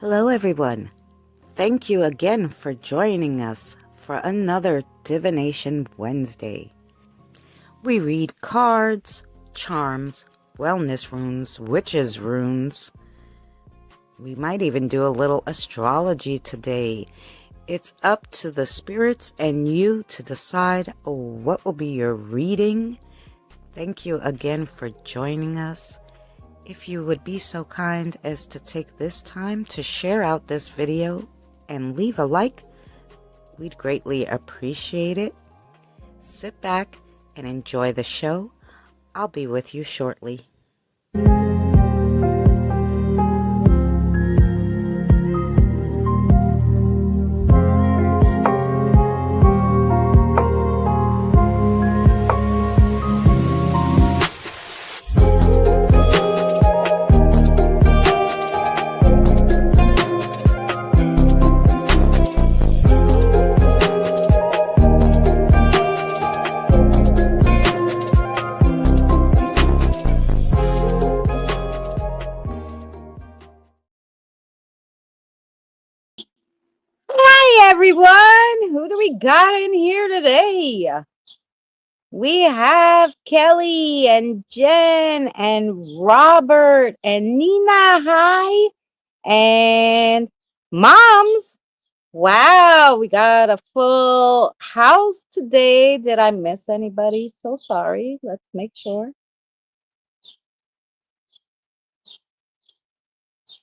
Hello, everyone. Thank you again for joining us for another Divination Wednesday. We read cards, charms, wellness runes, witches' runes. We might even do a little astrology today. It's up to the spirits and you to decide what will be your reading. Thank you again for joining us. If you would be so kind as to take this time to share out this video and leave a like, we'd greatly appreciate it. Sit back and enjoy the show. I'll be with you shortly. Hi everyone! Who do we got in here today? We have Kelly and Jen and Robert and Nina. Hi. And Moms. Wow, we got a full house today. Did I miss anybody? So sorry. Let's make sure.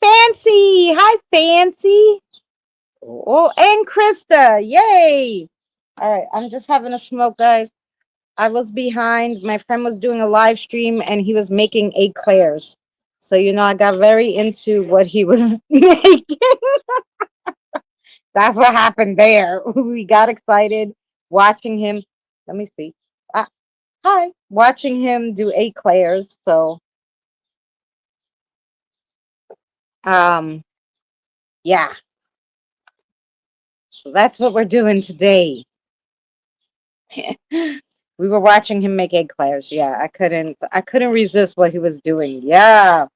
Fancy. Hi, Fancy. Oh, and Krista. Yay. All right, I'm just having a smoke, guys. I was behind. My friend was doing a live stream and he was making eclairs. So, I got very into what he was making. That's what happened there. We got excited watching him. Let me see. Uh, Hi. Watching him do eclairs. So, um, yeah. So that's what we're doing today. We were watching him make eclairs. Yeah, I couldn't resist what he was doing. Yeah.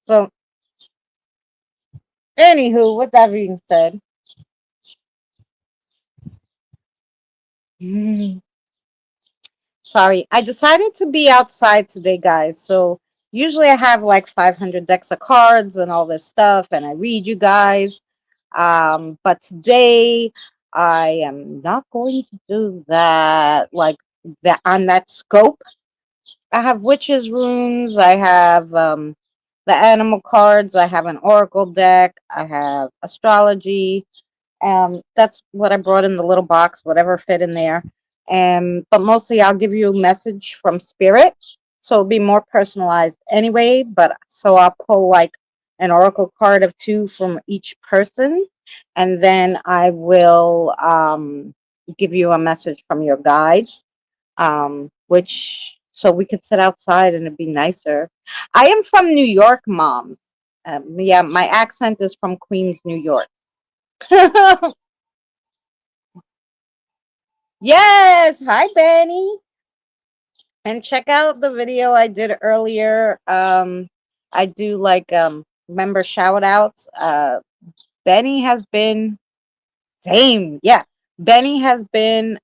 So, anywho, with that being said, sorry, I decided to be outside today, guys. So usually I have like 500 decks of cards and all this stuff, and I read you guys. But today I am not going to do that like that on that scope. I have witches runes. I have the animal cards. I have an oracle deck. I have astrology. That's what I brought in the little box, whatever fit in there. But mostly I'll give you a message from spirit. So it'll be more personalized anyway. But so I'll pull like an oracle card of two from each person. And then I will give you a message from your guides, which so we could sit outside and it'd be nicer. I am from New York, moms. Yeah, my accent is from Queens, New York. Yes, hi Benny. And check out the video I did earlier. I do like member shout outs. Benny has been same. Yeah. Benny has been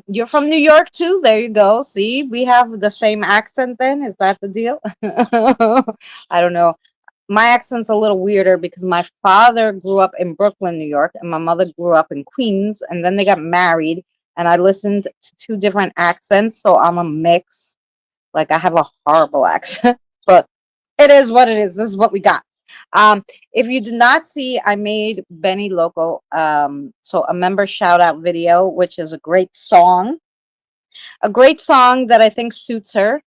you're from New York too. There you go. See, we have the same accent then. Is that the deal? I don't know. My accent's a little weirder because my father grew up in Brooklyn, New York, and my mother grew up in Queens, and then they got married, and I listened to two different accents, so I'm a mix. Like I have a horrible accent, but it is what it is. This is what we got. Um, if you did not see, I made Benny Loco, so a member shout out video, which is a great song that I think suits her.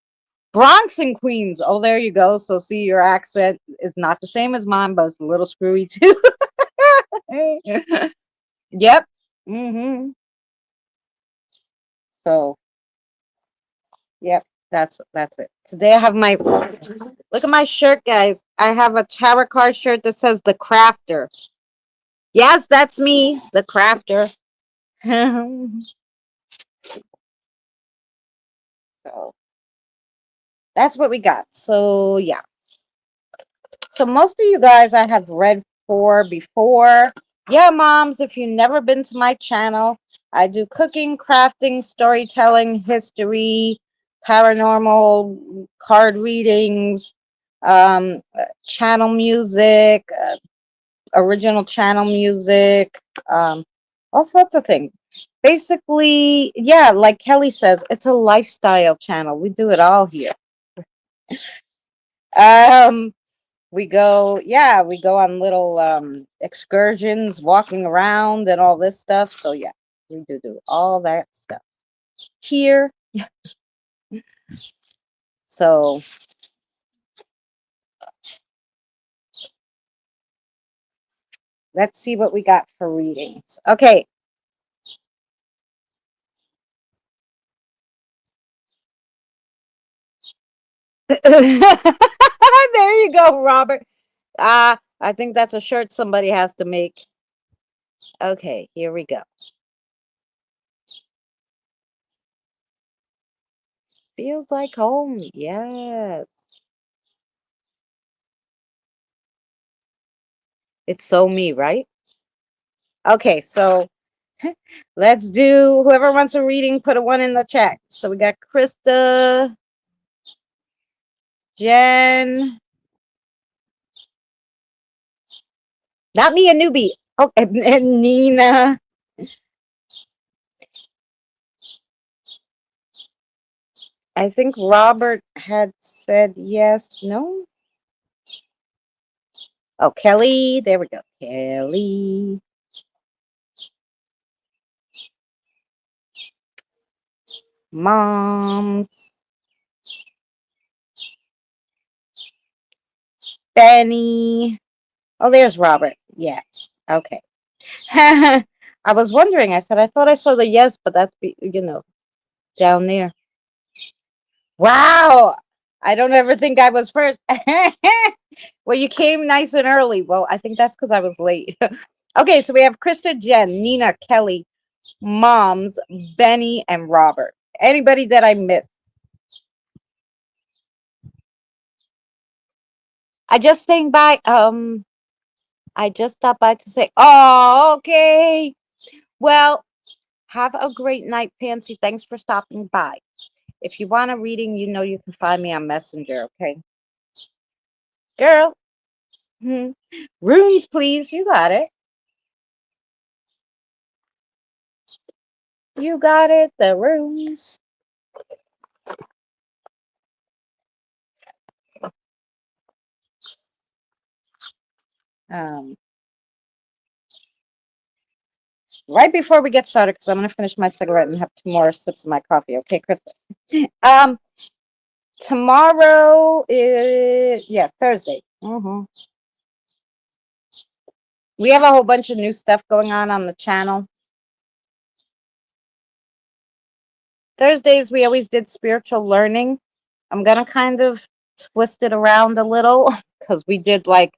Bronx and Queens. Oh, there you go. So see, your accent is not the same as mine, but it's a little screwy too. Yep. So, yep. That's it. Today I have my look at my shirt, guys. I have a tarot card shirt that says the Crafter. Yes, that's me, the Crafter. So that's what we got. So yeah. So most of you guys I have read for before. Yeah, moms, if you've never been to my channel, I do cooking, crafting, storytelling, history, paranormal, card readings, channel music, original channel music, all sorts of things. Basically, yeah, like Kelly says, it's a lifestyle channel. We do it all here. Um, we go on little excursions, walking around and all this stuff. So yeah, we do all that stuff here. So let's see what we got for readings. Okay. There you go, Robert. I think that's a shirt somebody has to make. Okay, here we go. Feels like home. Yes. It's so me, right? Okay, so let's do whoever wants a reading, put a one in the chat. So we got Krista, Jen, not me, a newbie. Oh, and Nina. I think Robert had said yes. No? Oh, Kelly. There we go. Kelly. Moms. Benny. Oh, there's Robert. Yes. Okay. I was wondering. I said, I thought I saw the yes, but that's, down there. Wow. I don't ever think I was first. Well, you came nice and early. Well, I think that's because I was late. Okay, so we have Krista, Jen, Nina, Kelly, Moms, Benny, and Robert. Anybody that I missed? I just staying by. I just stopped by to say, oh, okay. Well, have a great night, Pansy. Thanks for stopping by. If you want a reading, you can find me on Messenger, okay? Girl, runes, please. You got it. You got it. The runes. Um, right before we get started, because I'm going to finish my cigarette and have two more sips of my coffee. Okay, Krista. Tomorrow is, yeah, Thursday. We have a whole bunch of new stuff going on the channel. Thursdays, we always did spiritual learning. I'm going to kind of twist it around a little because we did like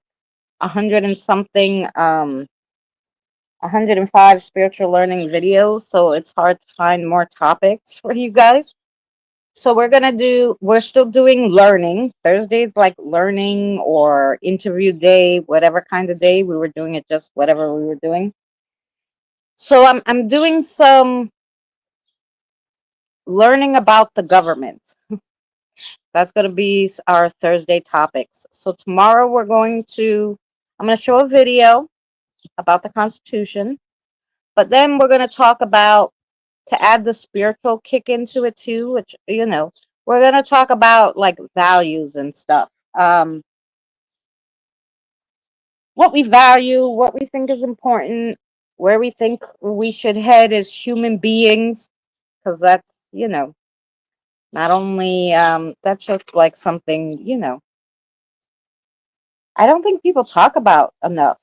100 and something, 105 spiritual learning videos. So it's hard to find more topics for you guys. So we're still doing learning. Thursdays like learning or interview day, whatever kind of day. We were doing it just whatever we were doing. So I'm doing some learning about the government. That's going to be our Thursday topics. So tomorrow I'm going to show a video about the Constitution, but then we're going to talk about, to add the spiritual kick into it too, which, we're going to talk about like values and stuff. What we value, what we think is important, where we think we should head as human beings, because that's, not only, that's just like something, I don't think people talk about enough.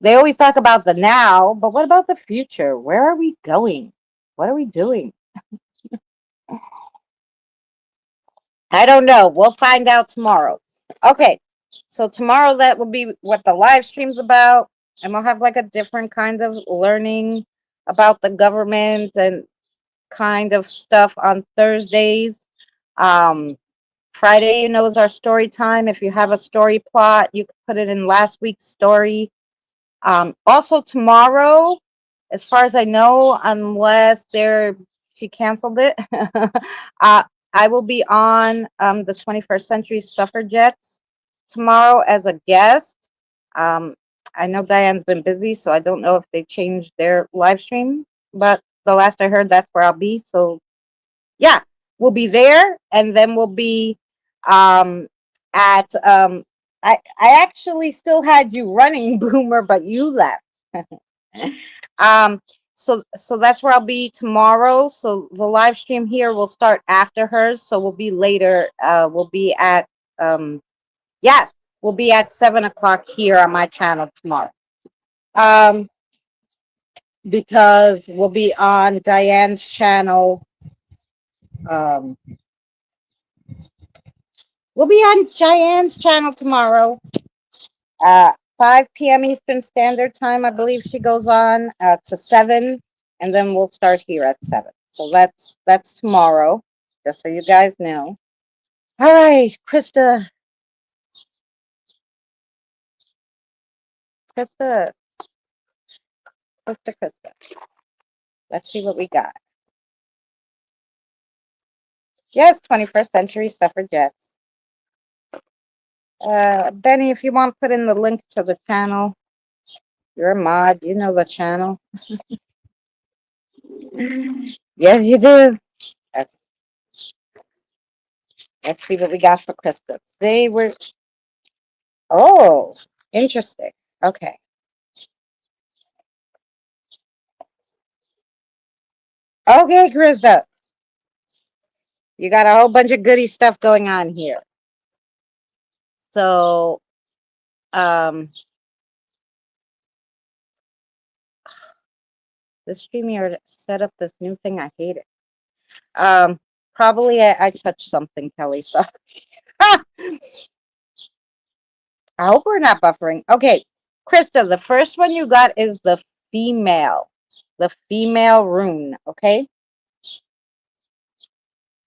They always talk about the now, but what about the future? Where are we going? What are we doing? I don't know. We'll find out tomorrow. Okay. So tomorrow that will be what the live stream's about. And we'll have like a different kind of learning about the government and kind of stuff on Thursdays. Um, Friday, you know, is our story time. If you have a story plot, you can put it in last week's story. Also tomorrow, as far as I know, unless she canceled it, I will be on the 21st Century Suffragettes tomorrow as a guest. Um, I know Diane's been busy, so I don't know if they changed their live stream, but the last I heard, that's where I'll be. So yeah, we'll be there, and then we'll be um, at. I actually still had you running, Boomer, but you left. um, so that's where I'll be tomorrow. So the live stream here will start after hers. So we'll be later. We'll be at yes, we'll be at 7 o'clock here on my channel tomorrow. Um, because we'll be on Diane's channel. Um, we'll be on Diane's channel tomorrow. 5 p.m. Eastern Standard Time, I believe she goes on to 7, and then we'll start here at 7. So that's tomorrow, just so you guys know. All right, Krista, Krista. Let's see what we got. Yes, 21st Century Suffragettes. Benny, if you want to put in the link to the channel, you're a mod. You know the channel. Yes, you do. Okay, let's see what we got for Krista. They were. Oh, interesting. Okay. Okay, Krista. You got a whole bunch of goody stuff going on here. So, um, this StreamYard set up this new thing. I hate it. Probably I touched something, Kelly. So I hope we're not buffering. Okay, Krista, the first one you got is the female rune. Okay,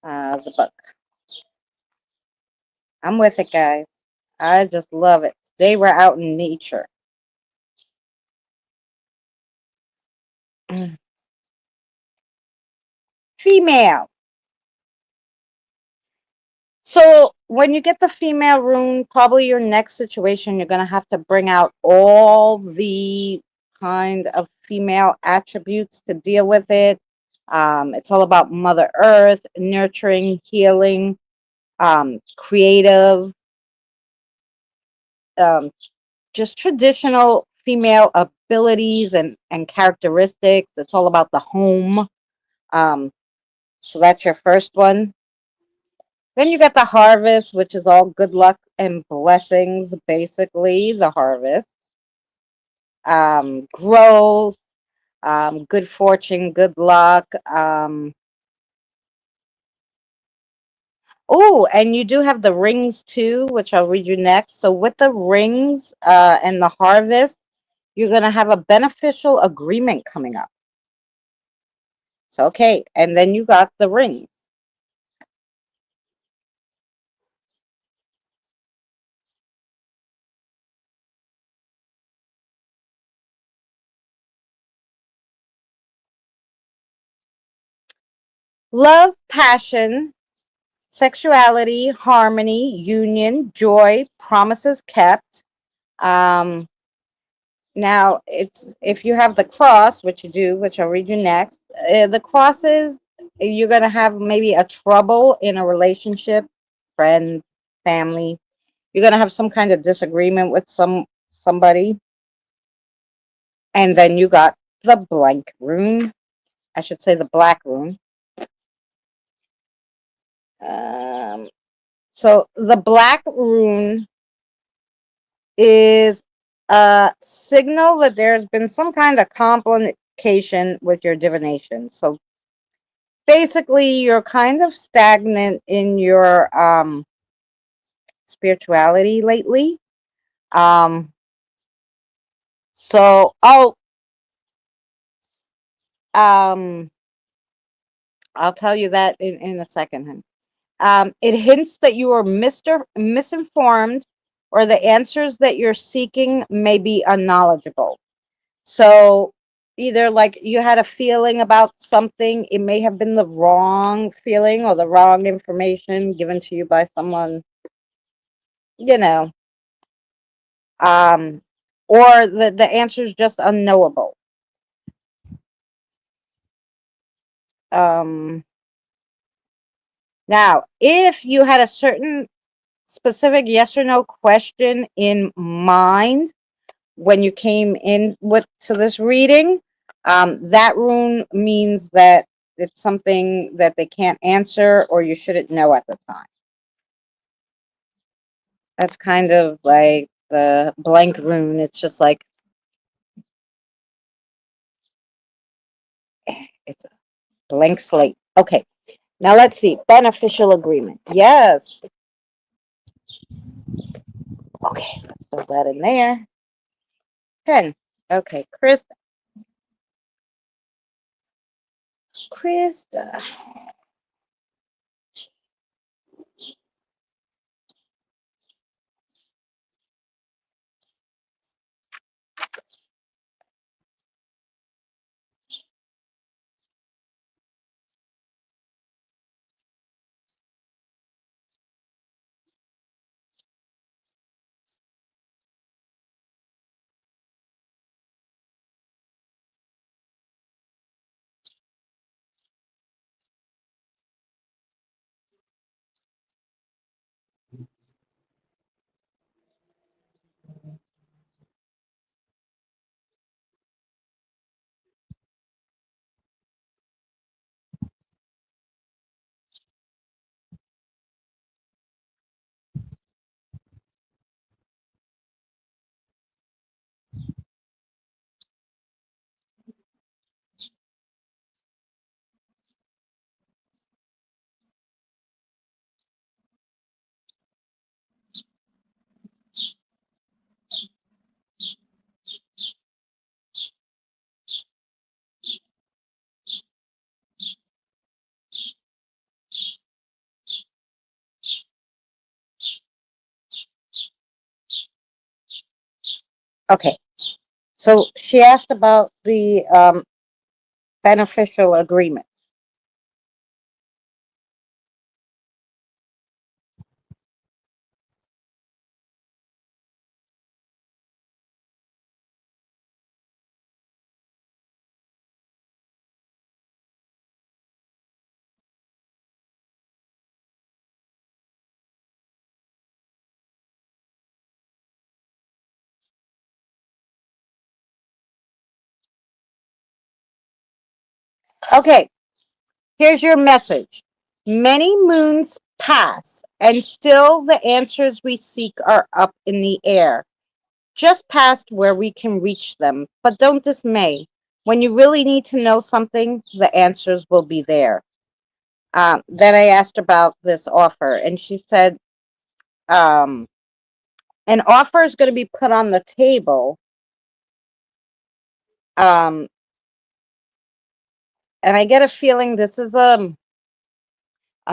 the book. I'm with it, guys. I just love it. Today we're out in nature. Female. So when you get the female rune, probably your next situation, you're gonna have to bring out all the kind of female attributes to deal with it. It's all about Mother Earth, nurturing, healing, creative, um, just traditional female abilities and characteristics. It's all about the home. Um, so that's your first one. Then you got the harvest, which is all good luck and blessings, basically, the harvest. Growth, good fortune, good luck. Oh, and you do have the rings too, which I'll read you next. So with the rings and the harvest, you're going to have a beneficial agreement coming up. So, okay. And then you got the rings. Love, passion, sexuality, harmony, union, joy, promises kept. Um, Now, it's if you have the cross, which you do, which I'll read you next. The crosses, you're gonna have maybe a trouble in a relationship, friend, family. You're gonna have some kind of disagreement with somebody, and then you got the blank rune. I should say the black rune. Um, so the black rune is a signal that there's been some kind of complication with your divination. So basically, you're kind of stagnant in your spirituality lately. Um, so um, I'll tell you that in a second, honey. It hints that you are misinformed or the answers that you're seeking may be unknowledgeable. So either like you had a feeling about something, it may have been the wrong feeling or the wrong information given to you by someone, you know, um, or the answer is just unknowable. Um, Now, if you had a certain specific yes or no question in mind when you came in with to this reading, that rune means that it's something that they can't answer or you shouldn't know at the time. That's kind of like the blank rune. It's just like it's a blank slate. Okay, now let's see. Beneficial agreement. Yes. Okay, let's throw that in there. 10. Okay, Krista. Okay, so she asked about the beneficial agreement. Okay, here's your message. Many moons pass, and still the answers we seek are up in the air, just past where we can reach them. But don't dismay. When you really need to know something, the answers will be there. Then I asked about this offer, and she said, um, an offer is going to be put on the table. Um, and I get a feeling this is a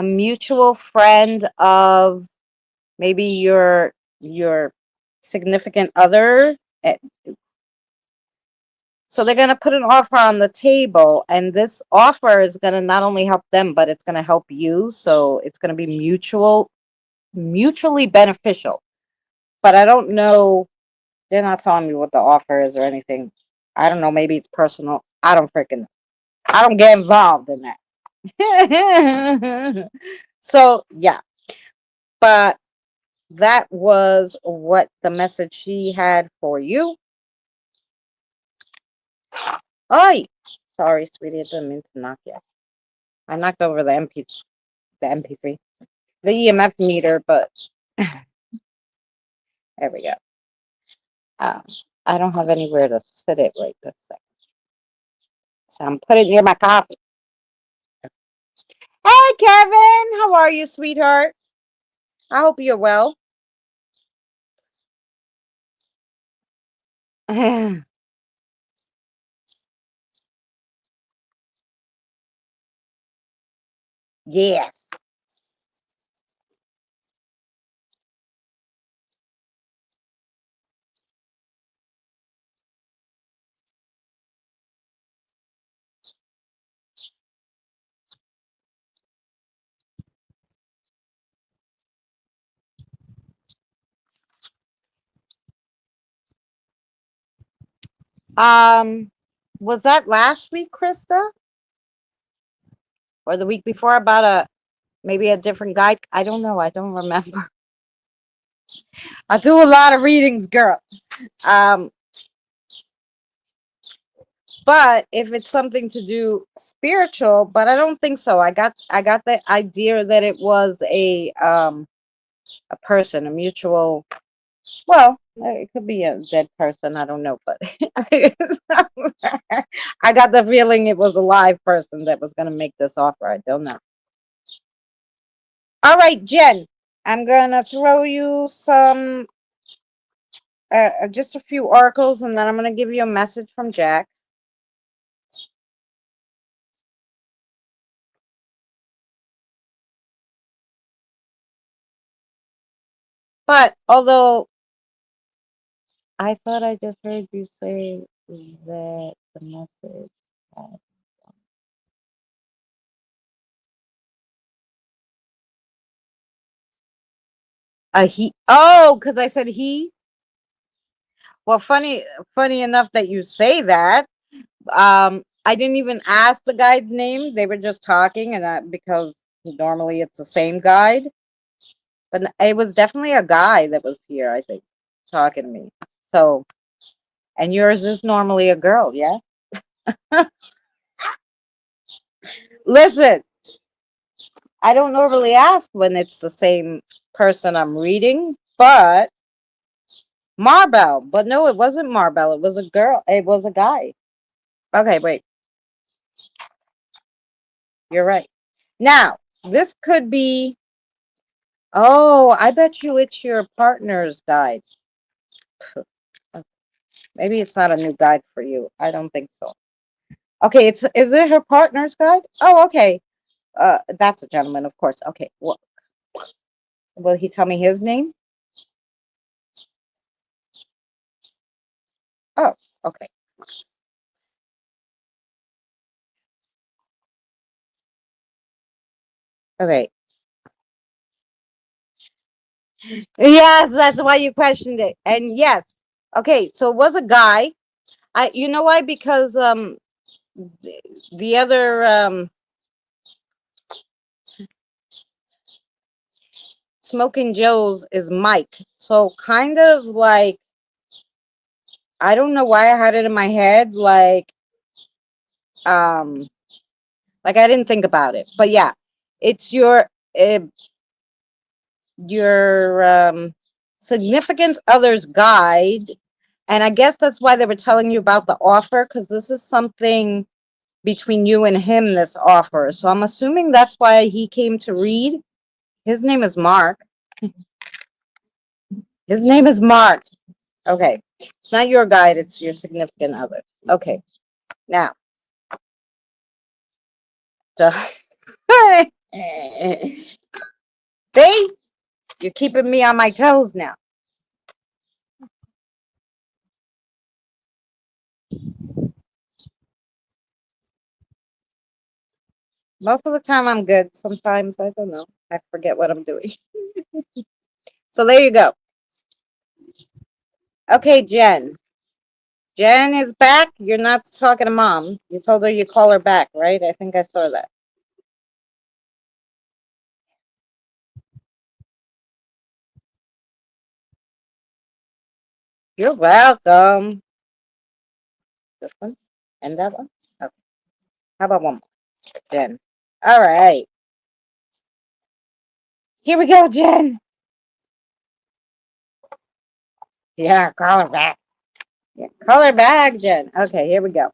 mutual friend of maybe your significant other. Eh, So they're going to put an offer on the table, and this offer is going to not only help them, but it's going to help you. So it's going to be mutually beneficial. But I don't know. They're not telling me what the offer is or anything. I don't know. Maybe it's personal. I don't freaking know. I don't get involved in that. So yeah, but that was what the message she had for you. Oh, sorry, sweetie, I didn't mean to knock you. I knocked over the MP3, the EMF meter, but there we go. Um, I don't have anywhere to sit it right this second, so I'm putting it near my coffee. Hey, Kevin, how are you, sweetheart? I hope you're well. Yes. Um, was that last week, Krista, or the week before about a maybe a different guide? I don't know. I don't remember. I do a lot of readings, girl. Um, but if it's something to do spiritual, but I don't think so. I got the idea that it was a person, a mutual. Well, it could be a dead person. I don't know, but I got the feeling it was a live person that was going to make this offer. I don't know. All right, Jen, I'm going to throw you some, just a few oracles, and then I'm going to give you a message from Jack. But although I thought I just heard you say that the message. He. Oh, because I said he. Well, funny enough that you say that. I didn't even ask the guide's name. They were just talking, and that because normally it's the same guide, but it was definitely a guy that was here. I think talking to me. So, and yours is normally a girl, yeah. Listen, I don't normally ask when it's the same person I'm reading, but Marbell. But no, it wasn't Marbell. It was a girl. It was a guy. Okay, wait. You're right. Now, this could be. Oh, I bet you it's your partner's guide. Maybe it's not a new guide for you. I don't think so. Okay, is it her partner's guide? Oh, okay. That's a gentleman, of course. Okay. Well, will he tell me his name? Oh, okay. Okay. Yes, that's why you questioned it. And yes. Okay, so it was a guy. You know why? Because the other Smoking Joe's is Mike. So kind of like I don't know why I had it in my head um like I didn't think about it. But yeah, it's uh, your significant other's guide, and I guess that's why they were telling you about the offer, because this is something between you and him, this offer. So I'm assuming that's why he came to read. His name is Mark. His name is Mark. Okay. It's not your guide, it's your significant other. Okay. Now, so see, you're keeping me on my toes now. Most of the time I'm good. Sometimes I don't know. I forget what I'm doing. So there you go. Okay, Jen. Jen is back. You're not talking to mom. You told her you call her back, right? I think I saw that. You're welcome. This one and that one. Okay. How about one more, Jen? All right. Here we go, Jen. Yeah, call her back. Yeah, call her back, Jen. Okay, here we go.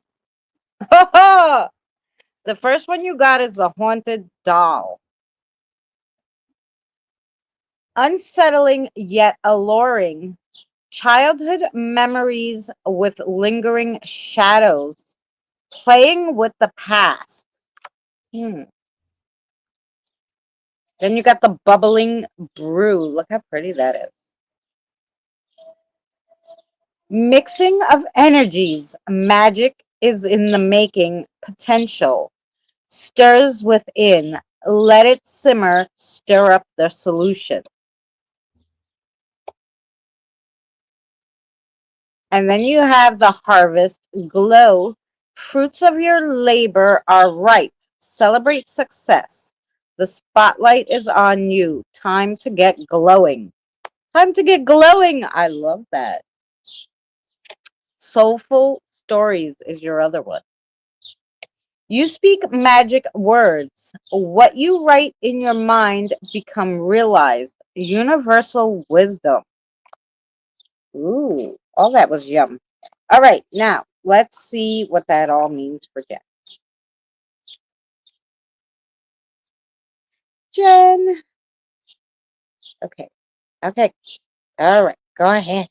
The first one you got is the haunted doll. Unsettling yet alluring. Childhood memories with lingering shadows. Playing with the past. Hmm. Then you got the bubbling brew. Look how pretty that is. Mixing of energies. Magic is in the making. Potential. Stirs within. Let it simmer. Stir up the solution. And then you have the harvest glow. Fruits of your labor are ripe. Celebrate success. The spotlight is on you. Time to get glowing. Time to get glowing. I love that. Soulful stories is your other one. You speak magic words. What you write in your mind become realized. Universal wisdom. Ooh, all that was yum. All right, now let's see what that all means for Jen. Jen. Okay. Okay. All right. Go ahead.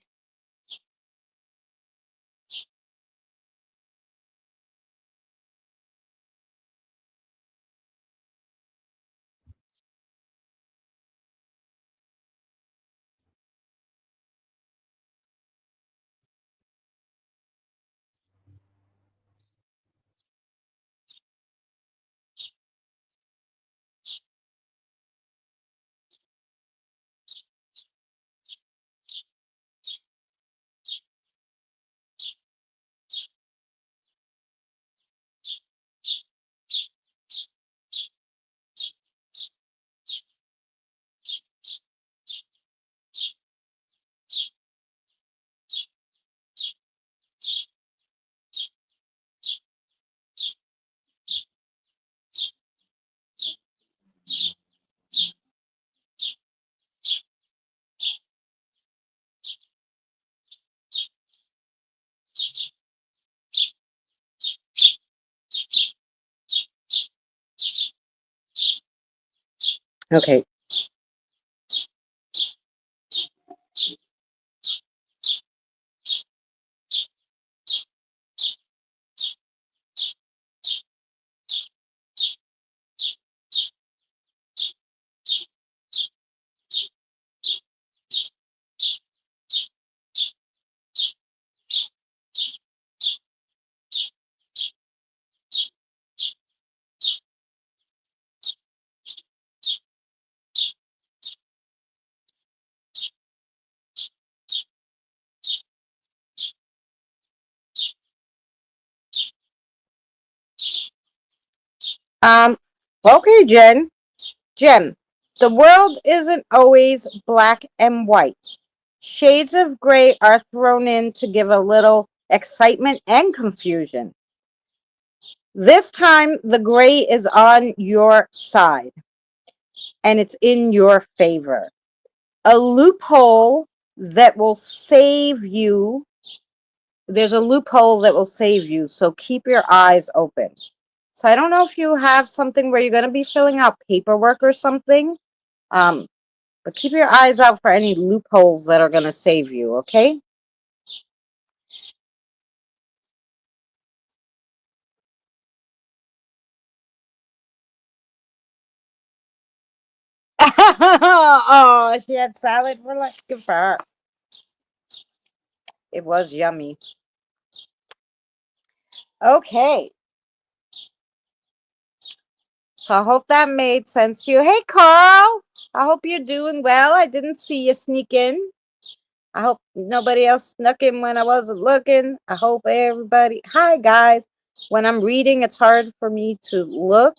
Okay. Um. Okay, Jen. Jen. The world isn't always black and white. Shades of gray are thrown in to give a little excitement and confusion. This time, the gray is on your side and it's in your favor. A loophole that will save you. There's a loophole that will save you, so keep your eyes open. So I don't know if you have something where you're going to be filling out paperwork or something, um, but keep your eyes out for any loopholes that are going to save you, okay? Oh, she had salad for lunch. Good for her. It was yummy. Okay, so I hope that made sense to you. Hey, Carl. I hope you're doing well. I didn't see you sneak in. I hope nobody else snuck in when I wasn't looking. I hope everybody. Hi, guys. When I'm reading, it's hard for me to look.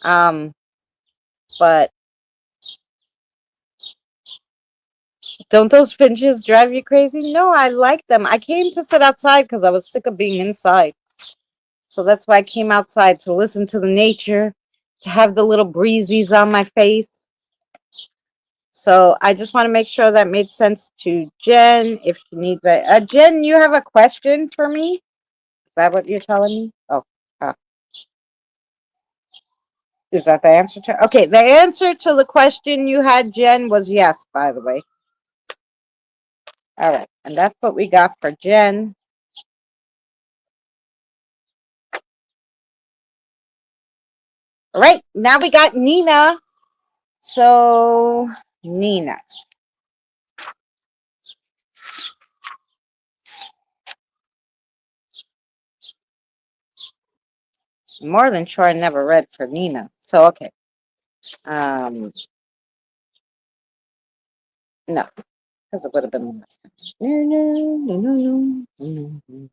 Um, but don't those finches drive you crazy? No, I like them. I came to sit outside because I was sick of being inside. So that's why I came outside to listen to the nature, to have the little breezes on my face. So I just want to make sure that made sense to Jen if she needs it. Jen, you have a question for me? Is that what you're telling me? Oh, uh, is that the answer to? Okay, the answer to the question you had, Jen, was yes, by the way. All right, and that's what we got for Jen. All right, now we got Nina. So, Nina. More than sure I never read for Nina. So, okay. Um, no. because it would have been last time. No, no, no, no, no, no, no.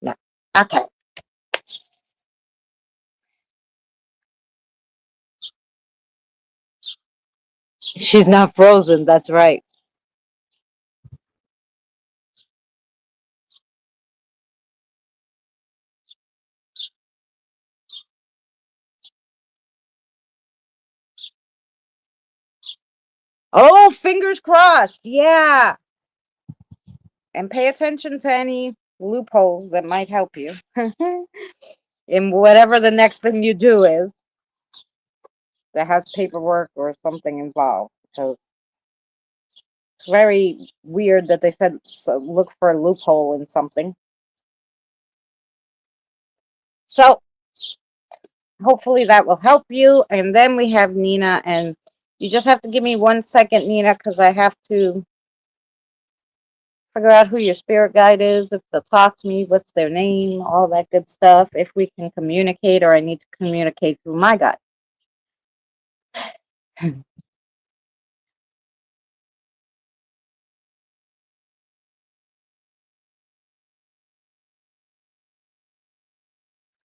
No. Okay. She's not frozen. That's right. Oh, fingers crossed. Yeah. And pay attention to any loopholes that might help you in whatever the next thing you do is that has paperwork or something involved. Because it's very weird that they said so look for a loophole in something. So hopefully that will help you. And then we have Nina, and you just have to give me 1 second, Nina, because I have to figure out who your spirit guide is, if they'll talk to me, what's their name, all that good stuff, if we can communicate or I need to communicate through my guide.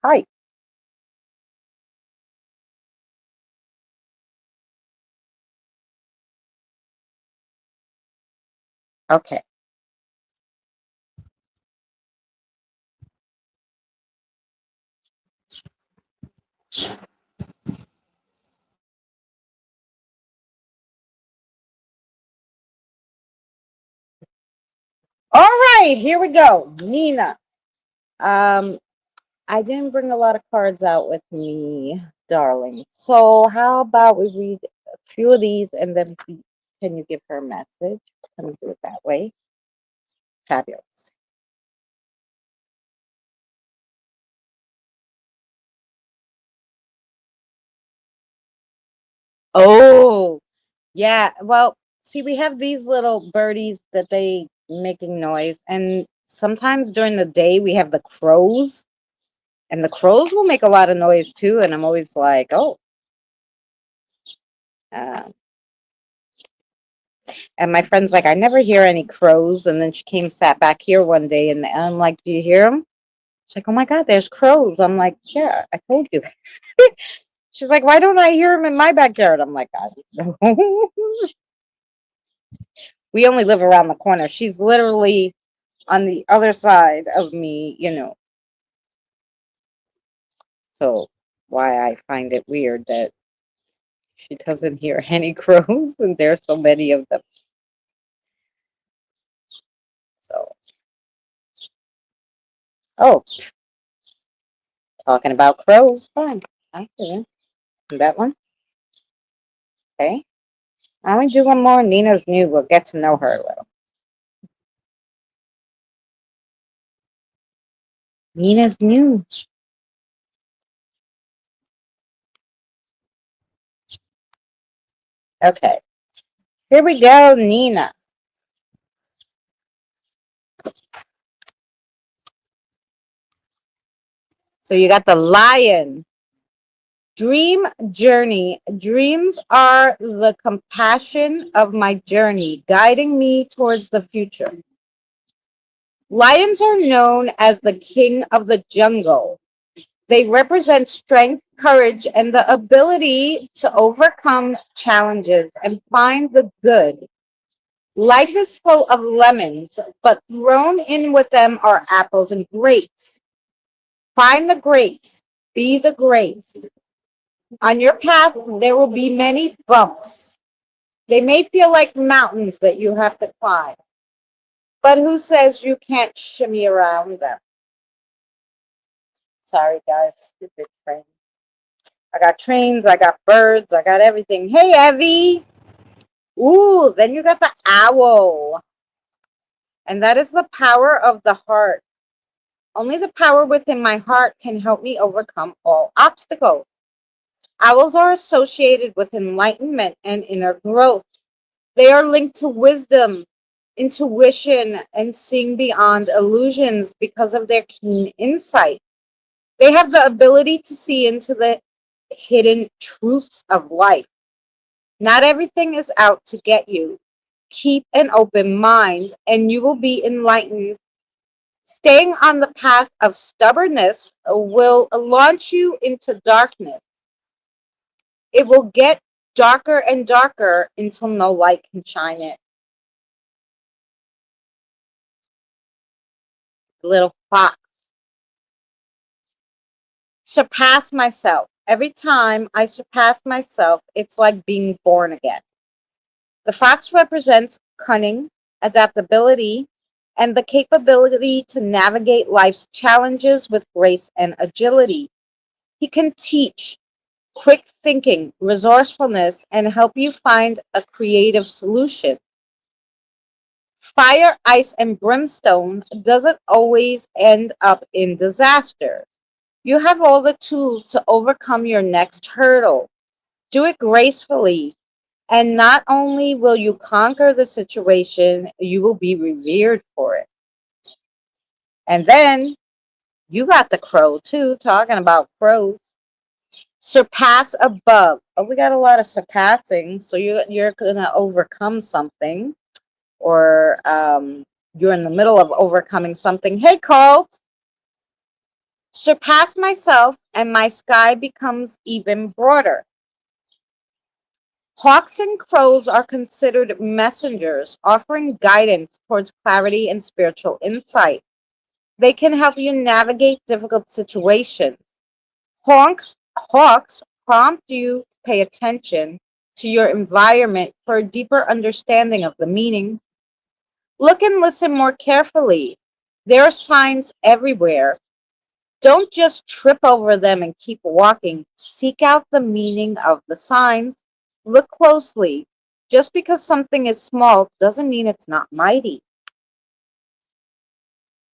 Hi. Okay. All right, here we go. Nina. Um, I didn't bring a lot of cards out with me, darling. So how about we read a few of these and then can you give her a message? Let me do it that way. Fabulous. Oh, yeah. Well, see, we have these little birdies that they making noise, and sometimes during the day we have the crows, and the crows will make a lot of noise too. And I'm always like, oh. Uh, and my friend's like, I never hear any crows. And then she came, sat back here one day, and I'm like, do you hear them? She's like, oh my God, there's crows. I'm like, yeah, I told you that. She's like, why don't I hear them in my backyard? I'm like, I don't know. We only live around the corner. She's literally on the other side of me. So why I find it weird that she doesn't hear any crows and there's so many of them. So, oh, talking about crows, fine. I see that one. Okay. Why don't we do one more? Nina's new. We'll get to know her a little. Nina's new. Okay. Here we go, Nina. So you got the lion. Dream journey. Dreams are the compassion of my journey, guiding me towards the future. Lions are known as the king of the jungle. They represent strength, courage, and the ability to overcome challenges and find the good. Life is full of lemons, but thrown in with them are apples and grapes. Find the grapes, be the grapes. On your path, there will be many bumps. They may feel like mountains that you have to climb, but who says you can't shimmy around them? Sorry, guys, stupid train. I got trains, I got birds, I got everything. Hey, Evie. Ooh, then you got the owl. And that is the power of the heart. Only the power within my heart can help me overcome all obstacles. Owls are associated with enlightenment and inner growth. They are linked to wisdom, intuition, and seeing beyond illusions because of their keen insight. They have the ability to see into the hidden truths of life. Not everything is out to get you. Keep an open mind and you will be enlightened. Staying on the path of stubbornness will launch you into darkness. It will get darker and darker until no light can shine it. Little fox. Surpass myself. Every time I surpass myself, it's like being born again. The fox represents cunning, adaptability, and the capability to navigate life's challenges with grace and agility. He can teach quick thinking, resourcefulness, and help you find a creative solution. Fire, ice, and brimstone doesn't always end up in disaster. You have all the tools to overcome your next hurdle. Do it gracefully. And not only will you conquer the situation, you will be revered for it. And then you got the crow too, talking about crows. Surpass above. Oh, we got a lot of surpassing. So you're gonna overcome something, or you're in the middle of overcoming something. Hey, Colt, surpass myself, and my sky becomes even broader. Hawks and crows are considered messengers, offering guidance towards clarity and spiritual insight. They can help you navigate difficult situations. Hawks prompt you to pay attention to your environment for a deeper understanding of the meaning. Look and listen more carefully. There are signs everywhere. Don't just trip over them and keep walking. Seek out the meaning of the signs. Look closely. Just because something is small doesn't mean it's not mighty.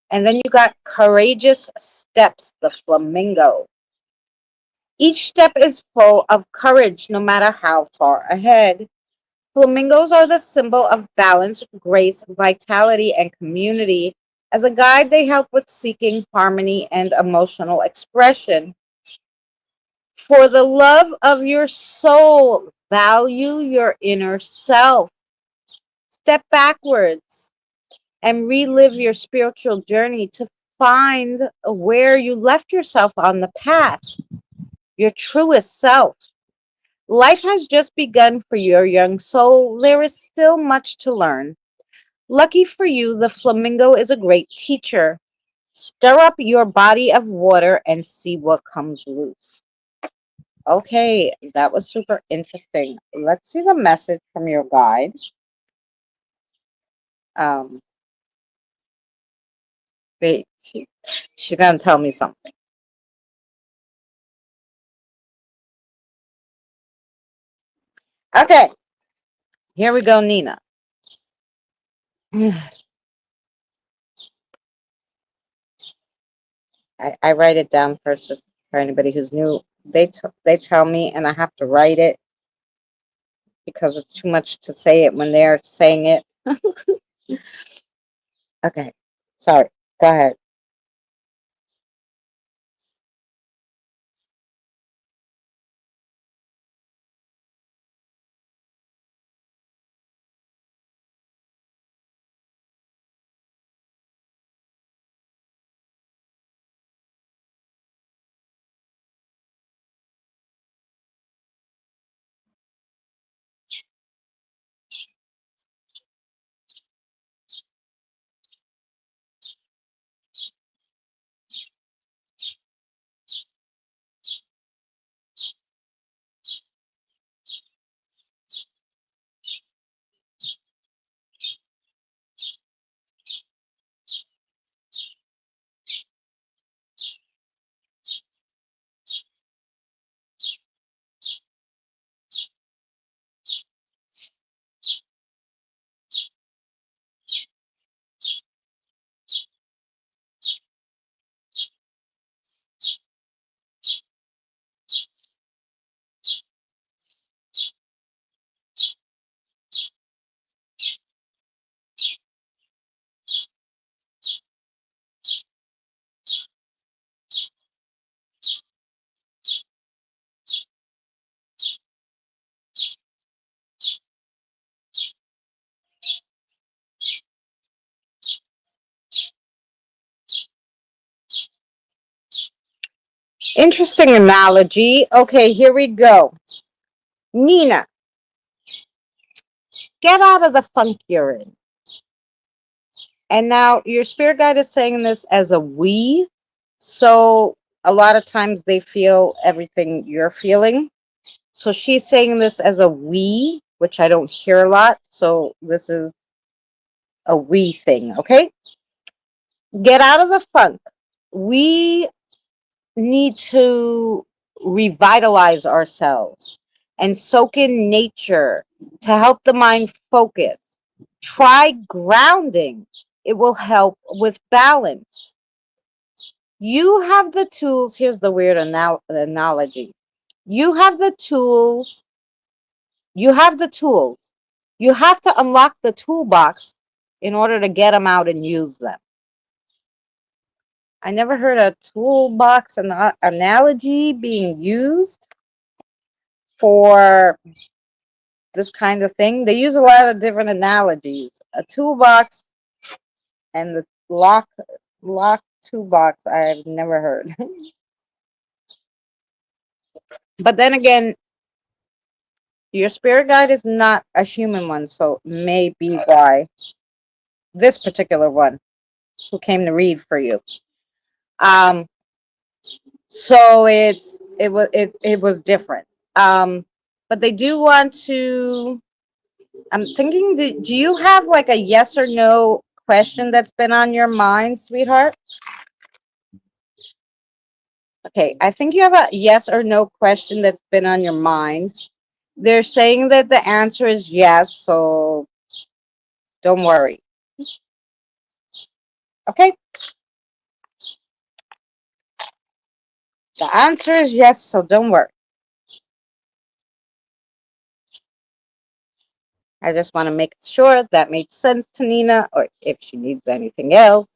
And then you got courageous steps, the flamingo. Each step is full of courage, no matter how far ahead. Flamingos are the symbol of balance, grace, vitality, and community. As a guide, they help with seeking harmony and emotional expression. For the love of your soul, value your inner self. Step backwards and relive your spiritual journey to find where you left yourself on the path, your truest self. Life has just begun for your young soul. There is still much to learn. Lucky for you, the flamingo is a great teacher. Stir up your body of water and see what comes loose. Okay, that was super interesting. Let's see the message from your guide. Um, wait, she's gonna tell me something. Okay, here we go, Nina. I write it down first, just for anybody who's new. They tell me, and I have to write it because it's too much to say it when they're saying it. Okay, sorry. Go ahead. Interesting analogy. Okay, here we go. Nina, get out of the funk you're in. And now your spirit guide is saying this as a we. So a lot of times they feel everything you're feeling. So she's saying this as a we, which I don't hear a lot. So this is a we thing, okay? Get out of the funk. We need to revitalize ourselves and soak in nature to help the mind focus. Try grounding, it will help with balance. You have the tools. Here's the weird analogy. You have the tools. You have the tools. You have to unlock the toolbox in order to get them out and use them. I never heard a toolbox analogy being used for this kind of thing. They use a lot of different analogies. A toolbox and the lock toolbox I've never heard. But then again, your spirit guide is not a human one, so maybe why this particular one who came to read for you. Um, so it was different. But they do want to. I'm thinking, do you have like a yes or no question that's been on your mind, sweetheart? Okay, I think you have a yes or no question that's been on your mind. They're saying that the answer is yes, so don't worry. Okay, the answer is yes, so don't worry. I just want to make sure that made sense to Nina, or if she needs anything else.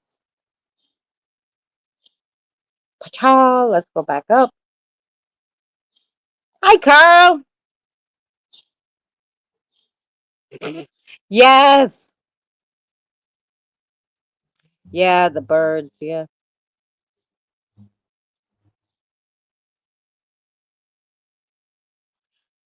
Pacha, let's go back up. Hi, Carl. Yes. Yeah, the birds. Yeah.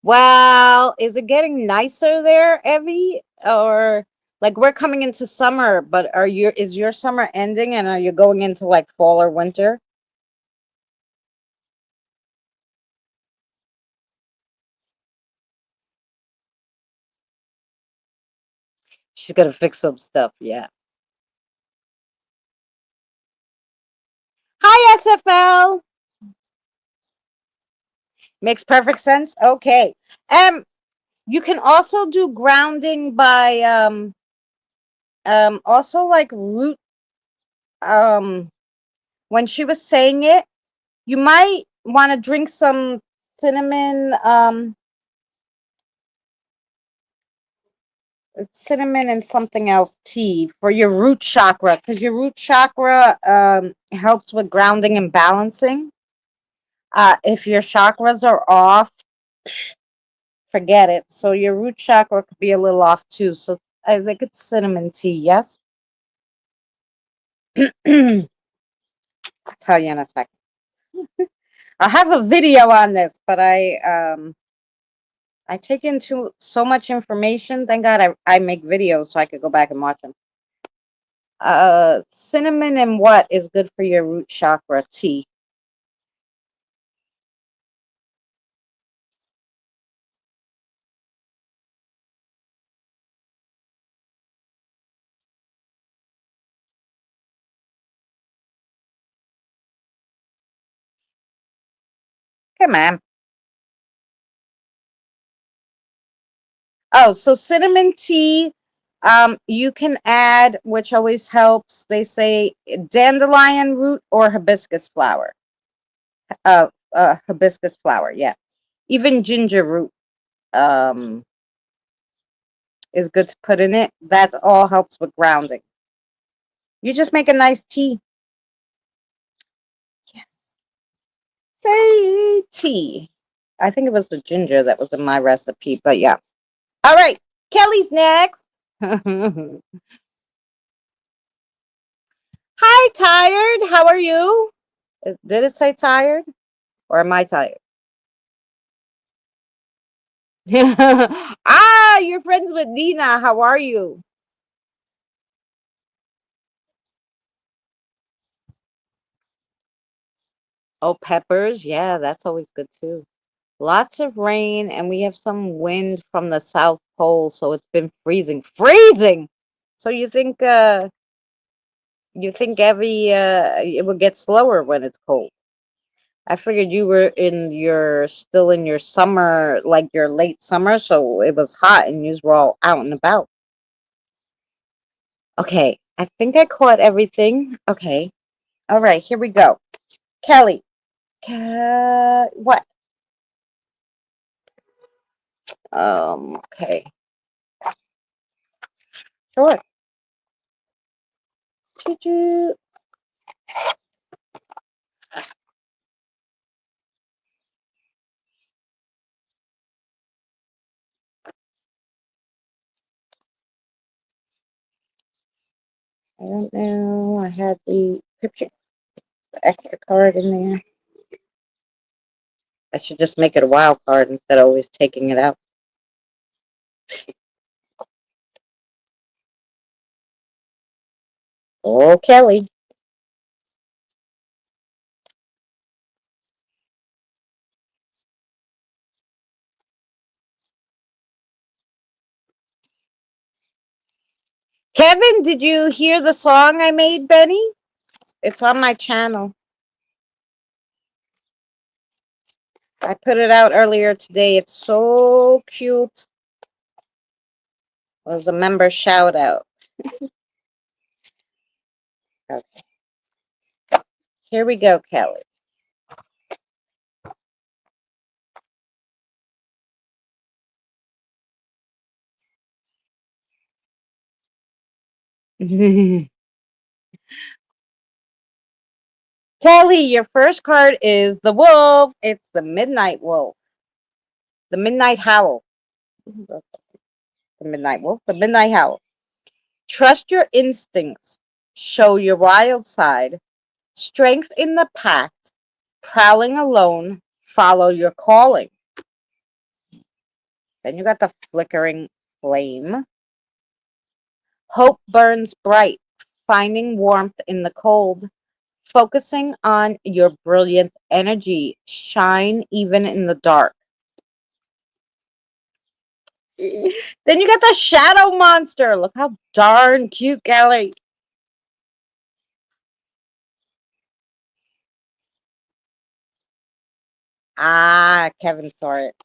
Well, is it getting nicer there, Evie? Or like we're coming into summer, but is your summer ending and are you going into like fall or winter? She's gonna fix some stuff, yeah. Hi, SFL. Makes perfect sense. Okay. You can also do grounding by also like root um when she was saying it, you might want to drink some cinnamon cinnamon and something else tea for your root chakra because your root chakra helps with grounding and balancing. If your chakras are off, forget it. So your root chakra could be a little off too. So I think it's cinnamon tea. Yes. I'll tell you in a second. I have a video on this, but I take into so much information. Thank God I make videos so I could go back and watch them. Cinnamon and what is good for your root chakra tea? Come on. Oh, so cinnamon tea, you can add, which always helps. They say dandelion root or hibiscus flower. Hibiscus flower, yeah. Even ginger root um, is good to put in it. That all helps with grounding. You just make a nice tea. Yes. Say tea. I think it was the ginger that was in my recipe, but yeah. All right, Kelly's next. Hi, tired. How are you? Did it say tired? Or am I tired? Ah, you're friends with Nina. How are you? Oh, peppers. Yeah, that's always good too. Lots of rain, and we have some wind from the South Pole, so it's been freezing. Freezing! So you think every it would get slower when it's cold. I figured you were in your still in your summer, like your late summer, so it was hot and you were all out and about. Okay, I think I caught everything. Okay. All right, here we go. Kelly. What? Okay. Sure. Choo-choo. I don't know. I had the picture extra card in there. I should just make it a wild card instead of always taking it out. Oh, Kelly. Kevin, did you hear the song I made, Benny? It's on my channel. I put it out earlier today. It's so cute. It was a member shout out. Okay. Here we go, Kelly. Kelly, your first card is the wolf. It's the midnight wolf. The midnight howl. The midnight wolf. The midnight howl. Trust your instincts. Show your wild side. Strength in the pact. Prowling alone. Follow your calling. Then you got the flickering flame. Hope burns bright. Finding warmth in the cold. Focusing on your brilliant energy. Shine even in the dark. Then you got the shadow monster. Look how darn cute, Kelly. Ah, Kevin saw it.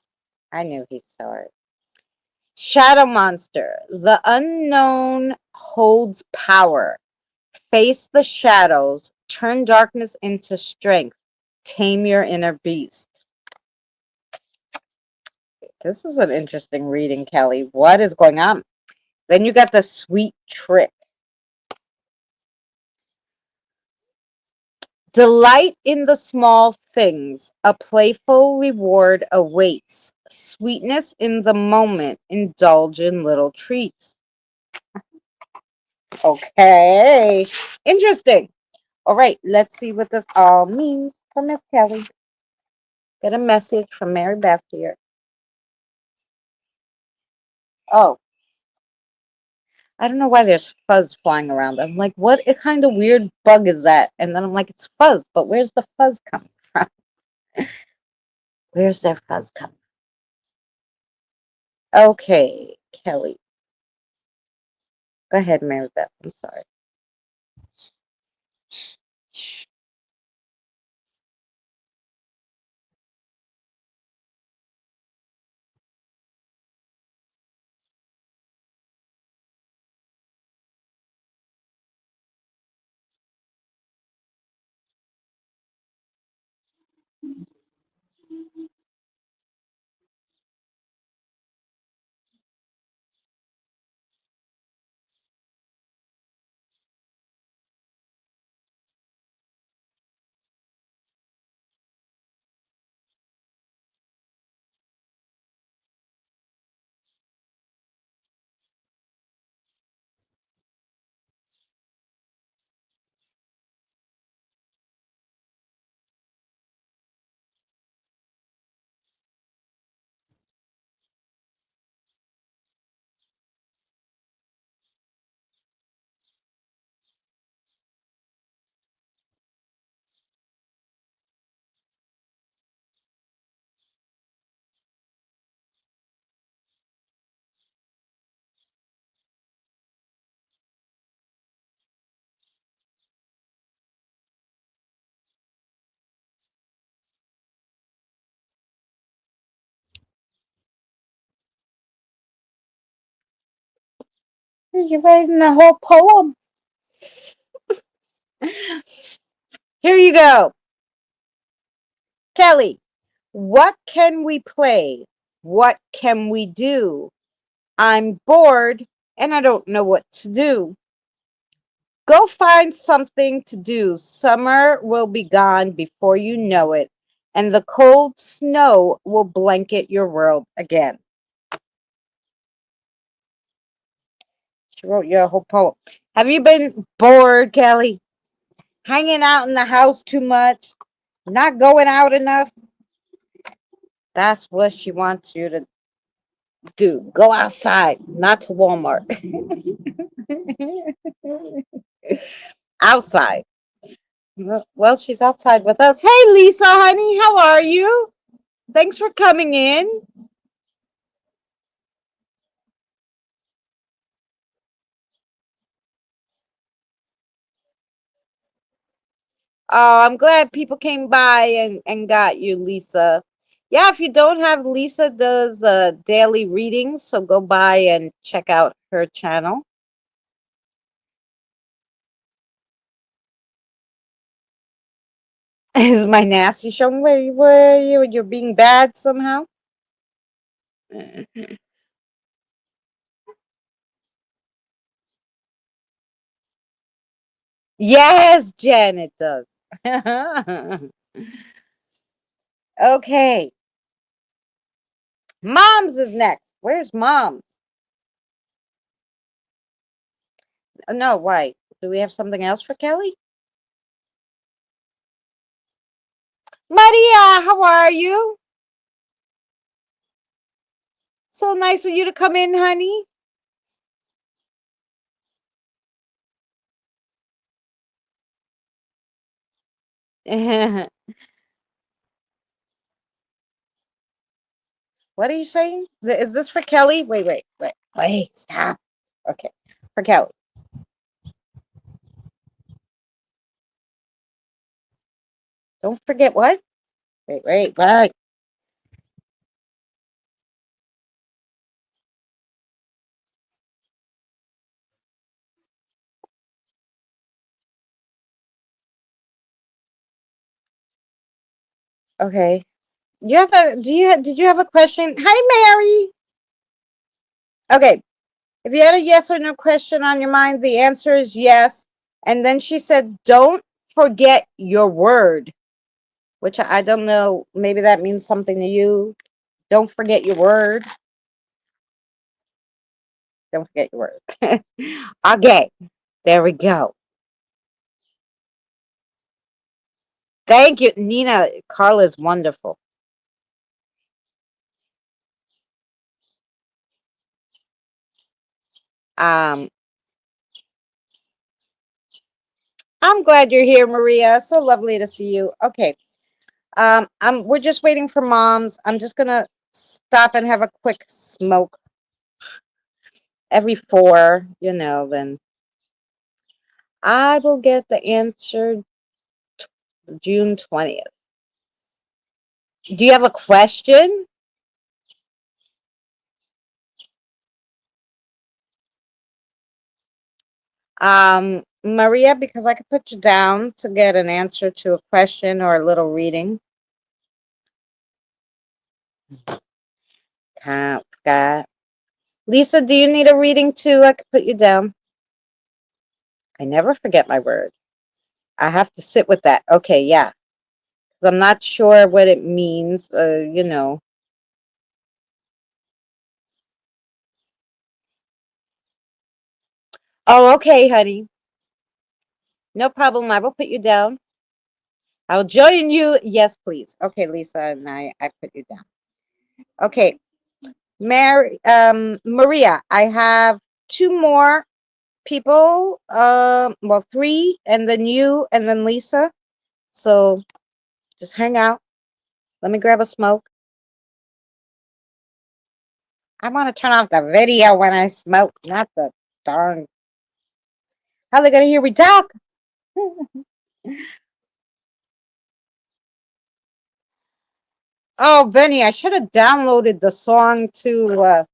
I knew he saw it. Shadow monster. The unknown holds power. Face the shadows. Turn darkness into strength. Tame your inner beast. This is an interesting reading, Kelly. What is going on? Then you got the sweet trick. Delight in the small things. A playful reward awaits. Sweetness in the moment. Indulge in little treats. Okay. Interesting. All right. Let's see what this all means for Miss Kelly. Get a message from Mary Beth here. Oh, I don't know why there's fuzz flying around. I'm like, what kind of weird bug is that? And then I'm like, it's fuzz, but where's the fuzz coming from? Where's that fuzz coming from? Okay, Kelly. Go ahead, Mary Beth. I'm sorry. You're writing the whole poem. Here you go. Kelly, what can we play? What can we do? I'm bored and I don't know what to do. Go find something to do. Summer will be gone before you know it, and the cold snow will blanket your world again. She wrote you a whole poem. Have you been bored, Kelly? Hanging out in the house too much? Not going out enough? That's what she wants you to do. Go outside, not to Walmart. Outside. Well, she's outside with us. Hey, Lisa, honey, how are you? Thanks for coming in. Oh, I'm glad people came by and got you, Lisa. Yeah, if you don't have, Lisa does daily readings, so go by and check out her channel. Is my nasty showing where you're being bad somehow? Yes, Jen, it does. Okay, Mom's is next. Where's Mom's? No, why? Do we have something else for Kelly? Maria, how are you? So nice of you to come in, honey. What are you saying? Is this for Kelly? Wait, stop. Okay, for Kelly. Don't forget what? Wait. Okay. You have a did you have a question? Hi, Mary. Okay. If you had a yes or no question on your mind, the answer is yes. And then she said, don't forget your word, which I don't know. Maybe that means something to you. Don't forget your word. Don't forget your word. Okay. There we go. Thank you, Nina. Carla's wonderful. Um, I'm glad you're here, Maria. So lovely to see you. Okay. We're just waiting for moms. I'm just gonna stop and have a quick smoke every four, then I will get the answer June 20th. Do you have a question? Maria, because I could put you down to get an answer to a question or a little reading. Got. Lisa, do you need a reading too? I could put you down. I never forget my word. I have to sit with that. Okay, yeah. 'Cause I'm not sure what it means, Oh, okay, honey. No problem. I will put you down. I'll join you. Yes, please. Okay, Lisa, and I put you down. Okay, Maria, I have two more people. Well, three, and then you, and then Lisa. So just hang out. Let me grab a smoke. I want to turn off the video when I smoke, not the darn. How they gonna hear me talk? Oh, Benny, I should have downloaded the song to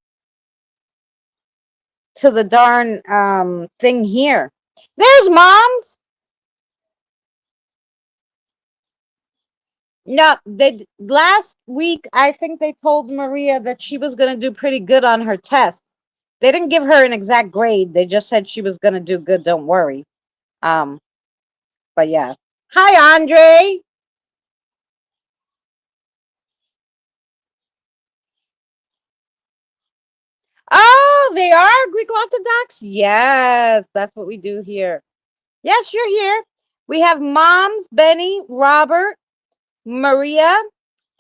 to the darn thing here. There's Moms. No, they last week I think they told Maria that she was gonna do pretty good on her tests. They didn't give her an exact grade. They just said she was gonna do good. Don't worry. Um, but yeah. Hi, Andre. Oh, they are Greek Orthodox. Yes, that's what we do here. Yes, you're here. We have Moms, Benny, Robert, Maria,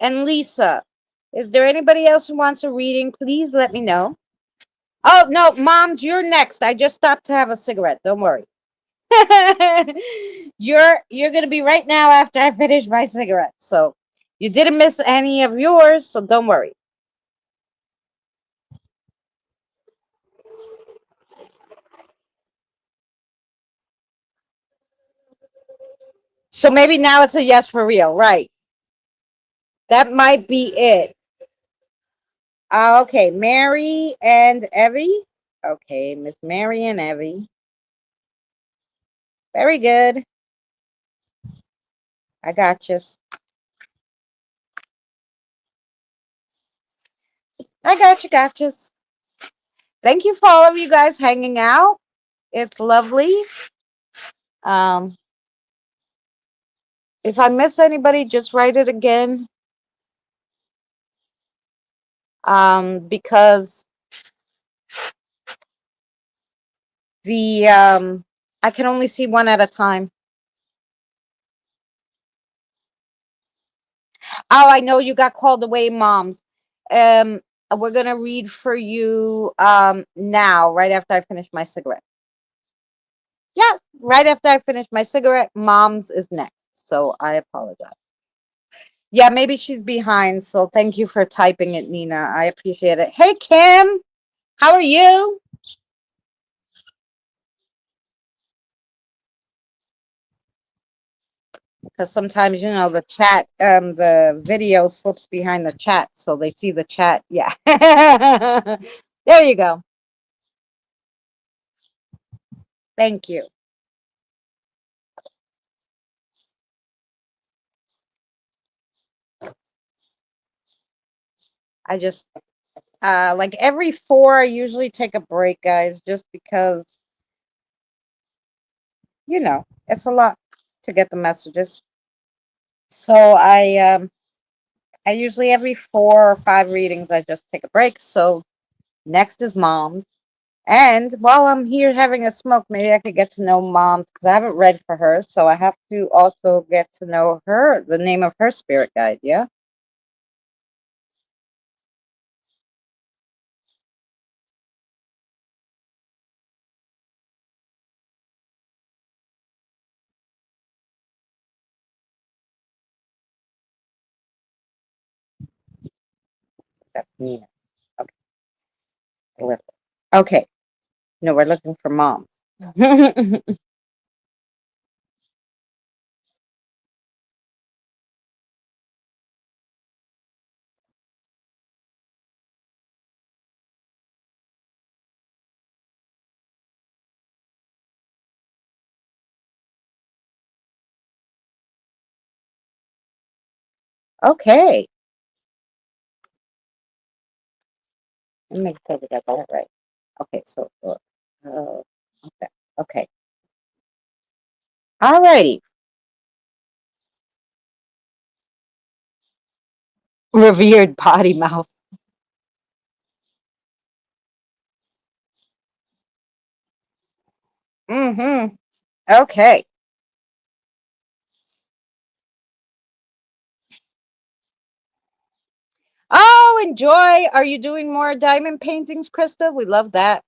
and Lisa. Is there anybody else who wants a reading? Please let me know. Oh, no, Moms, you're next. I just stopped to have a cigarette. Don't worry. You're going to be right now after I finish my cigarette. So, you didn't miss any of yours, so don't worry. So maybe now it's a yes for real, right? That might be it. Okay, Mary and Evie. Okay, Miss Mary and Evie. Very good. I got you. I got you. Got you. Thank you for all of you guys hanging out. It's lovely. Um, if I miss anybody, just write it again. Because the I can only see one at a time. Oh, I know you got called away, Moms. Um, we're gonna read for you now, right after I finish my cigarette. Yes, right after I finish my cigarette, Mom's is next. So I apologize. Yeah, maybe she's behind. So thank you for typing it, Nina. I appreciate it. Hey, Kim, how are you? Because sometimes, the chat, the video slips behind the chat. So they see the chat. Yeah. There you go. Thank you. I just, like every four, I usually take a break, guys, just because, it's a lot to get the messages. So I usually every 4 or 5 readings, I just take a break. So next is Mom's. And while I'm here having a smoke, maybe I could get to know Mom's because I haven't read for her. So I have to also get to know her, the name of her spirit guide. Yeah. That's Nina. Okay. Deliver. Okay. No, we're looking for Mom's. Okay. Let me make sure that I got it right. Okay. So, okay. Okay. All righty. Revered potty mouth. Mm-hmm. Okay. Oh, enjoy. Are you doing more diamond paintings, Krista? We love that.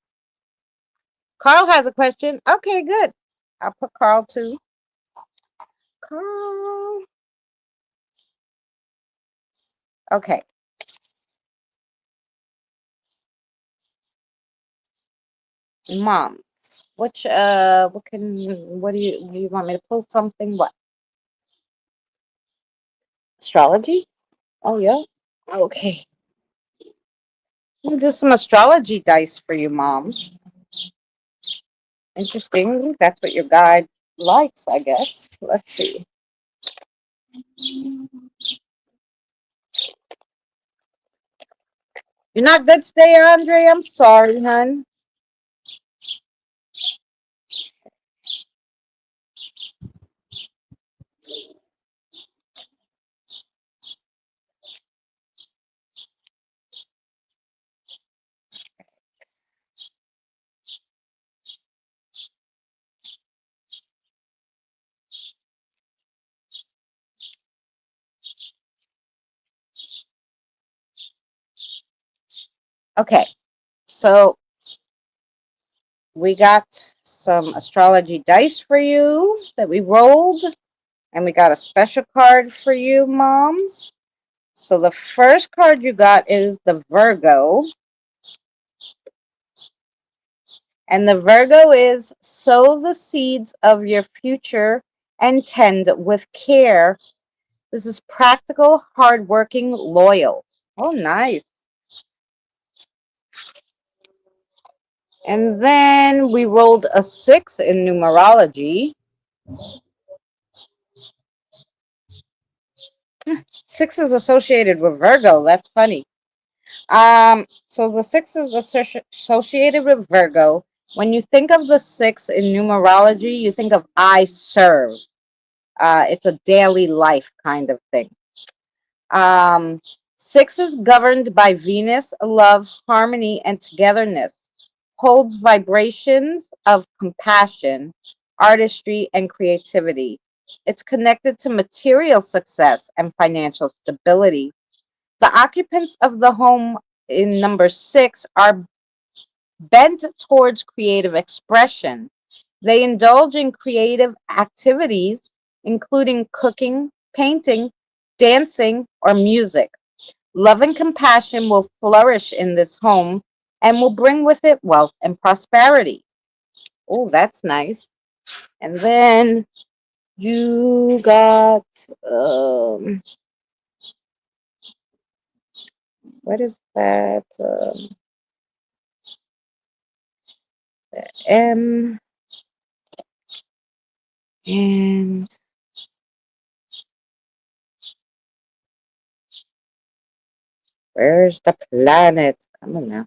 Carl has a question. Okay, good. I'll put Carl too. Carl. Okay. Mom. What do you want me to pull something? What? Astrology? Oh yeah. Okay. We'll do some astrology dice for you, moms. Interesting. That's what your guide likes, I guess. Let's see. You're not good today, Andre. I'm sorry, hun. Okay, so we got some astrology dice for you that we rolled, and we got a special card for you, moms. So the first card you got is the Virgo, and the Virgo is sow the seeds of your future and tend with care. This is practical, hardworking, loyal. Oh, nice. And then we rolled a 6 in numerology. 6 is associated with Virgo. That's funny. So the 6 is associated with Virgo. When you think of the 6 in numerology, you think of I serve. It's a daily life kind of thing. Um, 6 is governed by Venus, love, harmony, and togetherness. Holds vibrations of compassion, artistry, and creativity. It's connected to material success and financial stability. The occupants of the home in number 6 are bent towards creative expression. They indulge in creative activities, including cooking, painting, dancing, or music. Love and compassion will flourish in this home and will bring with it wealth and prosperity. Oh, that's nice. And then you got, um, what is that? M and where's the planet? Come on now.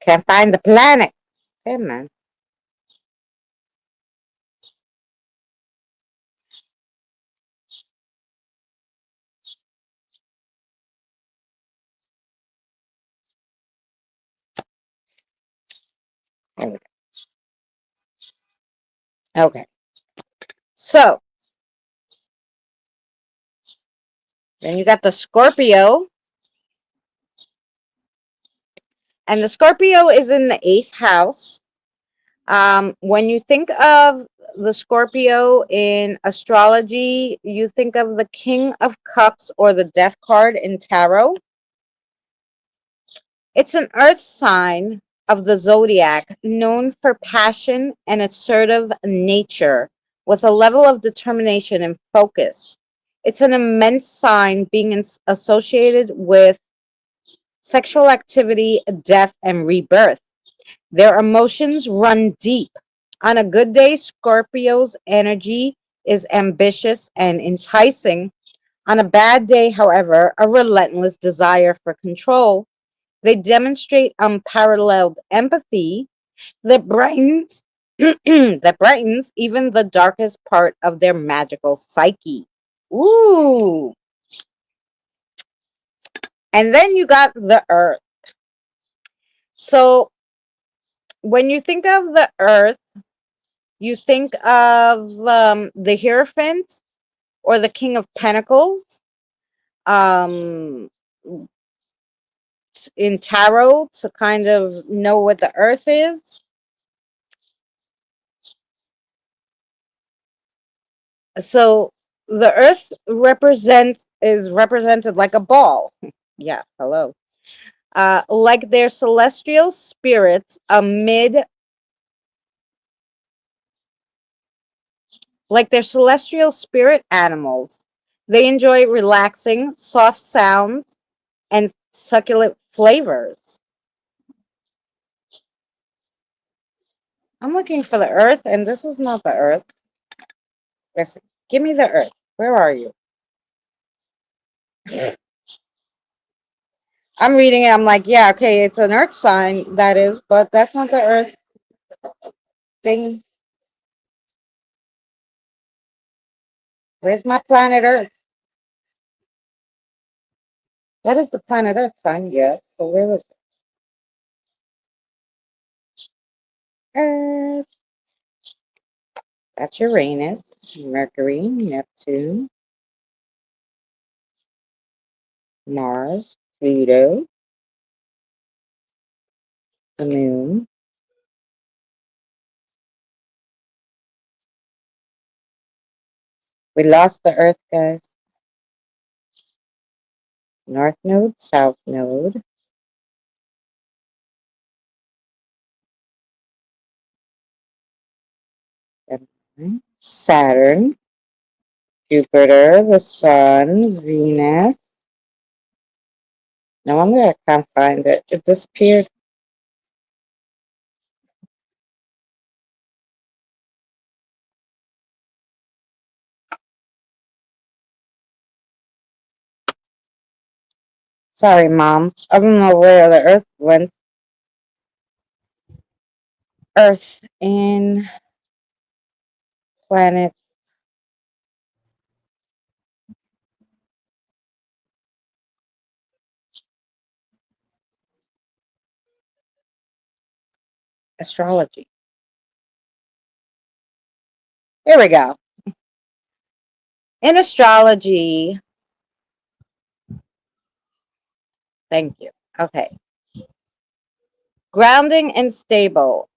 Can't find the planet. Hey, man. There we go. Okay. So then you got the Scorpio, and the Scorpio is in the eighth house. When you think of the Scorpio in astrology, you think of the King of Cups or the Death card in tarot. It's an earth sign of the zodiac known for passion and assertive nature with a level of determination and focus. It's an immense sign being associated with sexual activity, death, and rebirth. Their emotions run deep. On a good day, Scorpio's energy is ambitious and enticing. On a bad day, however, a relentless desire for control. They demonstrate unparalleled empathy that brightens that brightens even the darkest part of their magical psyche. Ooh. And then you got the earth. So when you think of the earth, you think of the Hierophant or the King of Pentacles um, in tarot to kind of know what the earth is. So The Earth represents is represented like a ball. Yeah, hello. Like their celestial spirits amid like their celestial spirit animals. They enjoy relaxing, soft sounds and succulent flavors. I'm looking for the Earth, and this is not the Earth. Listen, give me the Earth. Where are you? I'm reading it. I'm like, yeah, okay, it's an Earth sign, that is, but that's not the Earth thing. Where's my planet Earth? That is the planet Earth sign, yes. So where was it? Earth. That's Uranus, Mercury, Neptune, Mars, Pluto, the Moon. We lost the Earth, guys. North Node, South Node, Saturn, Jupiter, the Sun, Venus. No wonder I can't find it. It disappeared. Sorry, Mom. I don't know where the Earth went. Earth in planet astrology. Here we go. In astrology, thank you. Okay. Grounding and stable.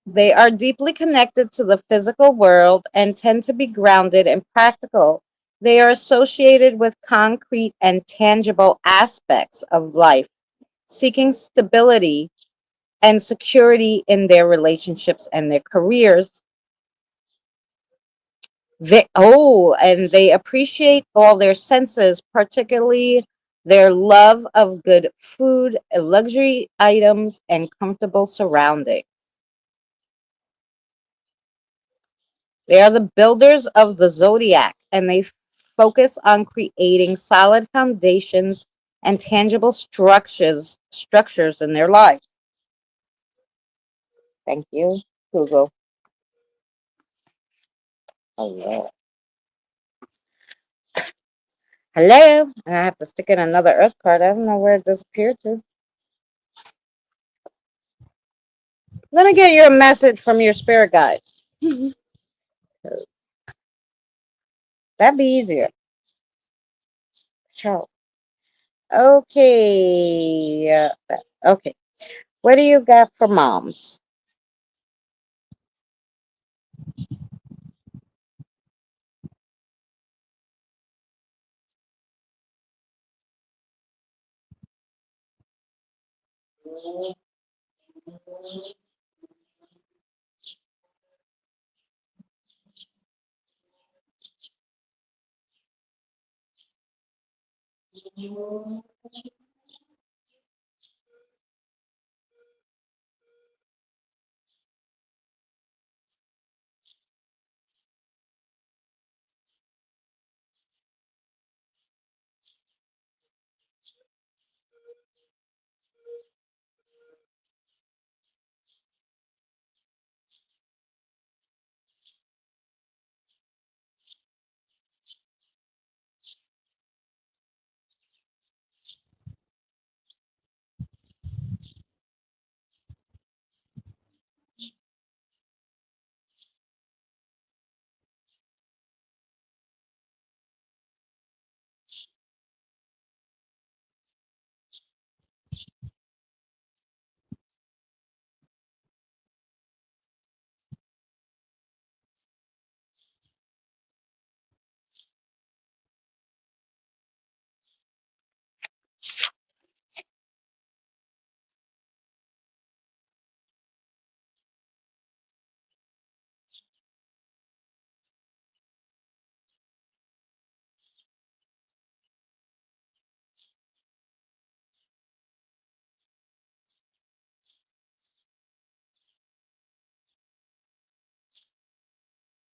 They are deeply connected to the physical world and tend to be grounded and practical. They are associated with concrete and tangible aspects of life, seeking stability and security in their relationships and their careers. And they appreciate all their senses, particularly their love of good food, luxury items, and comfortable surroundings. They are the builders of the zodiac, and they focus on creating solid foundations and tangible structures in their lives. Thank you, Google. Hello. Hello. I have to stick in another Earth card. I don't know where it disappeared to. Let me get you a message from your spirit guide. That'd be easier. Sure. Okay. Okay. What do you got for moms?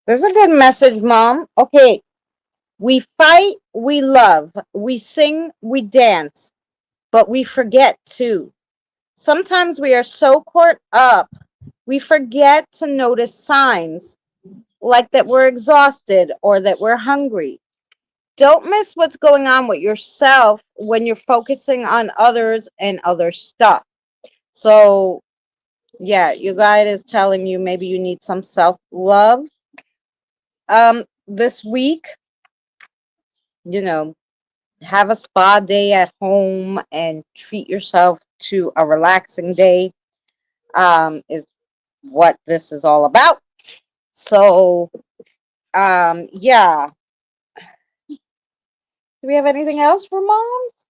This is a good message, Mom. Okay. We fight, we love, we sing, we dance, but we forget too. Sometimes we are so caught up, we forget to notice signs like that we're exhausted or that we're hungry. Don't miss what's going on with yourself when you're focusing on others and other stuff. So, yeah, your guide is telling you maybe you need some self love this week, you know, have a spa day at home and treat yourself to a relaxing day, is what this is all about. So, yeah. Do we have anything else for moms?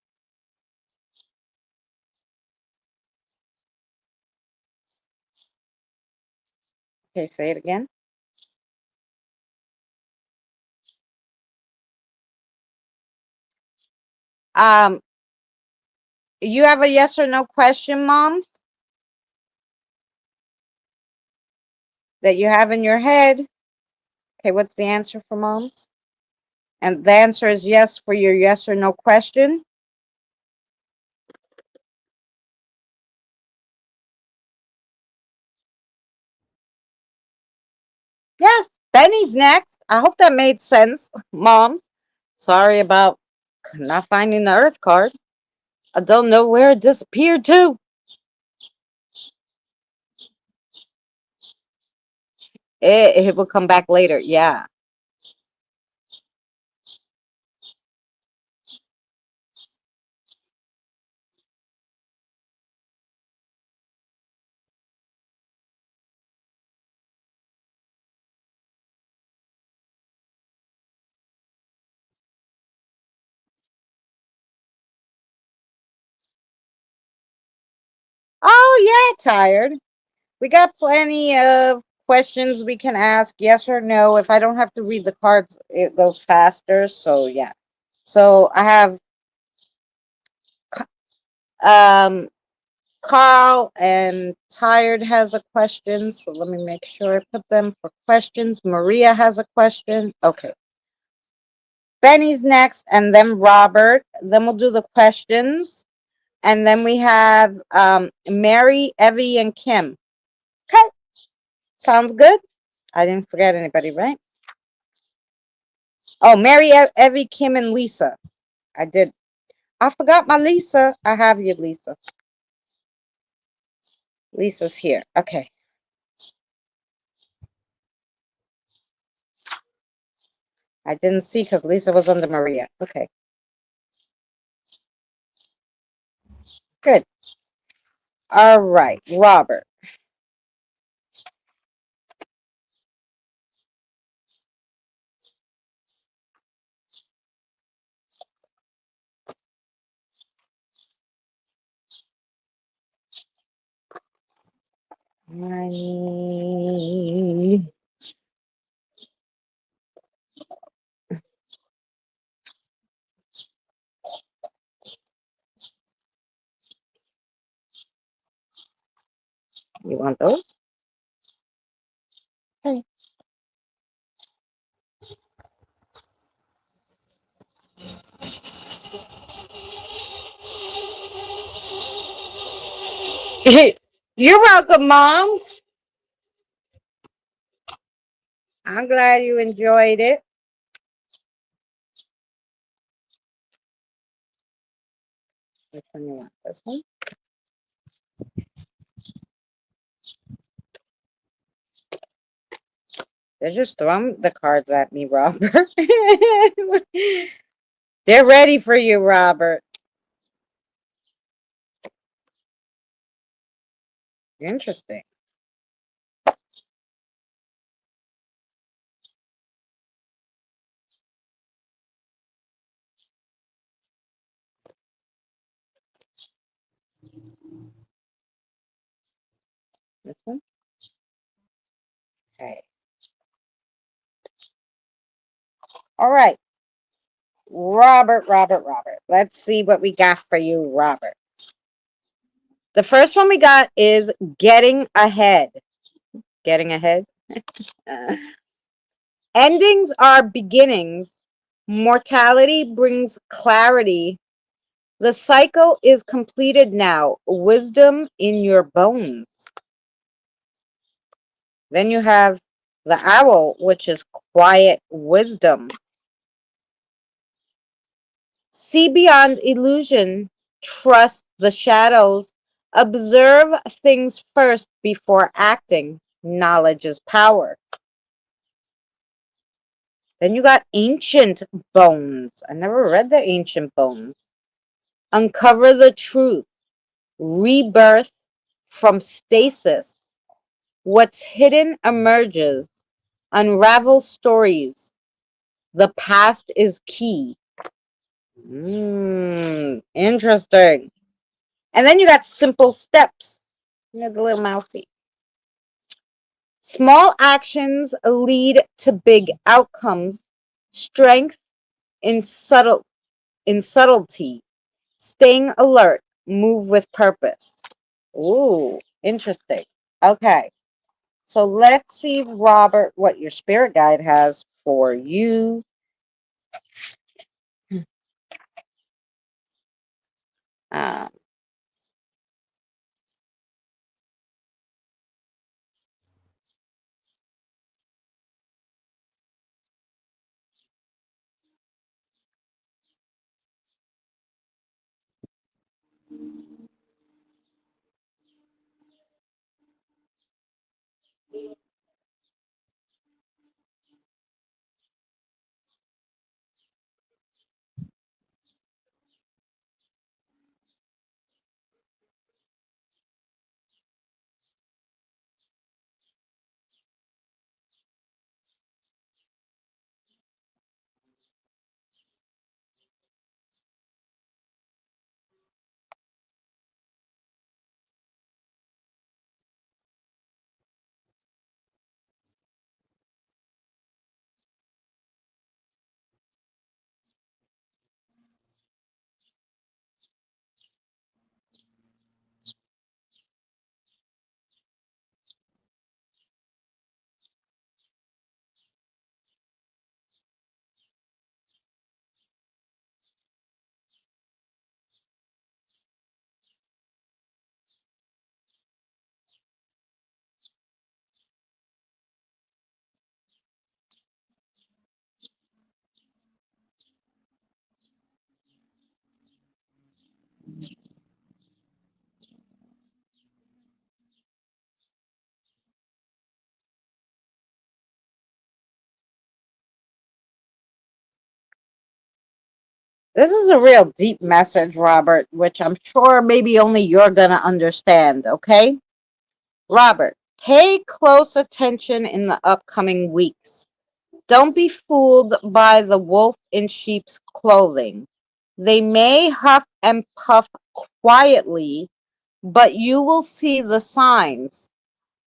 Okay, say it again. Um, you have a yes or no question, moms, that you have in your head. Okay, what's the answer for moms? And the answer is yes for your yes or no question. Yes, Benny's next. I hope that made sense, moms. Sorry about not finding the Earth card. I don't know where it disappeared to. It will come back later. Yeah. Oh, yeah, tired. We got plenty of questions we can ask, yes or no. If I don't have to read the cards, it goes faster. So, yeah. So, I have um, Carl and Tired has a question. So, let me make sure I put them for questions. Maria has a question. Okay. Benny's next, and then Robert. Then we'll do the questions. And then we have Mary, Evie, and Kim. Okay, sounds good. I didn't forget anybody, right? Oh, Mary, Evie, Kim, and Lisa. I did. I forgot my Lisa. I have you, Lisa. Lisa's here. Okay. I didn't see because Lisa was under Maria. Okay, good. All right, Robert. You want those? Okay. You're welcome, moms. I'm glad you enjoyed it. Which one you want? This one? They're just throwing the cards at me, Robert. They're ready for you, Robert. Interesting. This one? Okay. All right. Robert. Let's see what we got for you, Robert. The first one we got is getting ahead. Getting ahead. Endings are beginnings. Mortality brings clarity. The cycle is completed now. Wisdom in your bones. Then you have the owl, which is quiet wisdom. See beyond illusion. Trust the shadows. Observe things first before acting. Knowledge is power. Then you got ancient bones. I never read the ancient bones. Uncover the truth. Rebirth from stasis. What's hidden emerges. Unravel stories. The past is key. Interesting. And then you got simple steps. You know, the little mousey. Small actions lead to big outcomes. Strength in subtlety. Staying alert. Move with purpose. Ooh, interesting. Okay. So let's see, Robert, what your spirit guide has for you. Um, this is a real deep message, Robert, which I'm sure maybe only you're going to understand, okay? Robert, pay close attention in the upcoming weeks. Don't be fooled by the wolf in sheep's clothing. They may huff and puff quietly, but you will see the signs.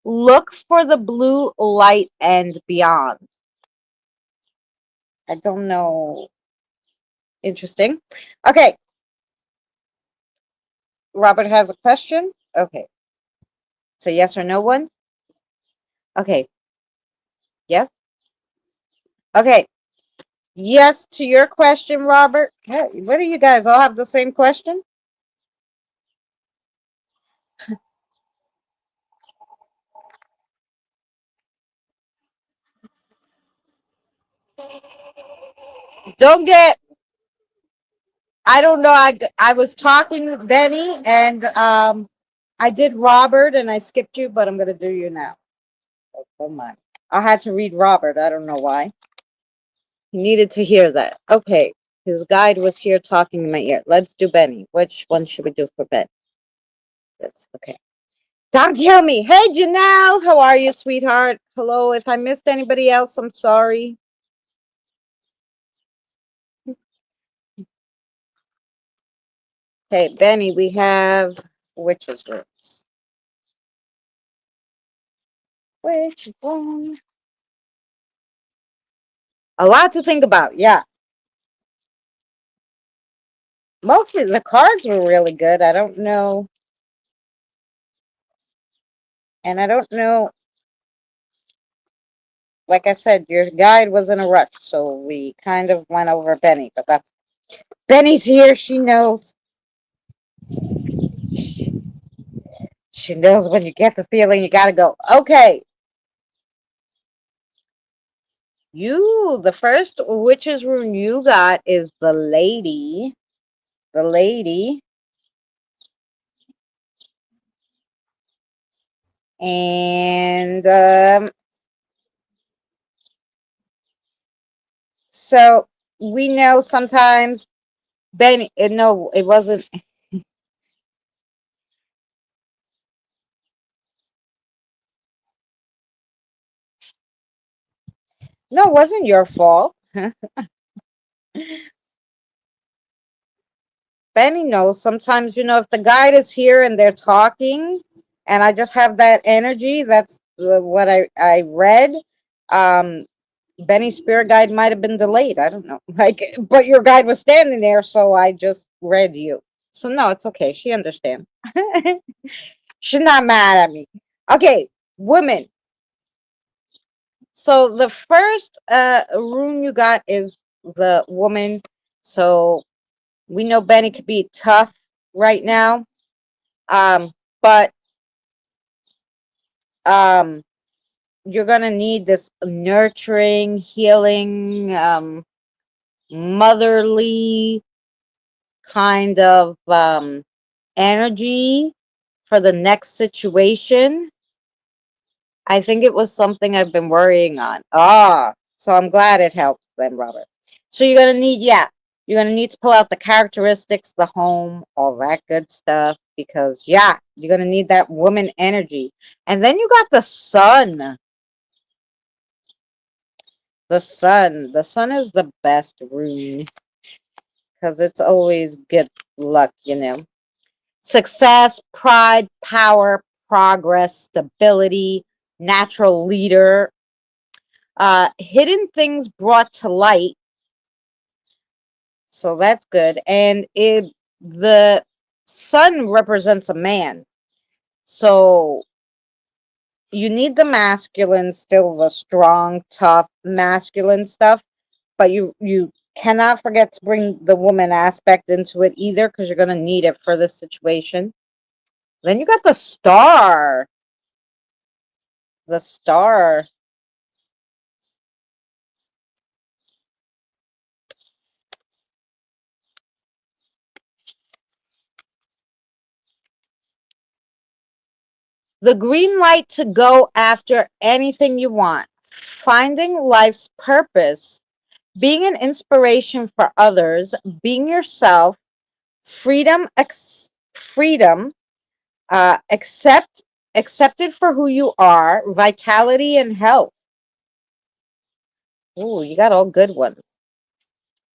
Look for the blue light and beyond. I don't know. Interesting. Okay, Robert has a question. Okay, so yes or no one? Okay, yes. Okay, yes to your question, Robert. Hey, what do you guys all have the same question? Don't get. I don't know. I was talking with Benny and I did Robert and I skipped you, but I'm gonna do you now. Oh my! I had to read Robert. I don't know why. He needed to hear that. Okay, his guide was here talking in my ear. Let's do Benny. Which one should we do for Ben? This. Okay. Don't kill me. Hey, Janelle. How are you, sweetheart? Hello. If I missed anybody else, I'm sorry. Okay, Benny, we have witches groups. Witches one. A lot to think about. Yeah. Mostly the cards were really good. I don't know. And I don't know. like I said, your guide was in a rush, so we kind of went over Benny, but that's Benny's here. She knows. She knows when you get the feeling you gotta go. Okay, the first witch's rune you got is the lady. The lady. And so we know sometimes Benny, no, it wasn't. No, it wasn't your fault. Benny knows sometimes, if the guide is here and they're talking and I just have that energy, that's what I read. Um, Benny's spirit guide might have been delayed. I don't know. Like, but your guide was standing there, so I just read you. So no, it's okay. She understands. She's not mad at me. Okay, women. So the first rune you got is the woman. So we know Benny could be tough right now. But um you're gonna need this nurturing, healing, motherly kind of energy for the next situation. I think it was something I've been worrying on. So I'm glad it helps then, Robert. So you're gonna need to pull out the characteristics, the home, all that good stuff, because you're gonna need that woman energy. And then you got the sun. The sun. The sun is the best rune because it's always good luck. Success, pride, power, progress, stability, natural leader, hidden things brought to light. So that's good. And the sun represents a man. So you need the masculine, still the strong, tough, masculine stuff, but you cannot forget to bring the woman aspect into it either, because you're going to need it for this situation. Then you got the star. The star. The green light to go after anything you want. Finding life's purpose. Being an inspiration for others. Being yourself. Freedom. Freedom. Accepted for who you are. Vitality and health. Ooh, you got all good ones.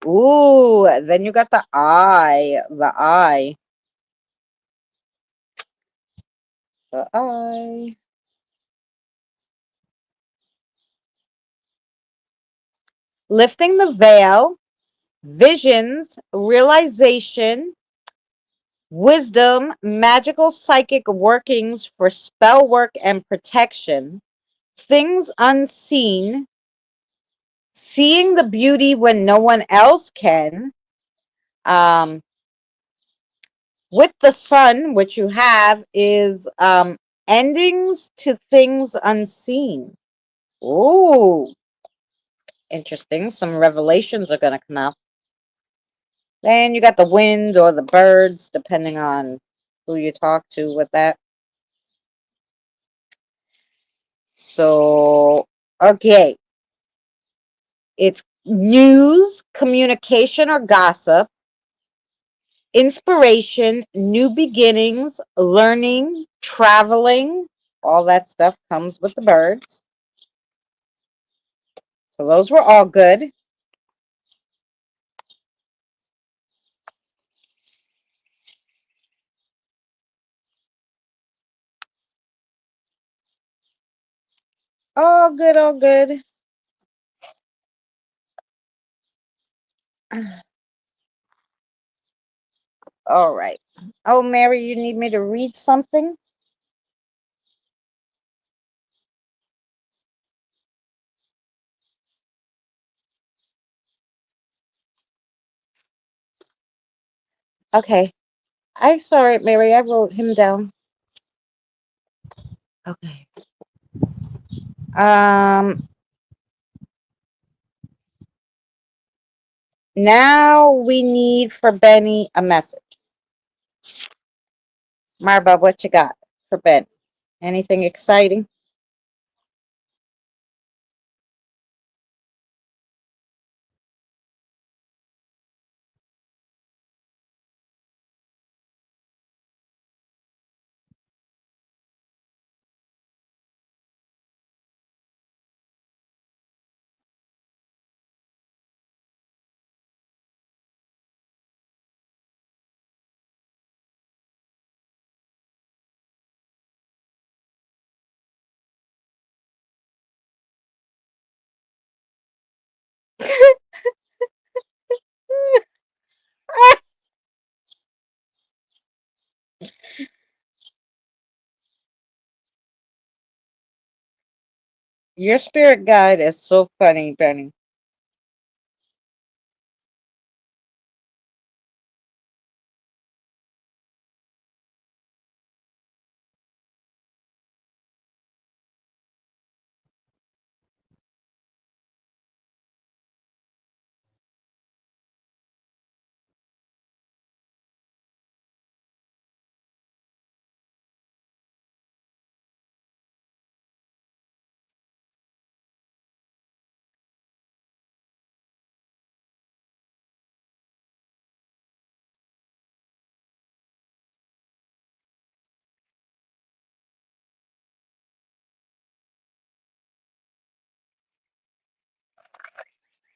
Ooh, then you got the eye. The eye. The eye. Lifting the veil, visions, realization, wisdom, magical psychic workings for spell work and protection, things unseen, seeing the beauty when no one else can, um, with the sun, which you have, is endings to things unseen. Ooh, interesting. Some revelations are going to come out. Then you got the wind or the birds, depending on who you talk to with that. So, okay. It's news, communication, or gossip, inspiration, new beginnings, learning, traveling. All that stuff comes with the birds. So, those were all good. All good, all good. All right. Oh, Mary, you need me to read something? Okay. I saw it, Mary. I wrote him down. Okay. Um. Now we need for Benny a message. Marba, what you got for Benny? Anything exciting? Your spirit guide is so funny, Benny.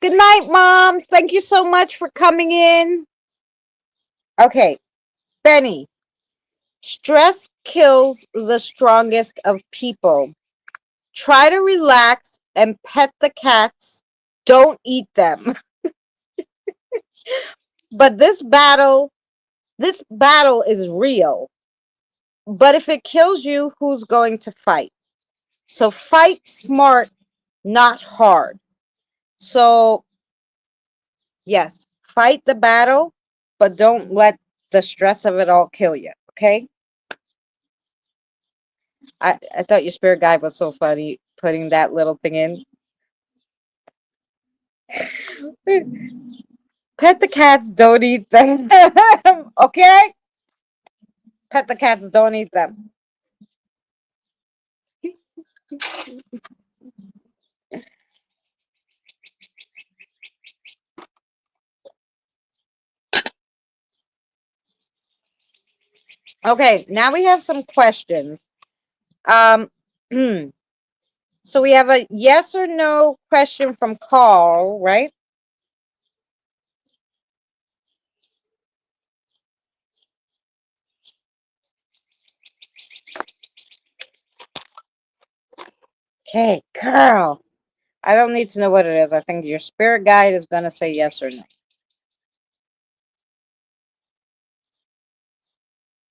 Good night, Moms. Thank you so much for coming in. Okay, Benny. Stress kills the strongest of people. Try to relax and pet the cats. Don't eat them. But this battle is real. But if it kills you, who's going to fight? So fight smart, not hard. So, yes, fight the battle, but don't let the stress of it all kill you. Okay? I thought your spirit guide was so funny putting that little thing in. Pet the cats, don't eat them. Okay? Pet the cats, don't eat them. Okay, now we have some questions. Um, so we have a yes or no question from Carl, right? Okay, girl. I don't need to know what it is. I think your spirit guide is going to say yes or no.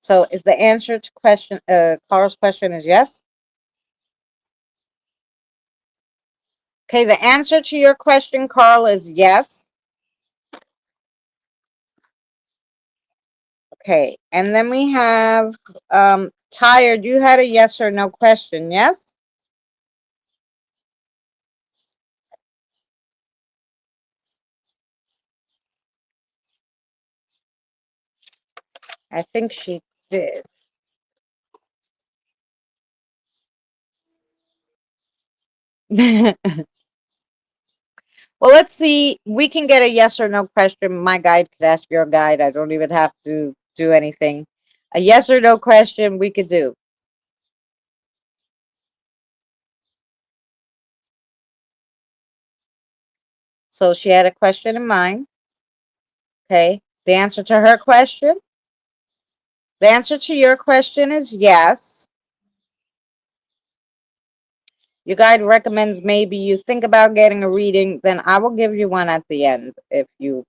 So is the answer to Carl's question is yes? Okay, the answer to your question, Carl, is yes. Okay, and then we have Tired. You had a yes or no question, yes? I think she did. Well, let's see. We can get a yes or no question. My guide could ask your guide. I don't even have to do anything. A yes or no question we could do. So she had a question in mind. Okay. The answer to her question, the answer to your question is yes. Your guide recommends maybe you think about getting a reading, then I will give you one at the end if you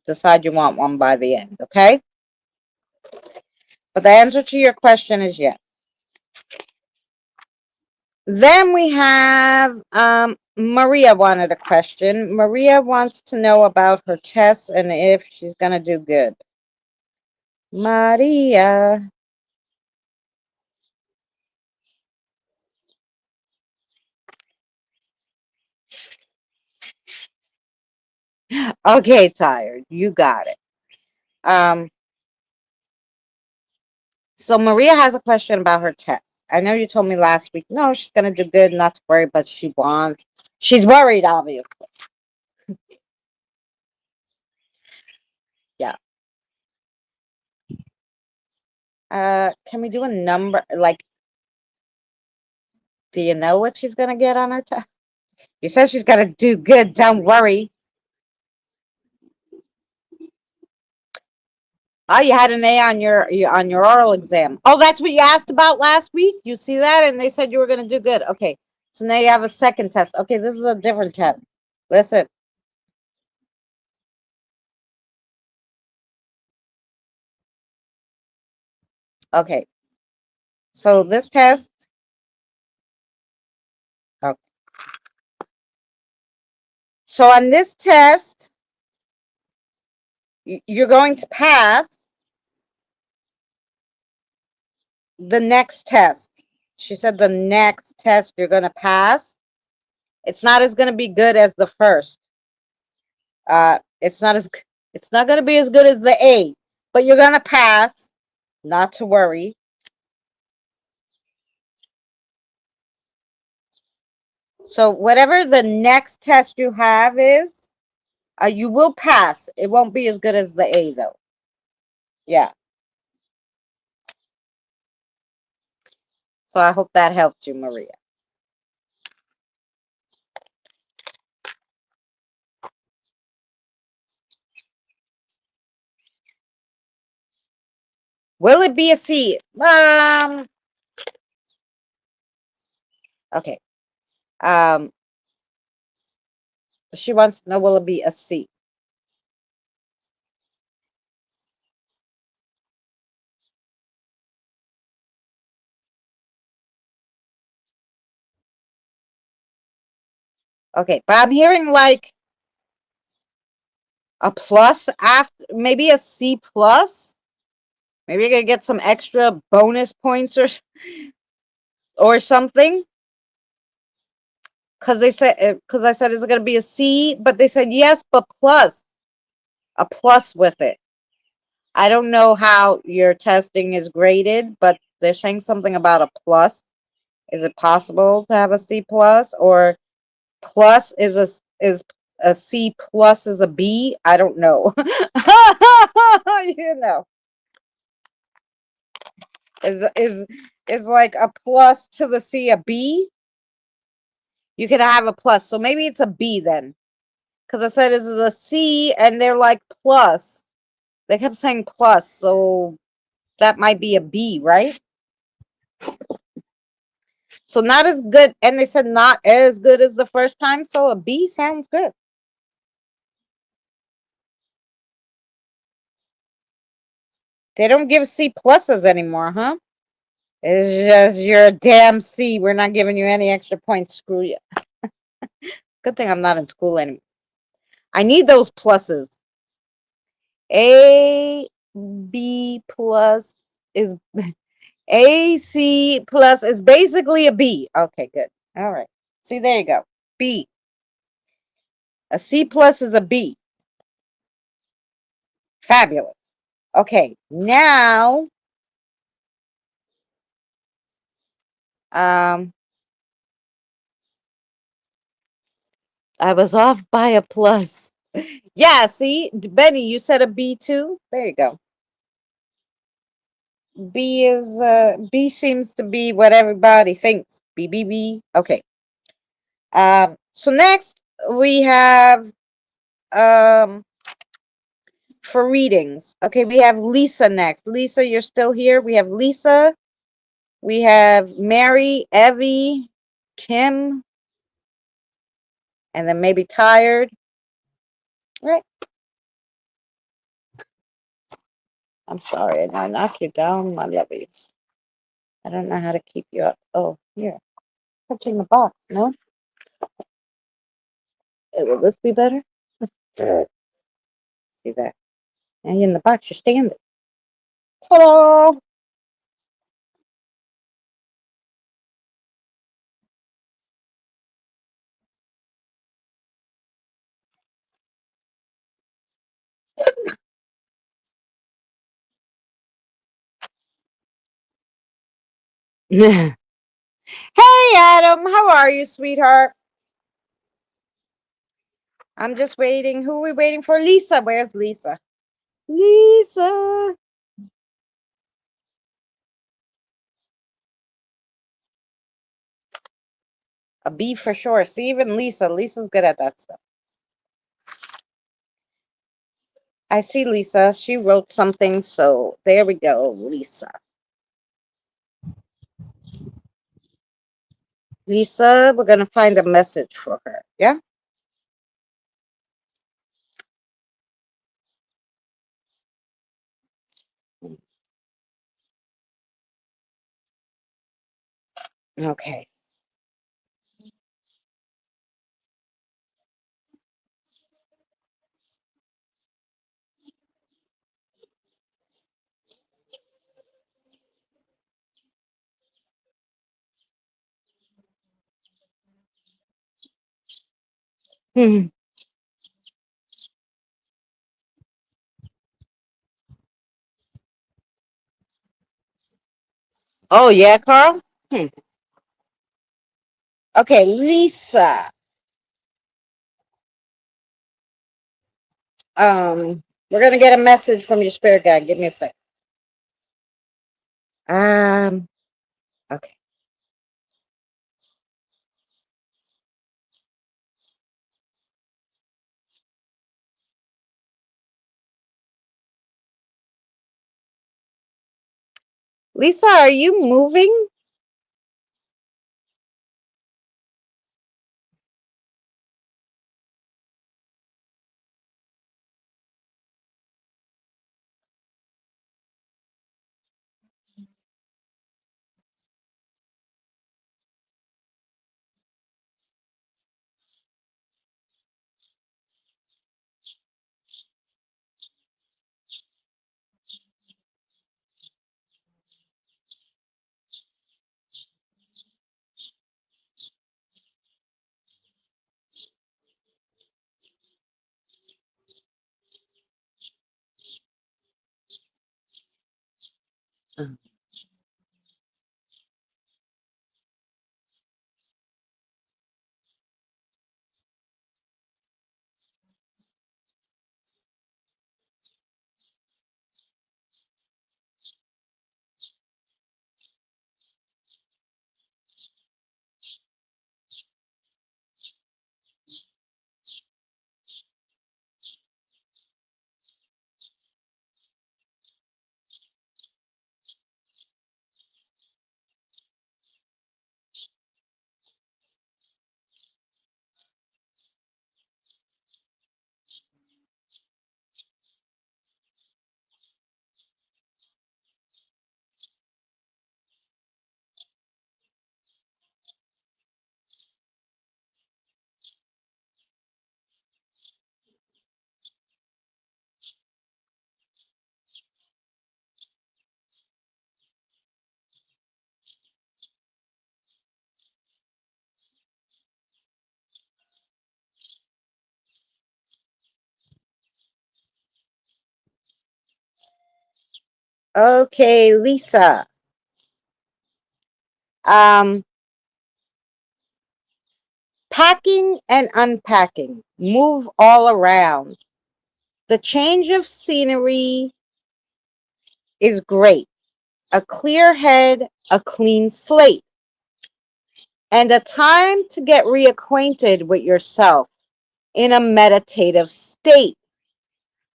decide you want one by the end, okay? But the answer to your question is yes. Then we have Maria wanted a question. Maria wants to know about her tests and if she's going to do good. Maria. Okay, tired. You got it. Um, so Maria has a question about her test. I know you told me last week, no, she's gonna do good, not to worry, but she's worried, obviously. Yeah. Can we do a number? Like, do you know what she's gonna get on her test? You said she's gonna do good. Don't worry. Oh, you had an A on your oral exam. Oh, that's what you asked about last week. You see that, and they said you were gonna do good. Okay, so now you have a second test. Okay, this is a different test. Listen. Okay, so this test. Okay. So on this test, you're going to pass the next test. She said the next test you're gonna pass. It's not as gonna be good as the first. It's not as it's not gonna be as good as the A, but you're gonna pass. Not to worry. So whatever the next test you have is, you will pass. It won't be as good as the A though. Yeah. So I hope that helped you, Maria. Will it be a C? Okay. Um, she wants to know, will it be a C? Okay, but I'm hearing like a plus after, maybe a C plus. Maybe you're gonna get some extra bonus points or something. Because I said is it gonna be a C, but they said yes, but plus a plus with it. I don't know how your testing is graded, but they're saying something about a plus. Is it possible to have a C plus, or plus is a C plus is a B? I don't know. You know, is like a plus to the C a B? You could have a plus, so maybe it's a B then. Because I said it's a C, and they're like plus. They kept saying plus, so that might be a B, right? So not as good, and they said not as good as the first time, so a B sounds good. They don't give C pluses anymore, huh? It's just you're a damn C. We're not giving you any extra points. Screw you. Good thing I'm not in school anymore. I need those pluses. A B plus is A C plus is basically a B. Okay, good. All right. See, there you go. B. A C plus is a B. Fabulous. Okay, now um I was off by a plus. Yeah, see, Benny, you said a B too. There you go. B seems to be what everybody thinks. B B B. Okay. So next we have um for readings. Okay, we have Lisa next. Lisa, you're still here. We have Lisa. We have Mary, Evie, Kim, and then maybe Tired. Right. I'm sorry. I knock you down, my lovies. I don't know how to keep you up. Oh, here. Touching the box, no? Will this be better? See that? Now you're in the box. You're standing. Ta-da! Hey, Adam, how are you, sweetheart? I'm just waiting. Who are we waiting for? Lisa. Where's Lisa? Lisa. A B for sure. See, even Lisa. Lisa's good at that stuff. I see Lisa. She wrote something, so there we go, Lisa. Lisa, we're gonna find a message for her. Yeah? Okay. Hmm. Oh yeah, Carl? Hmm. Okay, Lisa. We're gonna get a message from your spirit guide. Give me a sec. Um, okay. Lisa, are you moving? Okay, Lisa. Um, Packing and unpacking. Move all around. The change of scenery is great. A clear head, a clean slate, and a time to get reacquainted with yourself in a meditative state.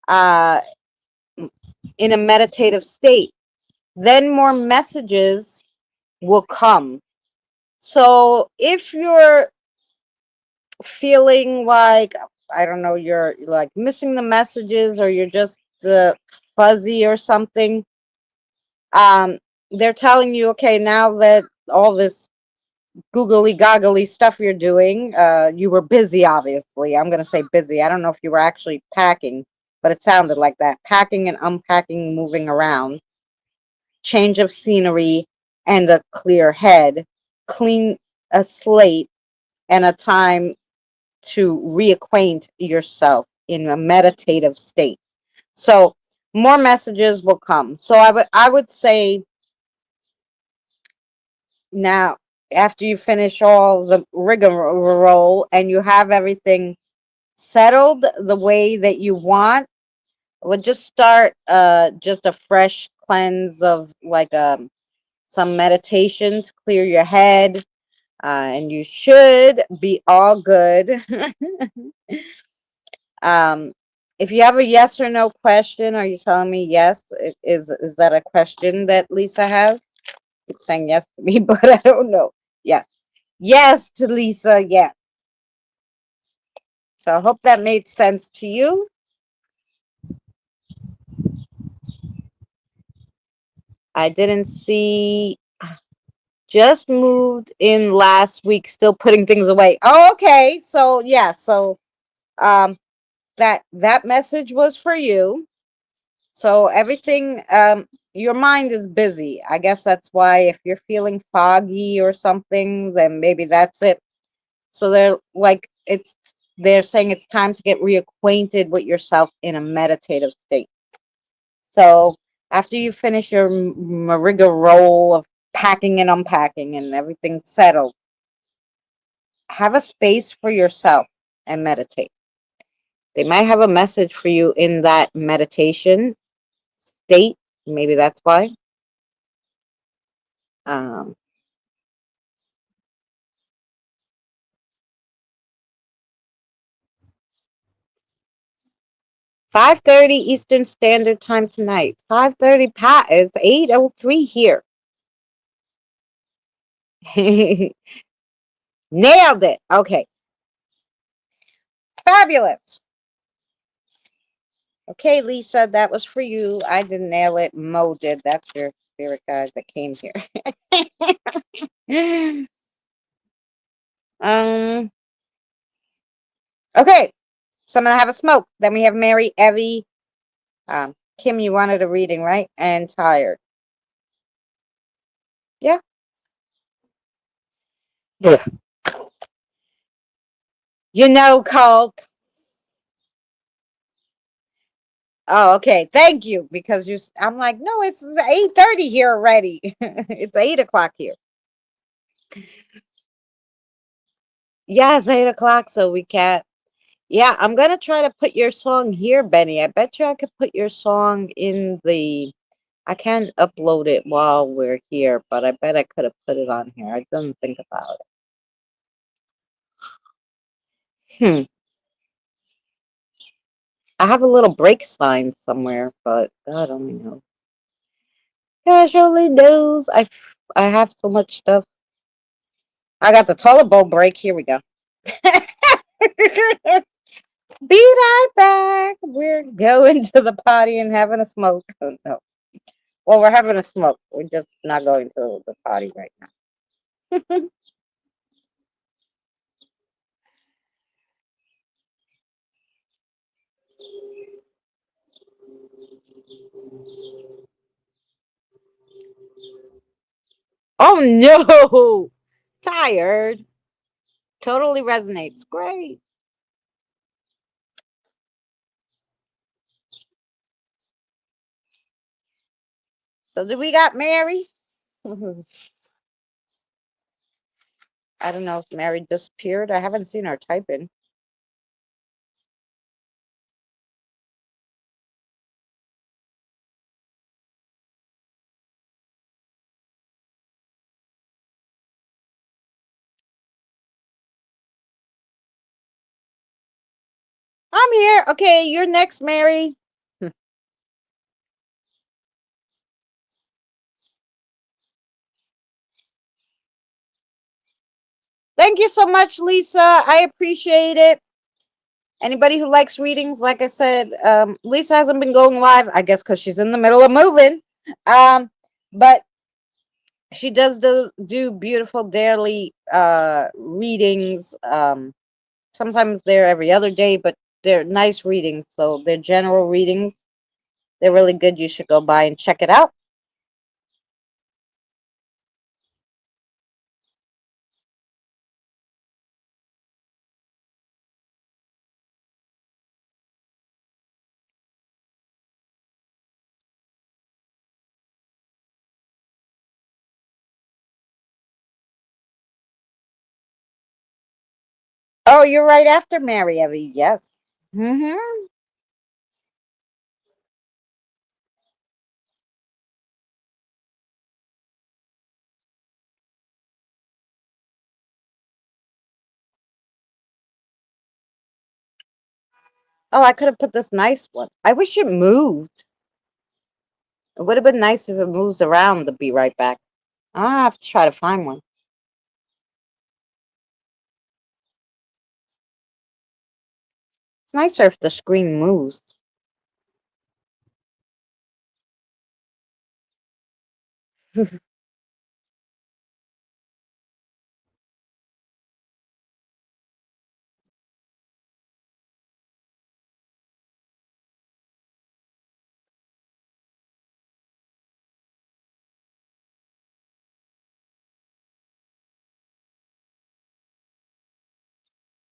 Uh, in a meditative state. Then more messages will come. So if you're feeling like, I don't know, you're like missing the messages or you're just fuzzy or something, um, they're telling you, okay, now that all this googly goggly stuff you're doing, you were busy, obviously. I'm going to say busy. I don't know if you were actually packing, but it sounded like that. Packing and unpacking, moving around. change of scenery, and a clear head, clean a slate, and a time to reacquaint yourself in a meditative state. So more messages will come. So I would say now, after you finish all the rigmarole and you have everything settled the way that you want, we'll just start just a fresh cleanse of like some meditation to clear your head, and you should be all good. um, if you have a yes or no question, are you telling me yes? Is that a question that Lisa has? Keep saying yes to me, but I don't know. Yes. Yes to Lisa, yes. So I hope that made sense to you. I didn't see, just moved in last week, still putting things away. Oh, okay. So yeah, so um that message was for you. So everything, your mind is busy. I guess that's why if you're feeling foggy or something, then maybe that's it. So they're saying it's time to get reacquainted with yourself in a meditative state. So after you finish your rigmarole of packing and unpacking and everything settled, have a space for yourself and meditate. They might have a message for you in that meditation state. Maybe that's why. Um, 5:30 Eastern Standard Time tonight. 5:30 Pat. It's 8:03 here. Nailed it. Okay. Fabulous. Okay, Lisa, that was for you. I didn't nail it. Mo did. That's your spirit guide that came here. um. Okay. So I'm gonna have a smoke. Then we have Mary, Evie, Kim. You wanted a reading, right? And tired. Yeah. Yeah. Cult. Oh, okay. Thank you. Because I'm like, no, it's 8:30 here already. It's 8 o'clock here. Yeah, it's 8 o'clock, so we can't. Yeah, I'm gonna try to put your song here, Benny. I bet you I could put your song in the. I can't upload it while we're here, but I bet I could have put it on here. I didn't think about it. I have a little break sign somewhere, but God only knows. Gosh only knows. I have so much stuff. I got the toilet bowl break. Here we go. Be right back. We're going to the potty and having a smoke. Oh, no. Well, we're having a smoke. We're just not going to the potty right now. Oh no! Tired. Totally resonates. Great. So did we got Mary? I don't know if Mary disappeared. I haven't seen her typing. I'm here. Okay, you're next, Mary. Thank you so much, Lisa. I appreciate it. Anybody who likes readings, like I said, Lisa hasn't been going live, I guess, because she's in the middle of moving. But she does do beautiful daily readings. Sometimes they're every other day, but they're nice readings. So they're general readings. They're really good. You should go by and check it out. Oh, you're right after Mary, Evie. Yes. Mm-hmm. Oh, I could have put this nice one. I wish it moved. It would have been nice if it moves around to be right back. I have to try to find one. It's nicer if the screen moves.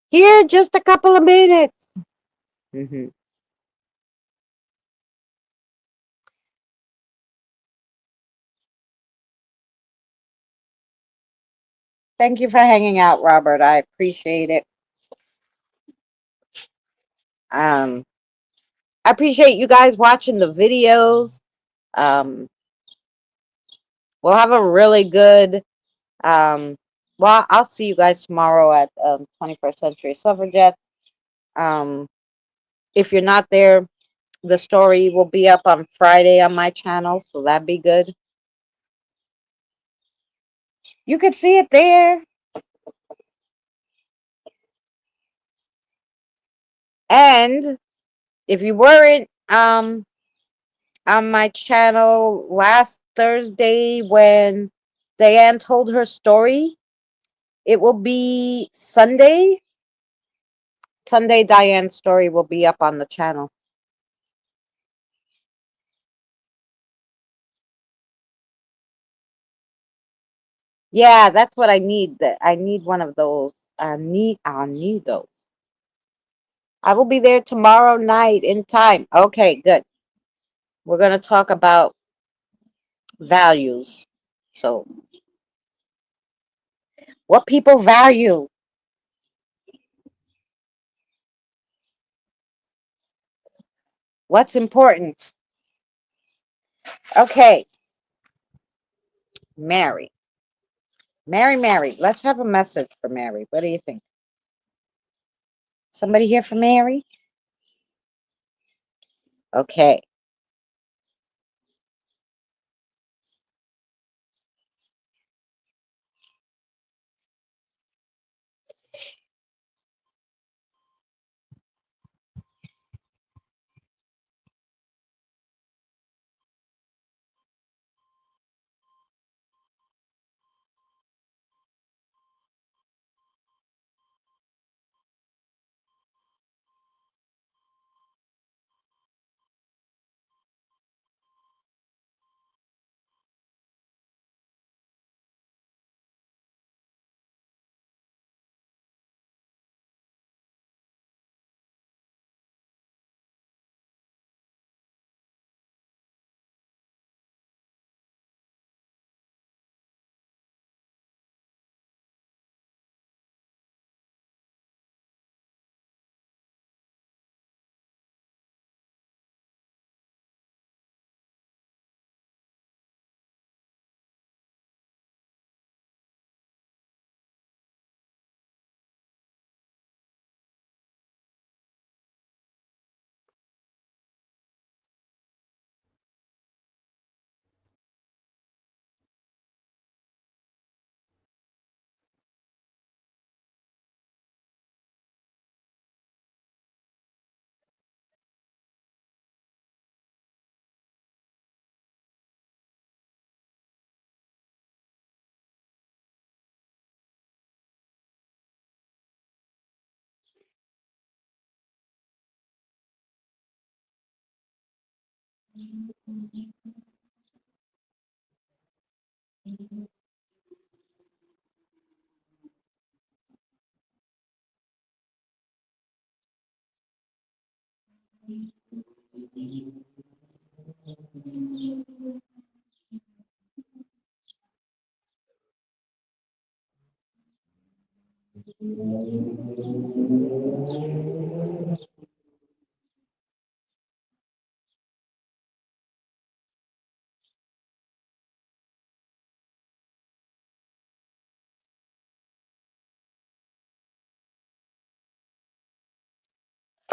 Here, just a couple of minutes. Hmm. Thank you for hanging out, Robert. I appreciate it. Um, I appreciate you guys watching the videos. Um, we'll have a really good. Um, well, I'll see you guys tomorrow at 21st Century Suffragettes. Um, if you're not there, the story will be up on Friday on my channel, so that'd be good. You could see it there. And if you weren't on my channel last Thursday when Diane told her story, it will be Sunday. Sunday, Diane's story will be up on the channel. Yeah, that's what I need. That I need one of those. I need those. I will be there tomorrow night in time. Okay, good. We're gonna talk about values. So, what people value, what's important. Okay, Mary. Mary. Let's have a message for Mary. What do you think? Somebody here for Mary? Okay.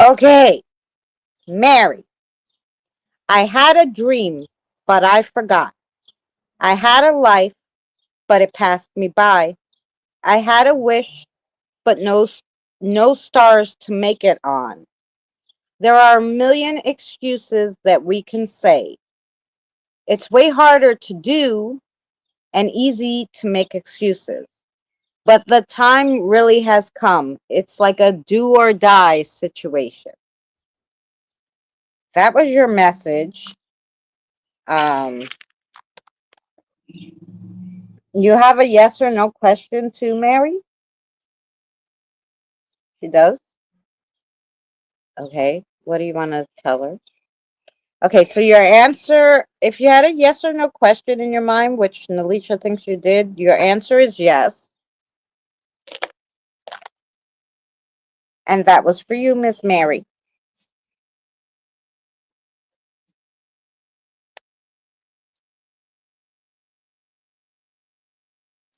Okay, Mary. I had a dream, but I forgot. I had a life, but it passed me by. I had a wish, but no stars to make it on. There are a million excuses that we can say. It's way harder to do and easy to make excuses. But the time really has come. It's like a do or die situation. That was your message. Um, you have a yes or no question to Mary? She does? Okay. What do you want to tell her? Okay, so your answer, if you had a yes or no question in your mind, which Nalisha thinks you did, your answer is yes. And that was for you, Miss Mary.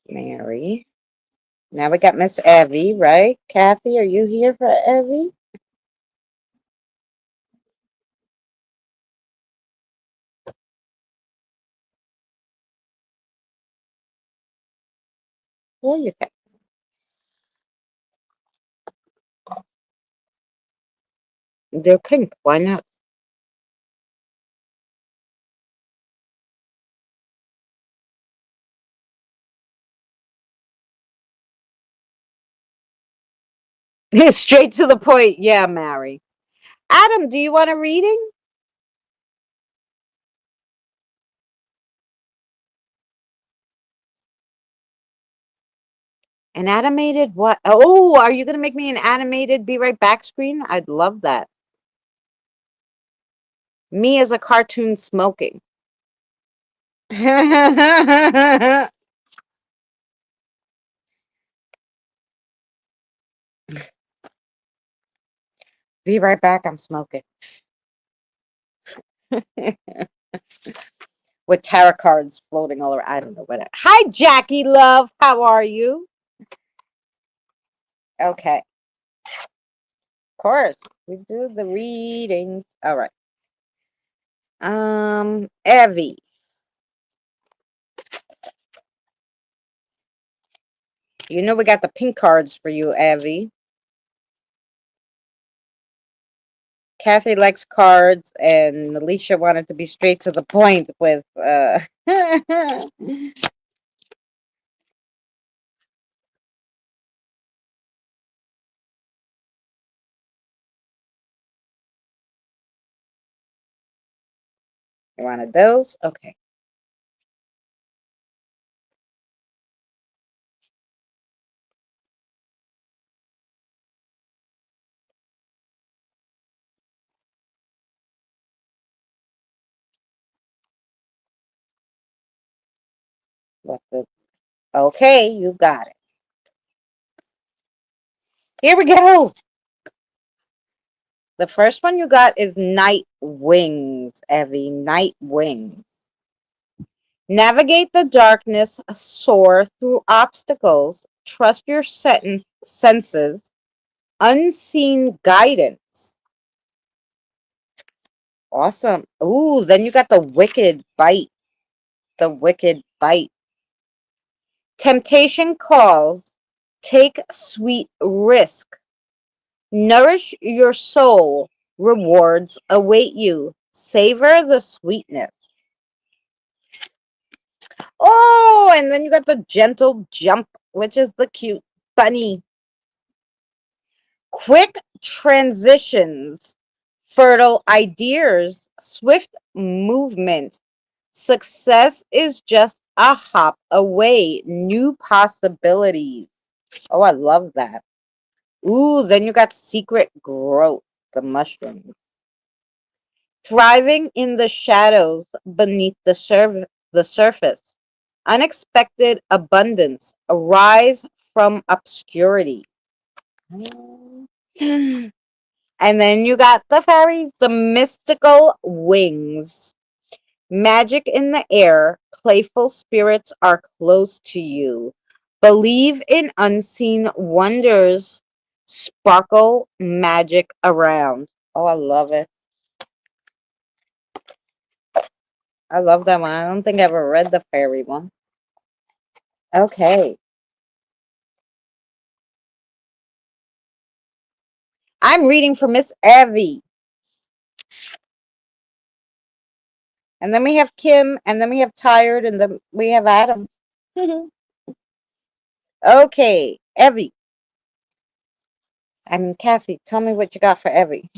Mary. Now we got Miss Evie, right? Kathy, are you here for Evie? There you go. They're pink. Why not? Straight to the point. Yeah, Mary. Adam, do you want a reading? An animated what? Oh, are you going to make me an animated be right back screen? I'd love that. Me as a cartoon smoking. Be right back. I'm smoking. With tarot cards floating all around. I don't know what. Hi, Jackie, love. How are you? Okay. Of course. We do the readings. All right. Evie. You know we got the pink cards for you, Evie. Kathy likes cards, and Alicia wanted to be straight to the point with. You wanted those? Okay. What the? Okay, you got it. Here we go. The first one you got is Night Wings, Evie. Night Wings. Navigate the darkness, soar through obstacles, trust your senses, unseen guidance. Awesome. Ooh, then you got the wicked bite. The wicked bite. Temptation calls. Take sweet risk. Nourish your soul. Rewards await you. Savor the sweetness. Oh, and then you got the gentle jump, which is the cute bunny. Quick transitions, fertile ideas, swift movement. Success is just a hop away. New possibilities. Oh, I love that. Ooh, then you got secret growth, the mushrooms. Thriving in the shadows beneath the surface. Unexpected abundance. Arise from obscurity. And then you got the fairies, the mystical wings. Magic in the air, playful spirits are close to you. Believe in unseen wonders. Sparkle magic around. Oh, I love it. I love that one. I don't think I ever read the fairy one. Okay. I'm reading for Miss Evie. And then we have Kim, and then we have Tired, and then we have Adam. Okay, Evie. I mean, Kathy, tell me what you got for Evie.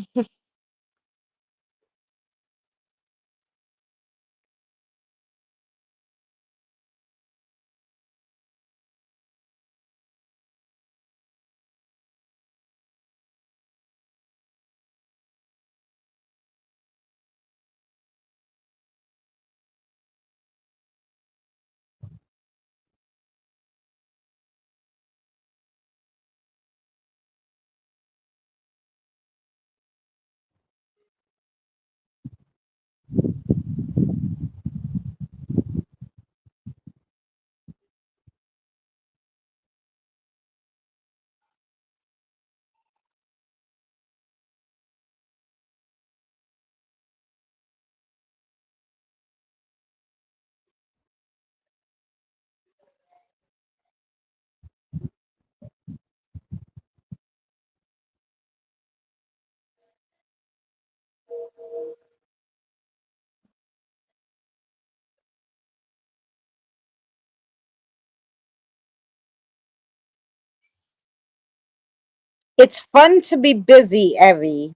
It's fun to be busy, Evie.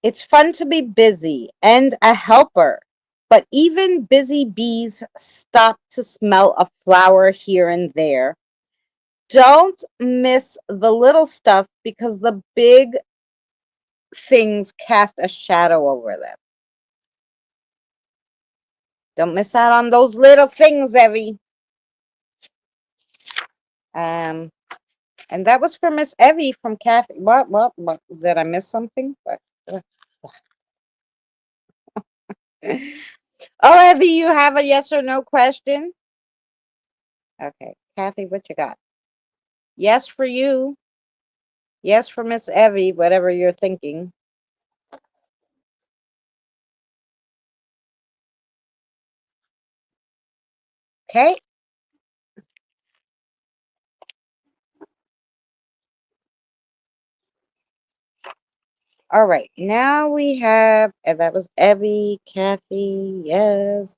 It's fun to be busy and a helper. But even busy bees stop to smell a flower here and there. Don't miss the little stuff because the big things cast a shadow over them. Don't miss out on those little things, Evie. Um, and that was for Miss Evie from Kathy. What? Did I miss something? Oh, Evie, you have a yes or no question? Okay. Kathy, what you got? Yes for you. Yes for Miss Evie, whatever you're thinking. Okay. All right. Now we have, and that was Evie, Kathy. Yes.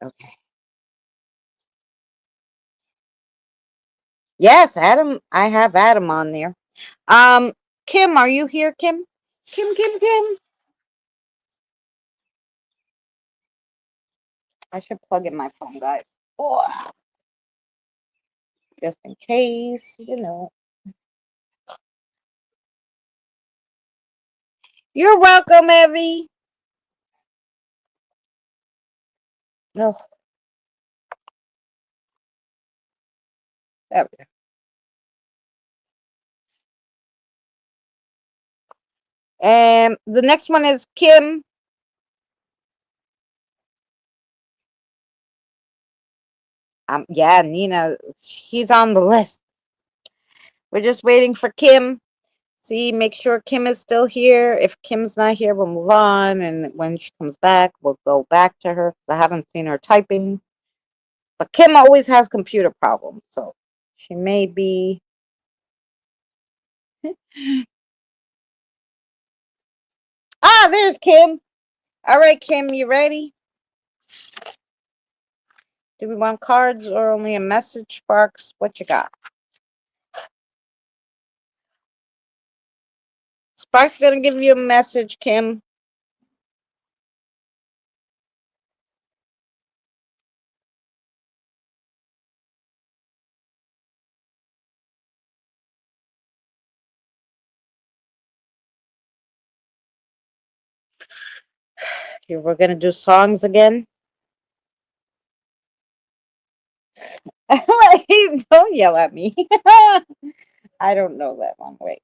Okay. Yes, Adam. I have Adam on there. Um, Kim, are you here, Kim? Kim. I should plug in my phone, guys. Oh, just in case, you know. You're welcome, Evie. No, there we go. And the next one is Kim. Yeah, Nina, she's on the list. We're just waiting for Kim. See, make sure Kim is still here. If Kim's not here, we'll move on. And when she comes back, we'll go back to her because I haven't seen her typing. But Kim always has computer problems, so she may be. Ah, there's Kim. All right, Kim, you ready? Do we want cards or only a message, Sparks? What you got? Sparks gonna give you a message, Kim. Okay, we're gonna do songs again. Don't yell at me. I don't know that one. Wait.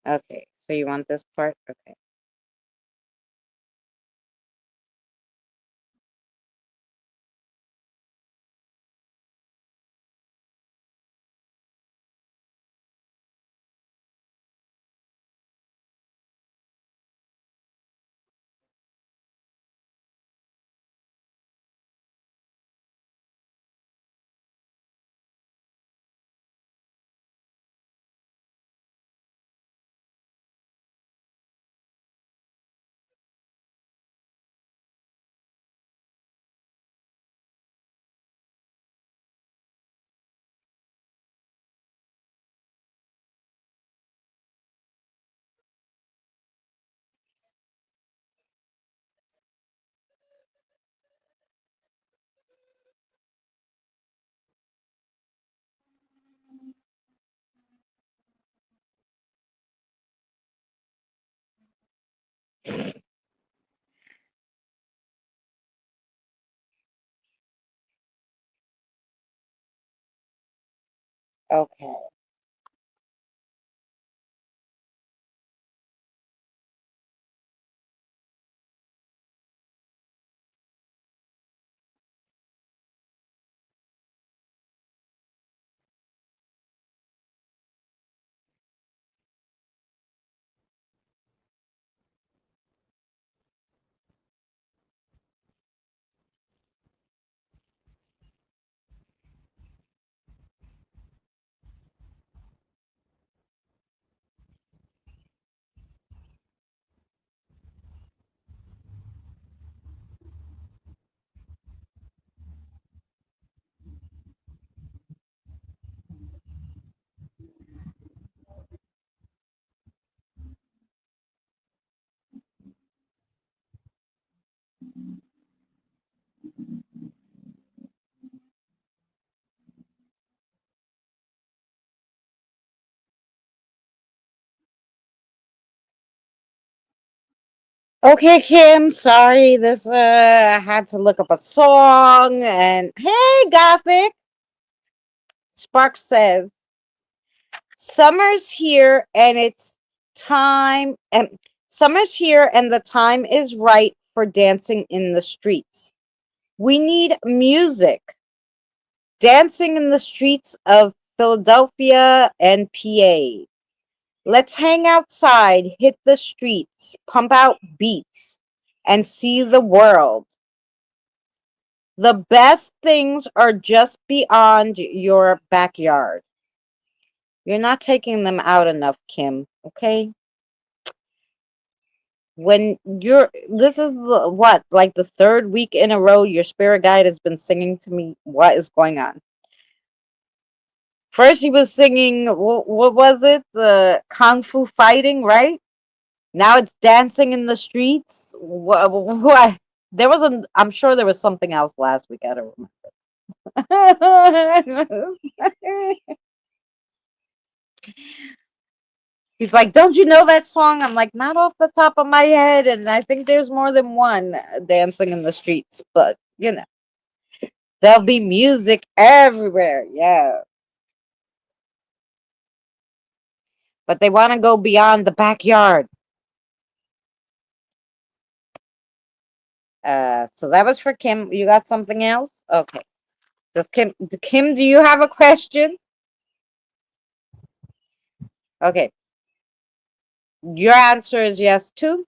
Okay, so you want this part? Okay. Okay. Okay, Kim. Sorry, this I had to look up a song. And hey, Gothic. Spark says summer's here and it's time. And summer's here and the time is right for dancing in the streets. We need music. Dancing in the streets of Philadelphia and PA. Let's hang outside, hit the streets, pump out beats, and see the world. The best things are just beyond your backyard. You're not taking them out enough, Kim, okay? When you're, this is what, like the third week in a row, your spirit guide has been singing to me. What is going on? First, he was singing, what was it? Kung Fu fighting, right? Now it's dancing in the streets. What? There was a. I'm sure there was something else last week. I don't remember. He's like, "Don't you know that song?" I'm like, "Not off the top of my head." And I think there's more than one dancing in the streets, but there'll be music everywhere. Yeah, but they want to go beyond the backyard. So that was for Kim. You got something else? Okay. Does Kim, do you have a question? Okay. Your answer is yes too.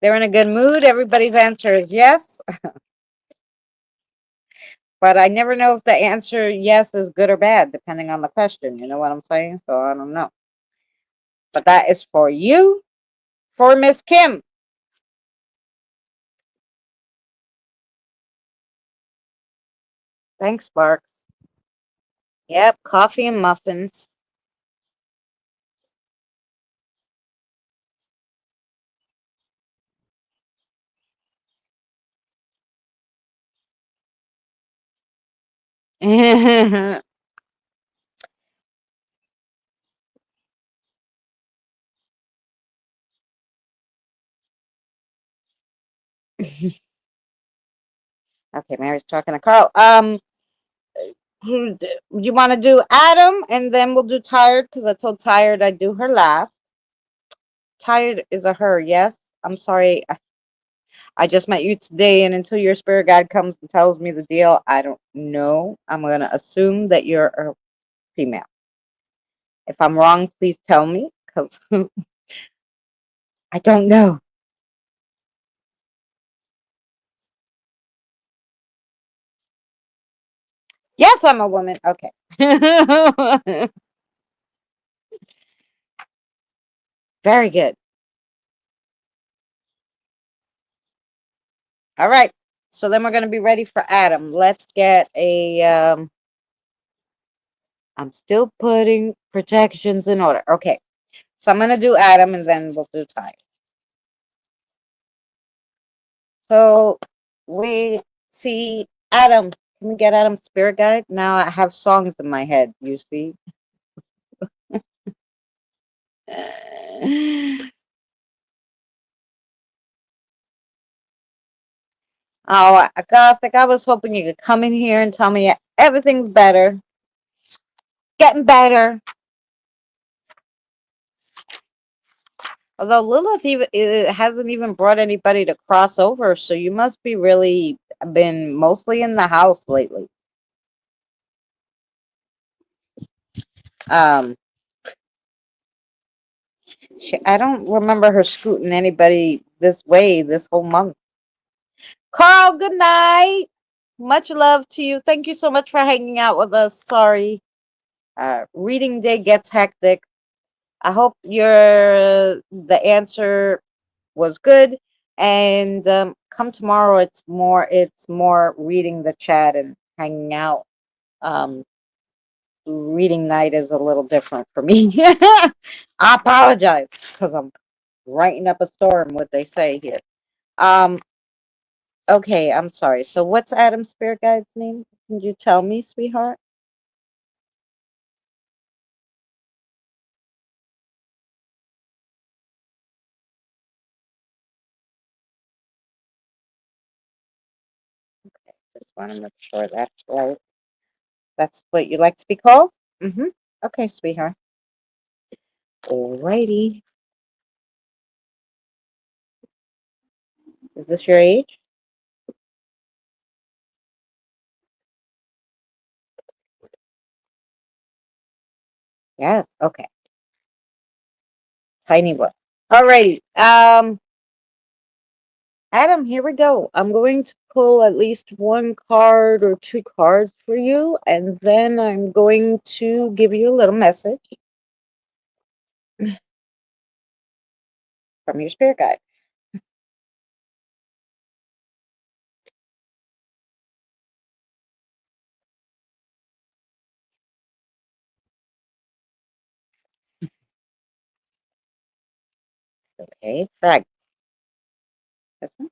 They're in a good mood. Everybody's answer is yes. But I never know if the answer yes is good or bad, depending on the question. You know what I'm saying? So I don't know. But that is for you, for Miss Kim. Thanks, Sparks. Yep, coffee and muffins. Okay, Mary's talking to Carl. You want to do Adam and then we'll do Tired because I told Tired I'd do her last. Tired is a her, yes? I'm sorry. I just met you today, and until your spirit guide comes and tells me the deal, I don't know. I'm going to assume that you're a female. If I'm wrong, please tell me because I don't know. Yes, I'm a woman. Okay. Very good. All right. So then we're going to be ready for Adam. Let's get a. I'm still putting protections in order. Okay. So I'm going to do Adam and then we'll do Ty. So we see Adam. Can we get Adam's spirit guide? Now I have songs in my head, you see. Oh, Gothic, I was hoping you could come in here and tell me everything's better. Getting better. Although Lilith even it hasn't even brought anybody to cross over, so you must be really been mostly in the house lately. Um, I don't remember her scooting anybody this way this whole month. Carl, good night. Much love to you. Thank you so much for hanging out with us. Sorry. Reading day gets hectic. I hope the answer was good. And come tomorrow, it's more reading the chat and hanging out. Um, reading night is a little different for me. I apologize because I'm writing up a storm. What they say here. Um, okay, I'm sorry. So what's Adam's spirit guide's name? Can you tell me, sweetheart? Just want to make sure that's right. That's what you like to be called? Mm-hmm. Okay, sweetheart. Alrighty. Is this your age? Yes. Okay. Tiny one. Alrighty. Adam, here we go. I'm going to pull at least one card or two cards for you, and then I'm going to give you a little message from your spirit guide. Okay, frag. This one.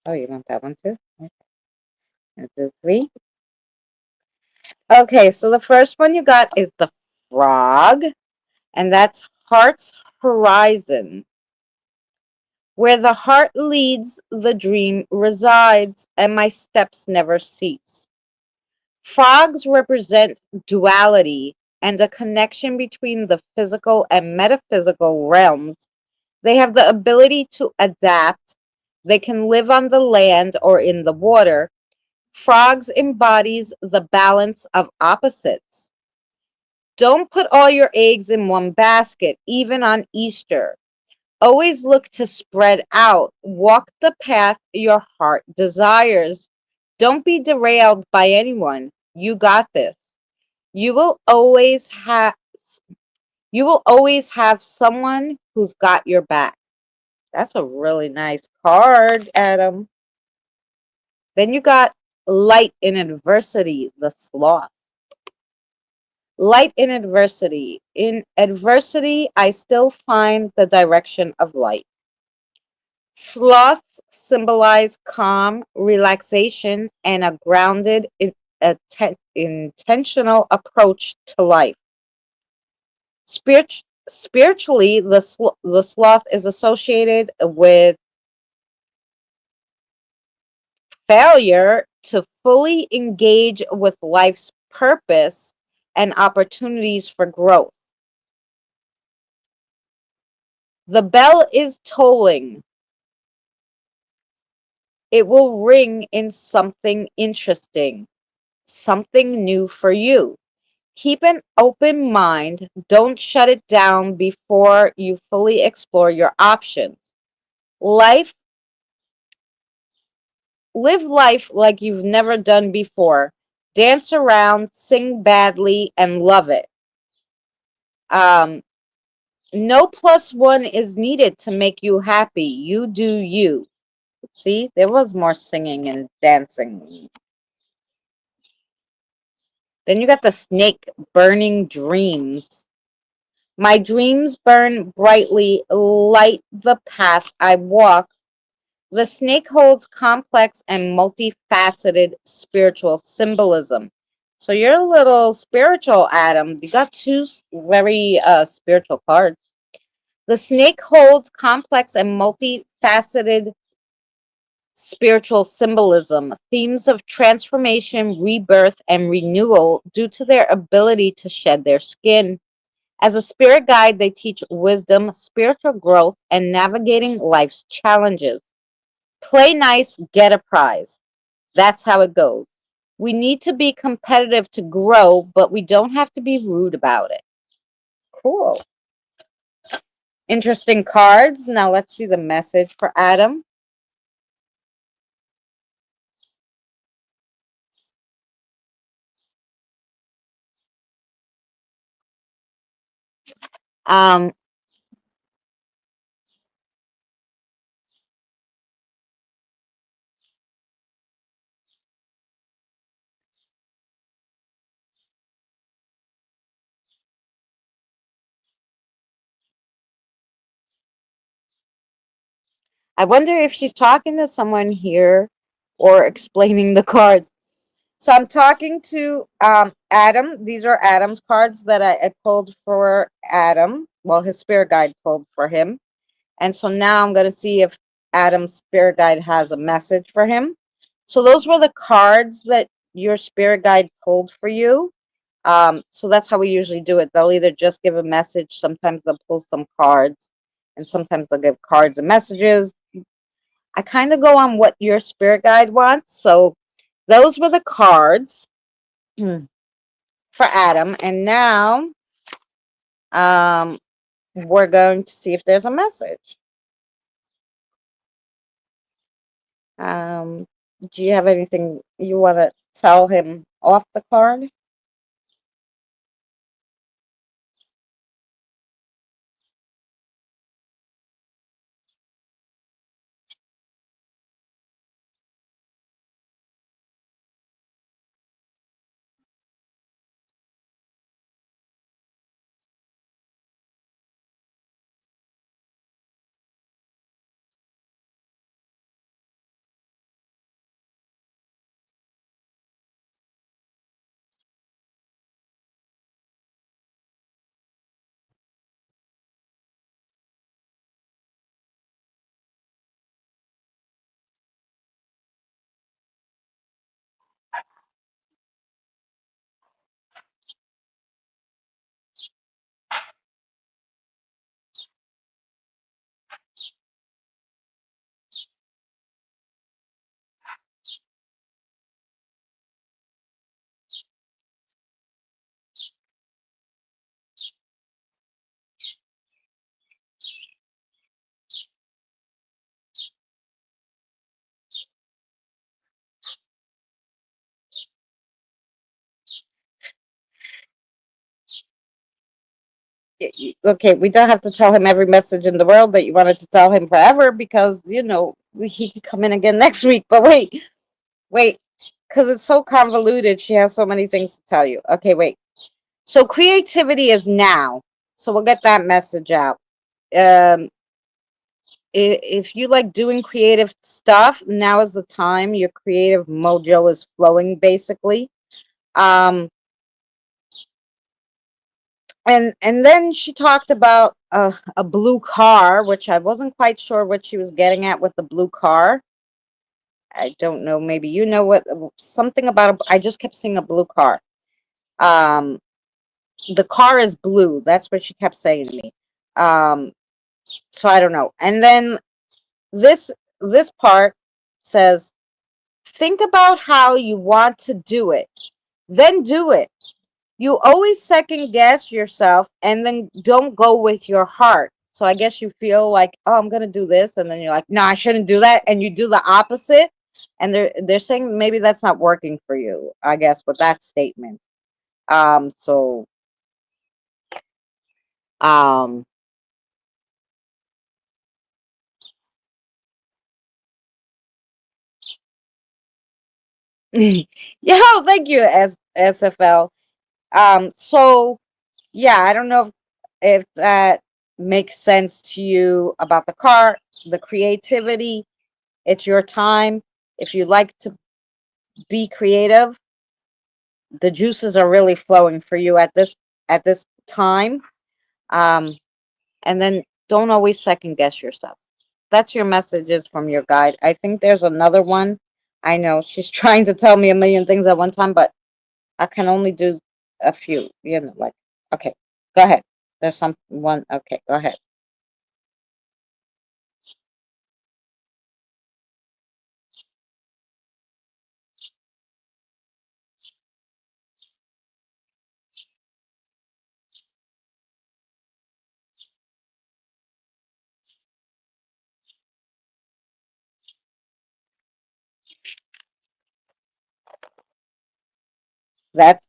Oh, you want that one too? Okay. Let's do three. Okay, so the first one you got is the frog, and that's Heart's Horizon. Where the heart leads, the dream resides, and my steps never cease. Frogs represent duality and a connection between the physical and metaphysical realms. They have the ability to adapt. They can live on the land or in the water. Frogs embodies the balance of opposites. Don't put all your eggs in one basket, even on Easter. Always look to spread out. Walk the path your heart desires. Don't be derailed by anyone. You got this. You will always have you will always have someone who's got your back. That's a really nice card, Adam. Then you got light in adversity, the sloth. Light in adversity. In adversity, I still find the direction of light. Sloths symbolize calm, relaxation, and a grounded, intentional approach to life. Spiritually, the sloth is associated with Failure to fully engage with life's purpose and opportunities for growth. The bell is tolling. It will ring in something interesting, something new for you. Keep an open mind. Don't shut it down before you fully explore your options. Life, live life like you've never done before. Dance around, sing badly, and love it. Um, no plus one is needed to make you happy. You do you. See, there was more singing and dancing. Then you got the snake burning dreams. My dreams burn brightly, light the path I walk. The snake holds complex and multifaceted spiritual symbolism. So you're a little spiritual, Adam. You got two very spiritual cards. The snake holds complex and multifaceted spiritual symbolism, themes of transformation, rebirth, and renewal due to their ability to shed their skin. As a spirit guide, they teach wisdom, spiritual growth, and navigating life's challenges. Play nice, get a prize. That's how it goes. We need to be competitive to grow, but we don't have to be rude about it. Cool. Interesting cards. Now let's see the message for Adam. Um, I wonder if she's talking to someone here or explaining the cards. So I'm talking to Adam. These are Adam's cards that I pulled for Adam. Well, his spirit guide pulled for him. And so now I'm going to see if Adam's spirit guide has a message for him. So those were the cards that your spirit guide pulled for you. So that's how we usually do it. They'll either just give a message, sometimes they'll pull some cards, and sometimes they'll give cards and messages. I kind of go on what your spirit guide wants. So those were the cards for Adam. And now um, we're going to see if there's a message. Um, do you have anything you want to tell him off the card? Okay, we don't have to tell him every message in the world that you wanted to tell him forever because, he can come in again next week. But wait, because it's so convoluted. She has so many things to tell you. Okay, wait. So creativity is now. So we'll get that message out. Um, if you like doing creative stuff, now is the time. Your creative mojo is flowing, basically. Um, and then she talked about a blue car, which I wasn't quite sure what she was getting at with the blue car. I don't know. Maybe you know what something about. I just kept seeing a blue car. Um, the car is blue. That's what she kept saying to me. Um, so I don't know. And then this this part says, think about how you want to do it, then do it. You always second guess yourself and then don't go with your heart. So I guess you feel like, oh, I'm gonna do this, and then you're like, no, I shouldn't do that, and you do the opposite. And they're saying maybe that's not working for you, I guess, with that statement. So um yeah, thank you, SFL. So yeah, I don't know if that makes sense to you about the car, the creativity. It's your time. If you like to be creative, the juices are really flowing for you at this time. Um, and then don't always second guess yourself. That's your messages from your guide. I think there's another one. I know she's trying to tell me a million things at one time, but I can only do a few. You know, like okay, go ahead. There's some one. Okay, go ahead. That's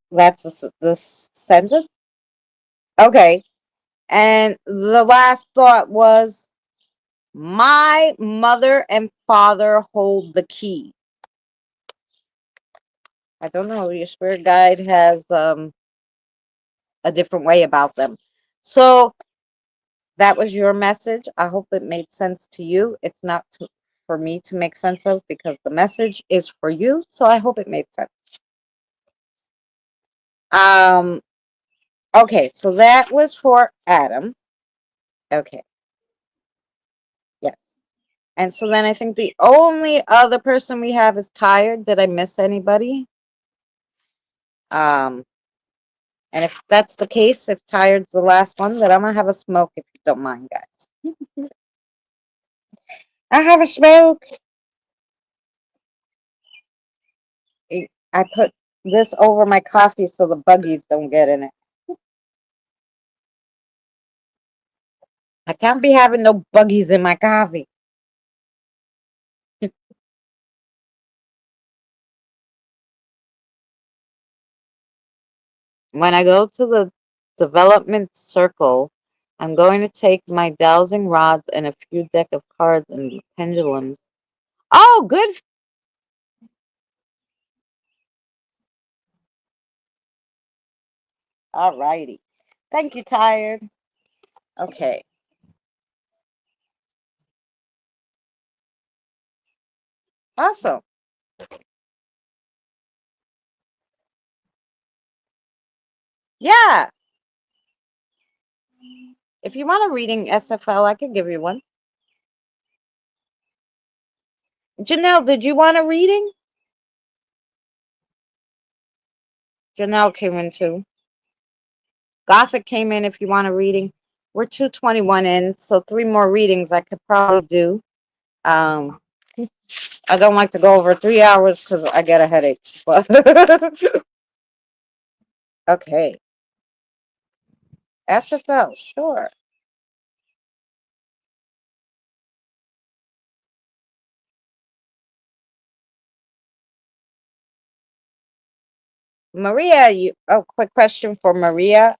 the sentence. Okay, and the last thought was, my mother and father hold the key. I don't know. Your spirit guide has a different way about them. So that was your message. I hope it made sense to you. It's not for me to make sense of because the message is for you. So I hope it made sense. Um. Okay. So that was for Adam. Okay. Yes. And so then I think the only other person we have is Tired. Did I miss anybody? Um. And if that's the case, if Tired's the last one, then I'm gonna have a smoke if you don't mind, guys. I have a smoke. I put this over my coffee so the buggies don't get in it. I can't be having no buggies in my coffee. When I go to the development circle, I'm going to take my dowsing rods and a few deck of cards and pendulums. Oh, good. All righty. Thank you, Tired. Okay. Awesome. Yeah. If you want a reading SFL, I can give you one. Janelle, did you want a reading? Janelle came in too. Gothic came in if you want a reading. We're 221 in, so three more readings I could probably do. Um, I don't like to go over 3 hours because I get a headache. But okay, SFL, sure. Maria, you. Oh, quick question for Maria.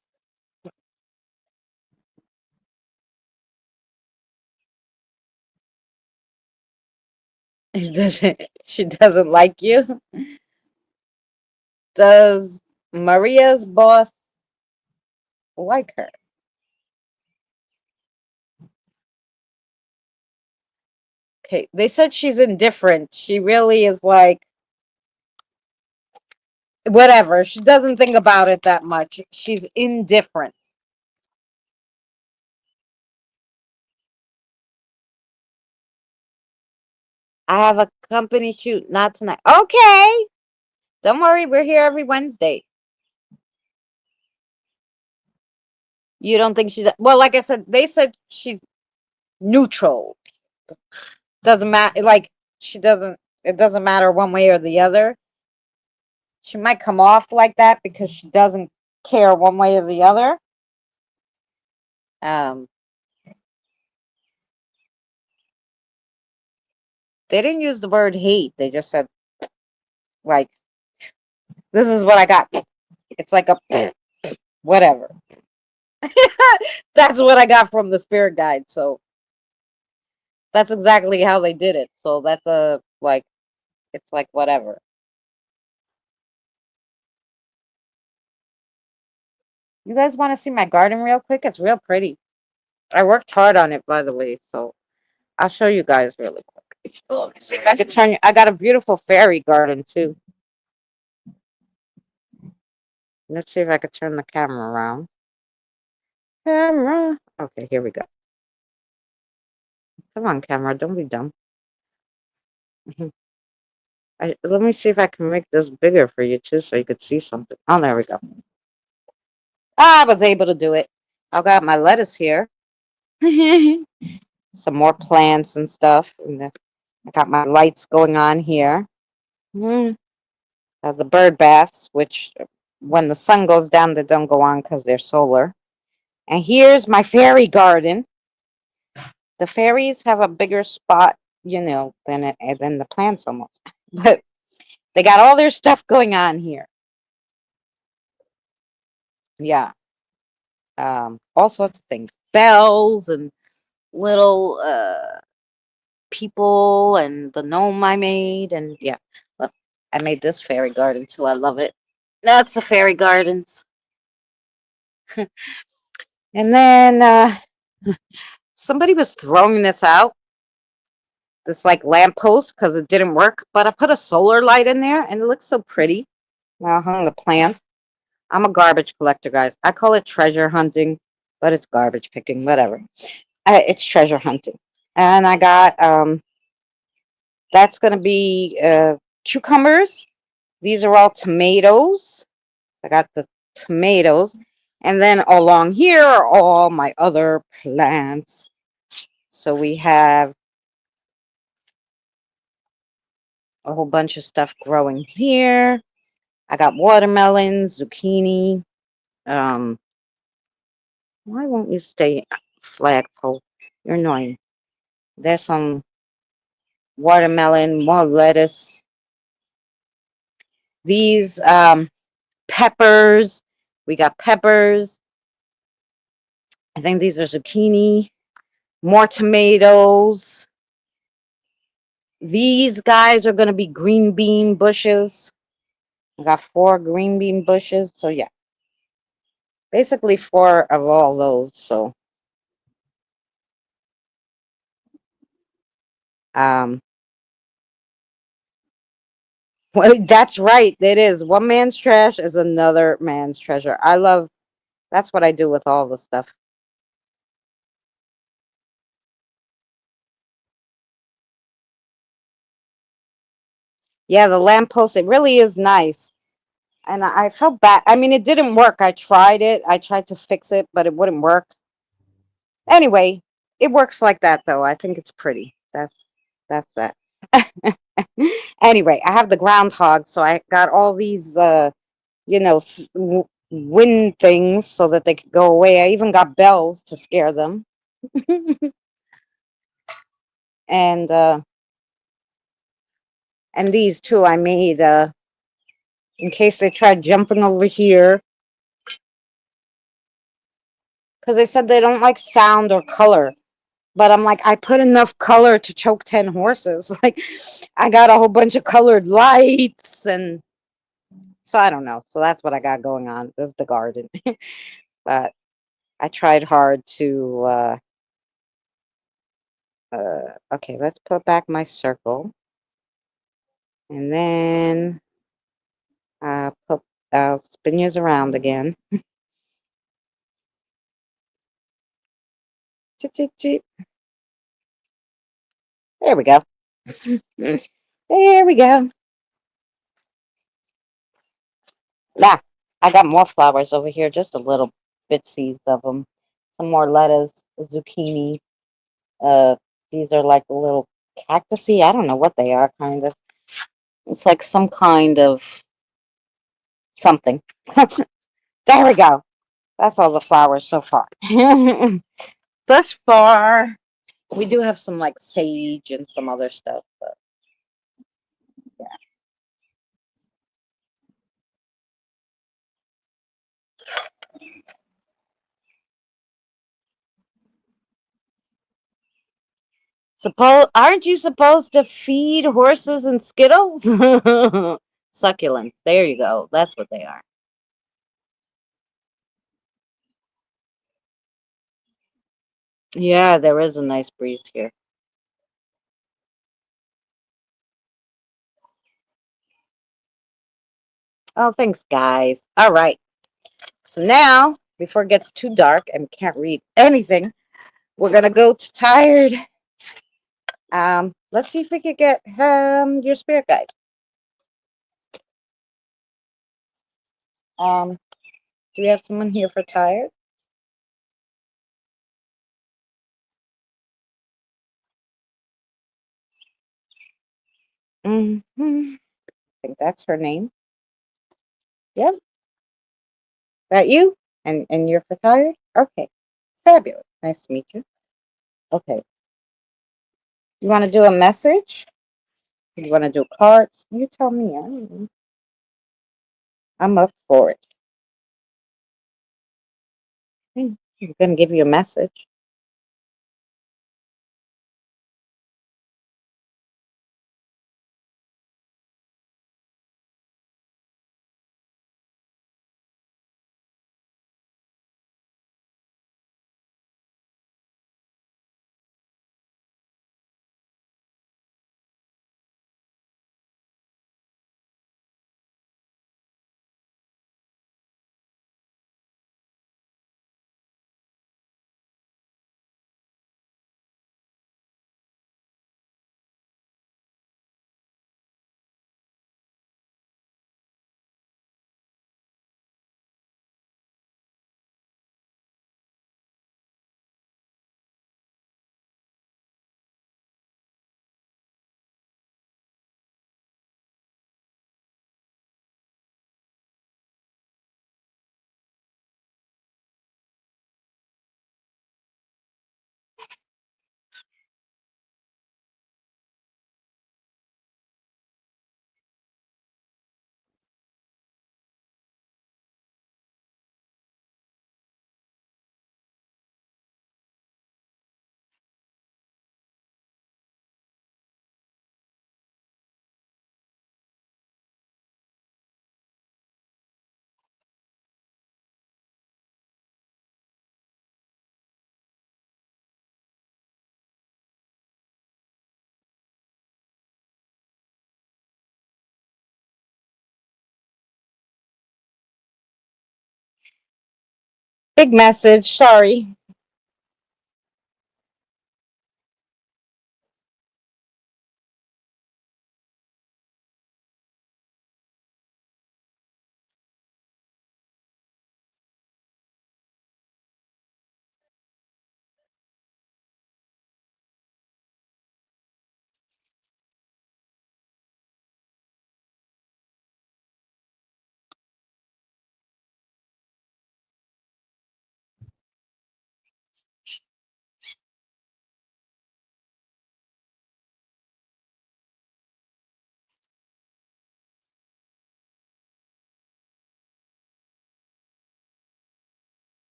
Doesn't she doesn't like you? Does Maria's boss like her? Okay, they said she's indifferent. She really is like whatever. She doesn't think about it that much. She's indifferent. I have a company shoot, not tonight. Okay. Don't worry, we're here every Wednesday. You don't think she's well, like I said, they said she's neutral. Doesn't matter like she doesn't it doesn't matter one way or the other. She might come off like that because she doesn't care one way or the other. Um they didn't use the word hate. They just said like this is what I got. It's like a whatever. That's what I got from the spirit guide. So that's exactly how they did it. So that's a like it's like whatever. You guys want to see my garden real quick? It's real pretty. I worked hard on it, by the way, so I'll show you guys really quick. Let me see if I can turn you. I got a beautiful fairy garden too. Let's see if I can turn the camera around. Camera. Okay, here we go. Come on, camera. Don't be dumb. Let me see if I can make this bigger for you too, so you could see something. Oh, there we go. I was able to do it. I got my lettuce here. Some more plants and stuff. And I got my lights going on here. Mm. The bird baths, which when the sun goes down, they don't go on because they're solar. And here's my fairy garden. The fairies have a bigger spot, than the plants almost. But they got all their stuff going on here. Yeah, all sorts of things, bells and little people and the gnome I made, and yeah, look, I made this fairy garden too. I love it. That's the fairy gardens. And then somebody was throwing this out, this like lamppost, because it didn't work. But I put a solar light in there, and it looks so pretty. I hung the plant. I'm a garbage collector, guys. I call it treasure hunting, but it's garbage picking, whatever. It's treasure hunting. And I got that's gonna be cucumbers. These are all tomatoes. I got the tomatoes. And then along here are all my other plants. So we have a whole bunch of stuff growing here. I got watermelons, zucchini. Um, why won't you stay flagpole? You're annoying. There's some watermelon, more lettuce. These peppers. We got peppers. I think these are zucchini. More tomatoes. These guys are going to be green bean bushes. I got 4 green bean bushes. So yeah, basically 4 of all those. So um, well, that's right. It is. One man's trash is another man's treasure. I love. That's what I do with all the stuff. Yeah, the lamppost. It really is nice. And I felt bad. I mean, it didn't work. I tried it. I tried to fix it, but it wouldn't work. Anyway, it works like that, though. I think it's pretty. That's that. Anyway, I have the groundhog, so I got all these, wind things so that they could go away. I even got bells to scare them. and and these too I made in case they tried jumping over here because they said they don't like sound or color. But I'm like, I put enough color to choke 10 horses. Like, I got a whole bunch of colored lights. And so I don't know. So that's what I got going on. This is the garden. But I tried hard to, okay, let's put back my circle. And then I'll spin yours around again. Cheep, cheep, cheep. There we go. There we go. Nah, I got more flowers over here, just a little bitsies of them. Some more lettuce, zucchini. Uh, these are like a little cactusy. I don't know what they are, kind of. It's like some kind of something. There we go. That's all the flowers so far. Thus far, we do have some like sage and some other stuff, but yeah. Aren't you supposed to feed horses and skittles? Succulents. There you go. That's what they are. Yeah, there is a nice breeze here. Oh, thanks, guys. All right. So now, before it gets too dark and we can't read anything, we're gonna go to tired. Let's see if we could get your spirit guide. Do we have someone here for tired? I think that's her name. Yep. That you? And you're for tired? Okay. Fabulous. Nice to meet you. Okay. You want to do a message? You want to do cards? You tell me. I don't know. I'm up for it. I'm gonna give you a message. Big message. Sorry.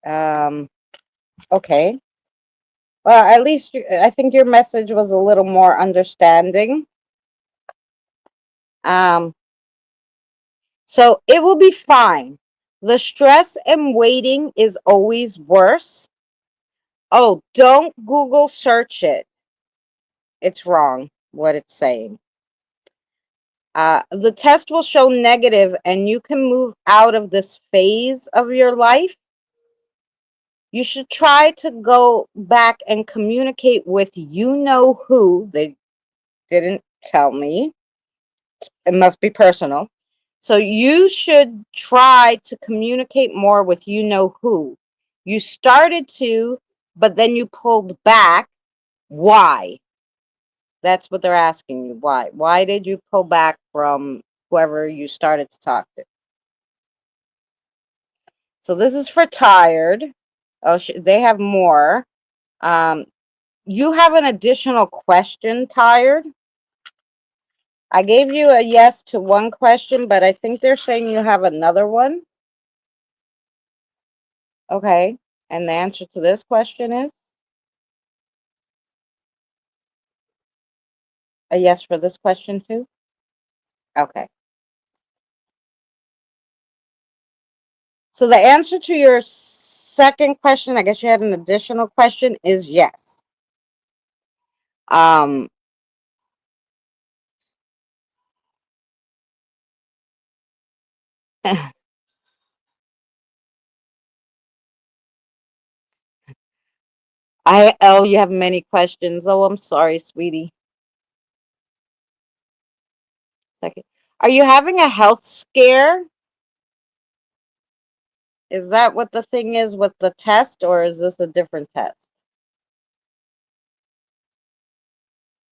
Um. Okay. Well, at least I think your message was a little more understanding. Um. So it will be fine. The stress and waiting is always worse. Oh, don't Google search it. It's wrong what it's saying. The test will show negative, and you can move out of this phase of your life. You should try to go back and communicate with you know who. They didn't tell me. It must be personal. So you should try to communicate more with you know who. You started to, but then you pulled back. Why? That's what they're asking you. Why? Why did you pull back from whoever you started to talk to? So this is for tired. Oh, they have more. Um, you have an additional question, tired. I gave you a yes to one question, but I think they're saying you have another one. Okay. And the answer to this question is a yes for this question too? Okay. So the answer to your second question, I guess you had an additional question, is yes. Um, you have many questions. Oh, I'm sorry, sweetie. Second. Are you having a health scare? Is that what the thing is with the test, or is this a different test?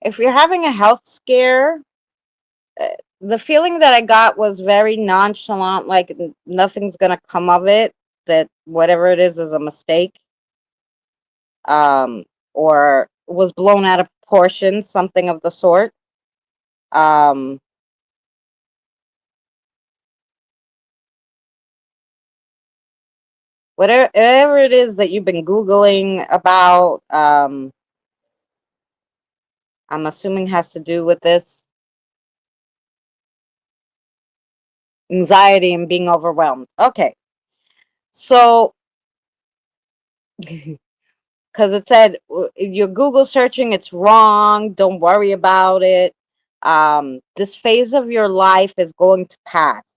If you're having a health scare, uh, the feeling that I got was very nonchalant, like nothing's gonna come of it, that whatever it is a mistake, um, or was blown out of proportion, something of the sort. Um, whatever it is that you've been Googling about, I'm assuming has to do with this anxiety and being overwhelmed. Okay, so because it said you're Google searching, it's wrong. Don't worry about it. This phase of your life is going to pass.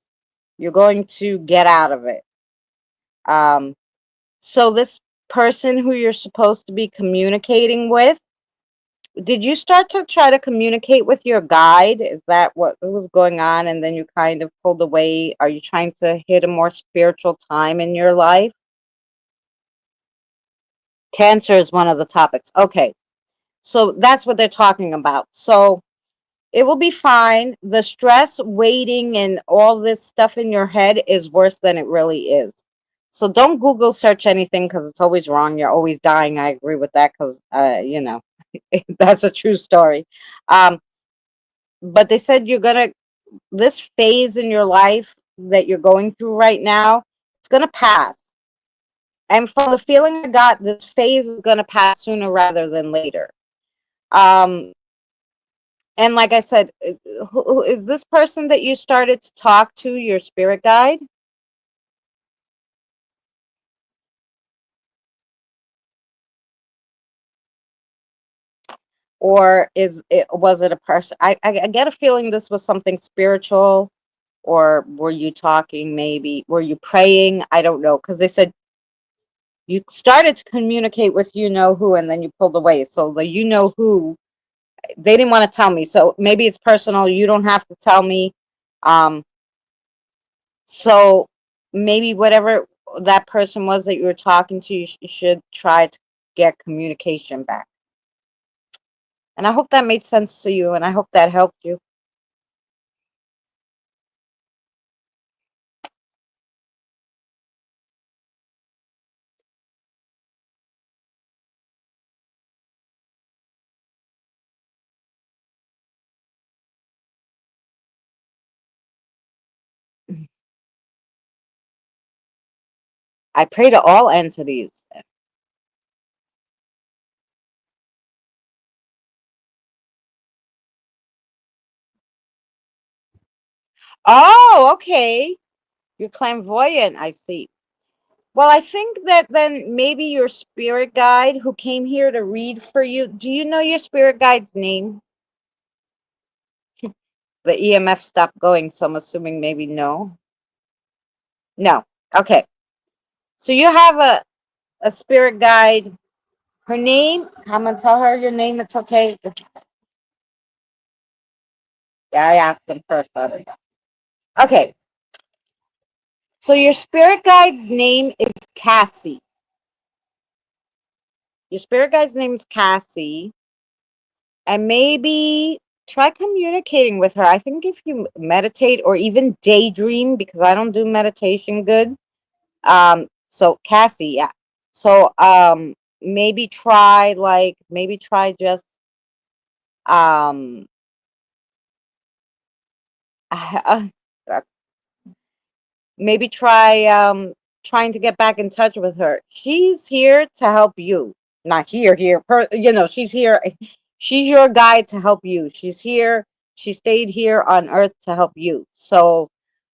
You're going to get out of it. Um, so this person who you're supposed to be communicating with, did you start to try to communicate with your guide? Is that what was going on? And then you kind of pulled away. Are you trying to hit a more spiritual time in your life? Cancer is one of the topics. Okay. So that's what they're talking about. So it will be fine. The stress, waiting, and all this stuff in your head is worse than it really is. So don't Google search anything because it's always wrong. You're always dying. I agree with that because, that's a true story. Um, but they said this phase in your life that you're going through right now, it's going to pass. And from the feeling I got, this phase is going to pass sooner rather than later. Um, And like I said, who is this person that you started to talk to, your spirit guide? Or was it a person? I get a feeling this was something spiritual, or were you talking, maybe were you praying? I don't know, because they said you started to communicate with you know who, and then you pulled away. So the you know who, they didn't want to tell me. So maybe it's personal. You don't have to tell me. Um, So maybe whatever that person was that you were talking to, you should try to get communication back. And I hope that made sense to you, and I hope that helped you. I pray to all entities. Oh, okay. You're clairvoyant, I see. Well, I think that then maybe your spirit guide who came here to read for you. Do you know your spirit guide's name? The EMF stopped going, so I'm assuming maybe no. No. Okay. So you have a spirit guide. Her name, I'm gonna tell her your name. It's okay. Yeah, I asked them first. Okay, so your spirit guide's name is Cassie. Your spirit guide's name is Cassie, and maybe try communicating with her. I think if you meditate or even daydream, because I don't do meditation good. So Cassie, yeah. So maybe try just um maybe try trying to get back in touch with her. She's here to help you. Not she's here. She's your guide to help you. She's here. She stayed here on earth to help you. So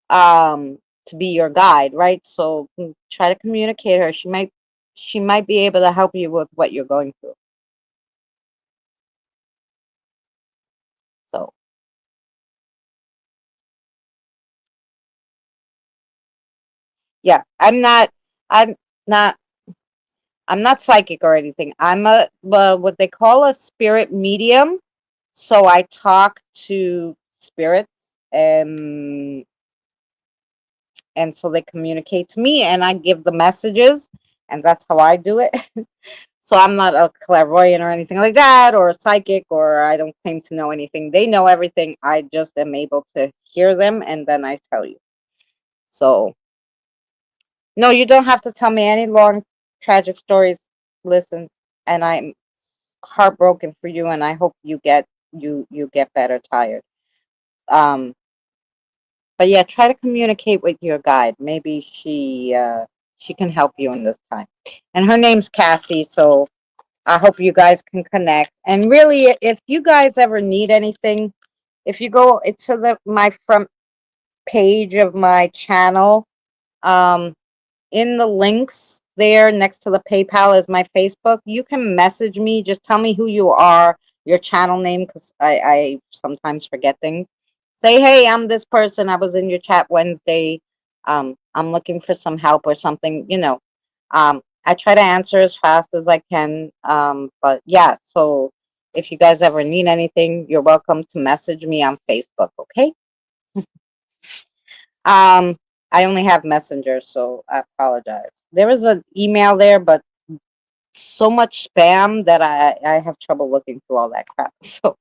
to be your guide, right? So try to communicate her. She might be able to help you with what you're going through. So yeah, I'm not I'm not psychic or anything. I'm a what they call a spirit medium. So I talk to spirits, and and so they communicate to me, and I give the messages, and that's how I do it. So I'm not a clairvoyant or anything like that, or a psychic, or I don't claim to know anything. They know everything. I just am able to hear them, and then I tell you. So no, you don't have to tell me any long tragic stories. Listen, and I'm heartbroken for you, and I hope you get better tired. Um, but yeah, try to communicate with your guide. Maybe she can help you in this time. And her name's Cassie, so I hope you guys can connect. And really, if you guys ever need anything, if you go to the my front page of my channel, um, in the links there next to the PayPal is my Facebook. You can message me. Just tell me who you are, your channel name, because I sometimes forget things. Say, hey, I'm this person. I was in your chat Wednesday. I'm looking for some help or something. I try to answer as fast as I can. But yeah, so if you guys ever need anything, you're welcome to message me on Facebook. Okay. Um, I only have Messenger, so I apologize. There is an email there, but so much spam that I have trouble looking through all that crap. So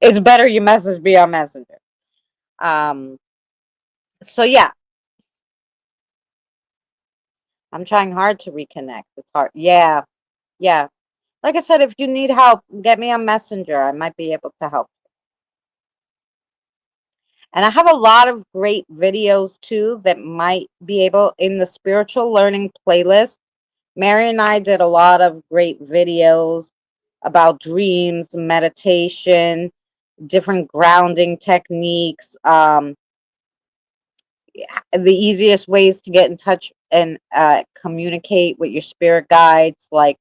it's better you message me on Messenger. Um, so yeah, I'm trying hard to reconnect. It's hard. Yeah, yeah. Like I said, if you need help, get me on Messenger. I might be able to help. And I have a lot of great videos too that might be able in the spiritual learning playlist. Mary and I did a lot of great videos about dreams, meditation, different grounding techniques, the easiest ways to get in touch and communicate with your spirit guides, like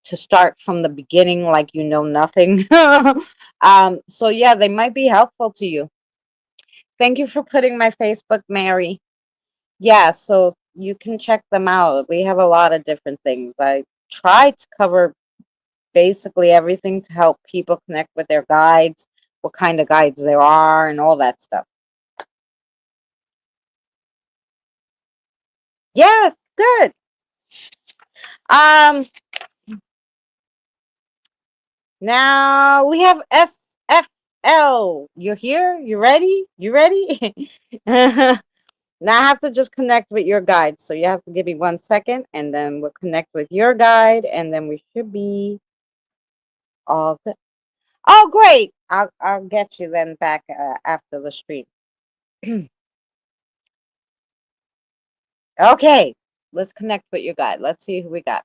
to start from the beginning, like you know nothing. So, yeah, they might be helpful to you. Thank you for putting my Facebook, Mary. Yeah, so you can check them out. We have a lot of different things. I try to cover basically everything to help people connect with their guides, what kind of guides there are, and all that stuff. Yes, good. Um, Now we have SFL. You're here? You ready? You ready? Now I have to just connect with your guide. So you have to give me 1 second, and then we'll connect with your guide, and then we should be all good. Oh, great. I'll get you then back after the stream. Okay, let's connect with your guide. Let's see who we got.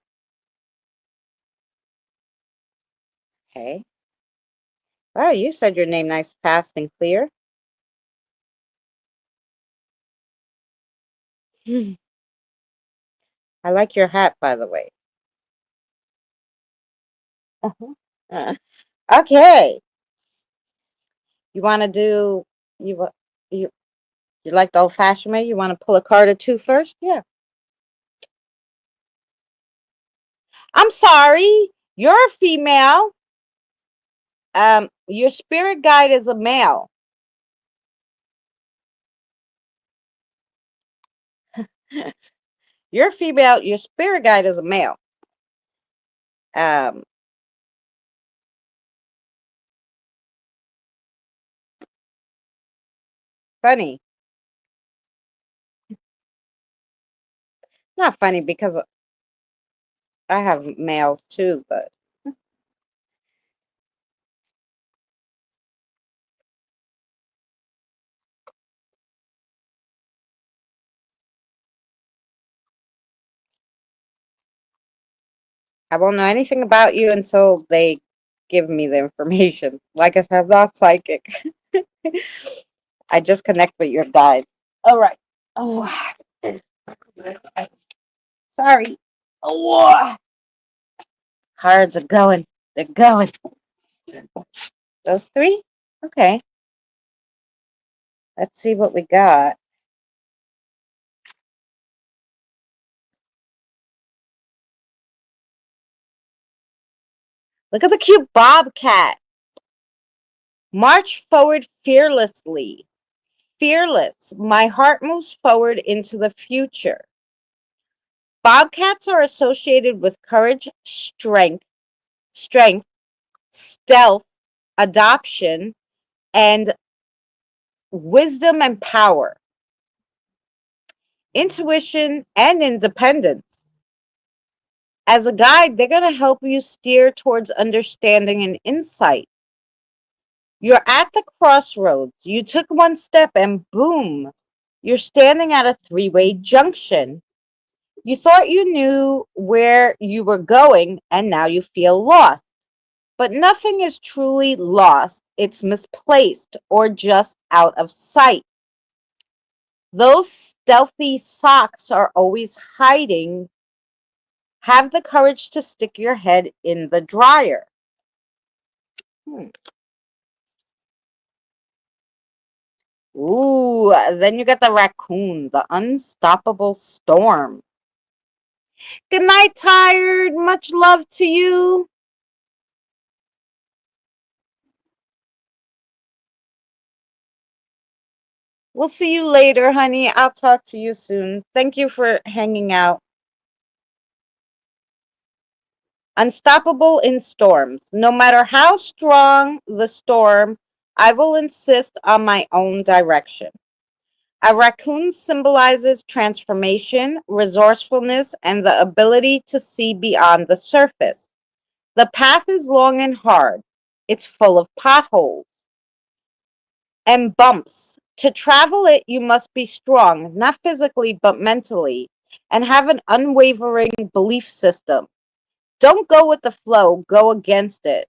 Okay. Oh, you said your name nice, fast, and clear. I like your hat, by the way. Uh, okay. You want to do you you like the old fashioned way? You want to pull a card or two first? Yeah. I'm sorry, you're a female. Your spirit guide is a male. You're a female. Your spirit guide is a male. Um, Funny. Not funny because I have males too, but I won't know anything about you until they give me the information. Like I said, I'm not psychic. I just connect with your guides. All right. Oh, sorry. Oh, cards are going. They're going. Those three? Okay. Let's see what we got. Look at the cute bobcat. March forward fearlessly. Fearless. My heart moves forward into the future. Bobcats are associated with courage, strength, stealth, adoption, and wisdom and power, intuition, and independence. As a guide, they're going to help you steer towards understanding and insight. You're at the crossroads. You took one step and boom, you're standing at a three-way junction. You thought you knew where you were going, and now you feel lost. But nothing is truly lost, it's misplaced or just out of sight. Those stealthy socks are always hiding. Have the courage to stick your head in the dryer. Hmm. Ooh, then you get the raccoon, the unstoppable storm. Good night, tired. Much love to you. We'll see you later, honey. I'll talk to you soon. Thank you for hanging out. Unstoppable in storms. No matter how strong the storm, I will insist on my own direction. A raccoon symbolizes transformation, resourcefulness, and the ability to see beyond the surface. The path is long and hard. It's full of potholes and bumps. To travel it, you must be strong, not physically, but mentally, and have an unwavering belief system. Don't go with the flow, go against it.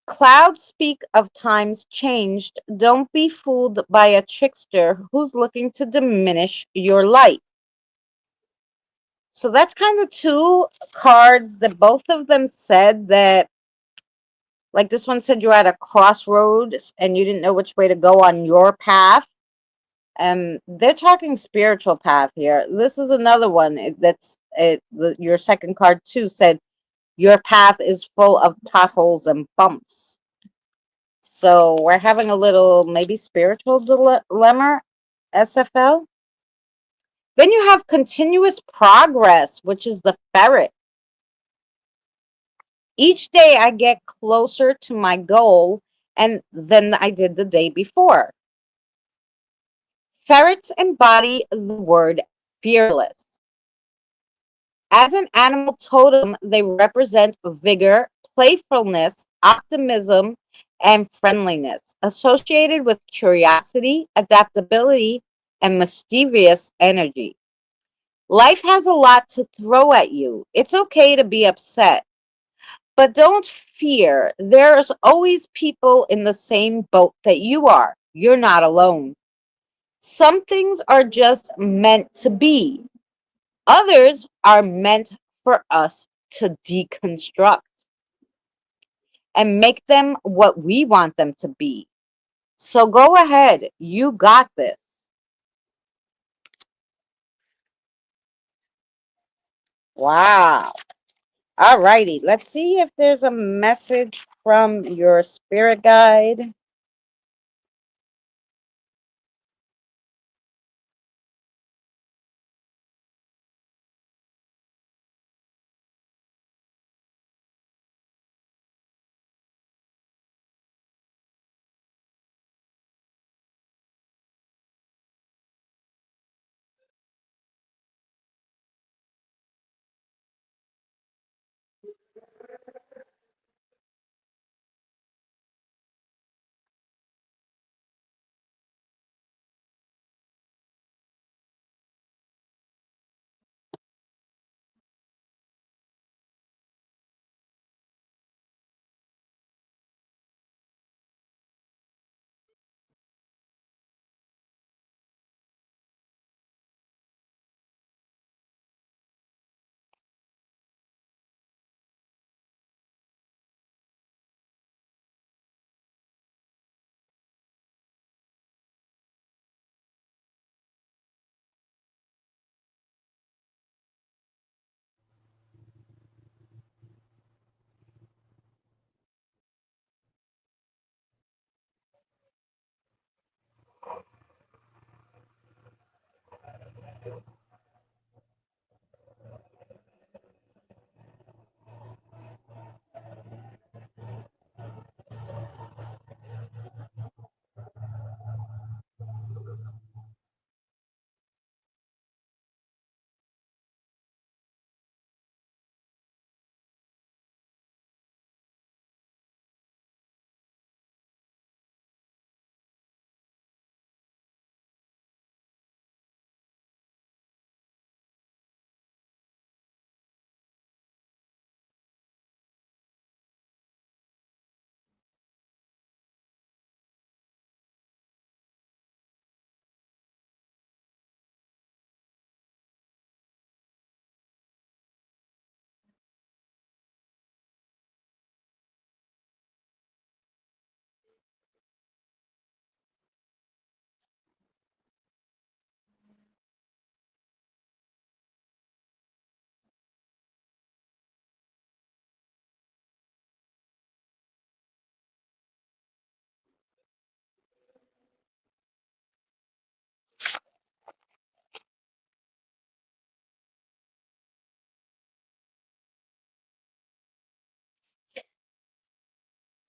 Clouds speak of times changed. Don't be fooled by a trickster who's looking to diminish your light. So that's kind of two cards that both of them said that, like this one said you're at a crossroads and you didn't know which way to go on your path. They're talking spiritual path here. This is another one your second card too said your path is full of potholes and bumps. So we're having a little maybe spiritual dilemma, SFL. Then you have continuous progress, which is the ferret. Each day I get closer to my goal and than I did the day before. Ferrets embody the word fearless. As an animal totem, they represent vigor, playfulness, optimism, and friendliness, associated with curiosity, adaptability, and mischievous energy. Life has a lot to throw at you. It's okay to be upset, but don't fear. There's always people in the same boat that you are. You're not alone. Some things are just meant to be. Others are meant for us to deconstruct and make them what we want them to be. So go ahead. You got this. Wow. Alrighty, let's see if there's a message from your spirit guide.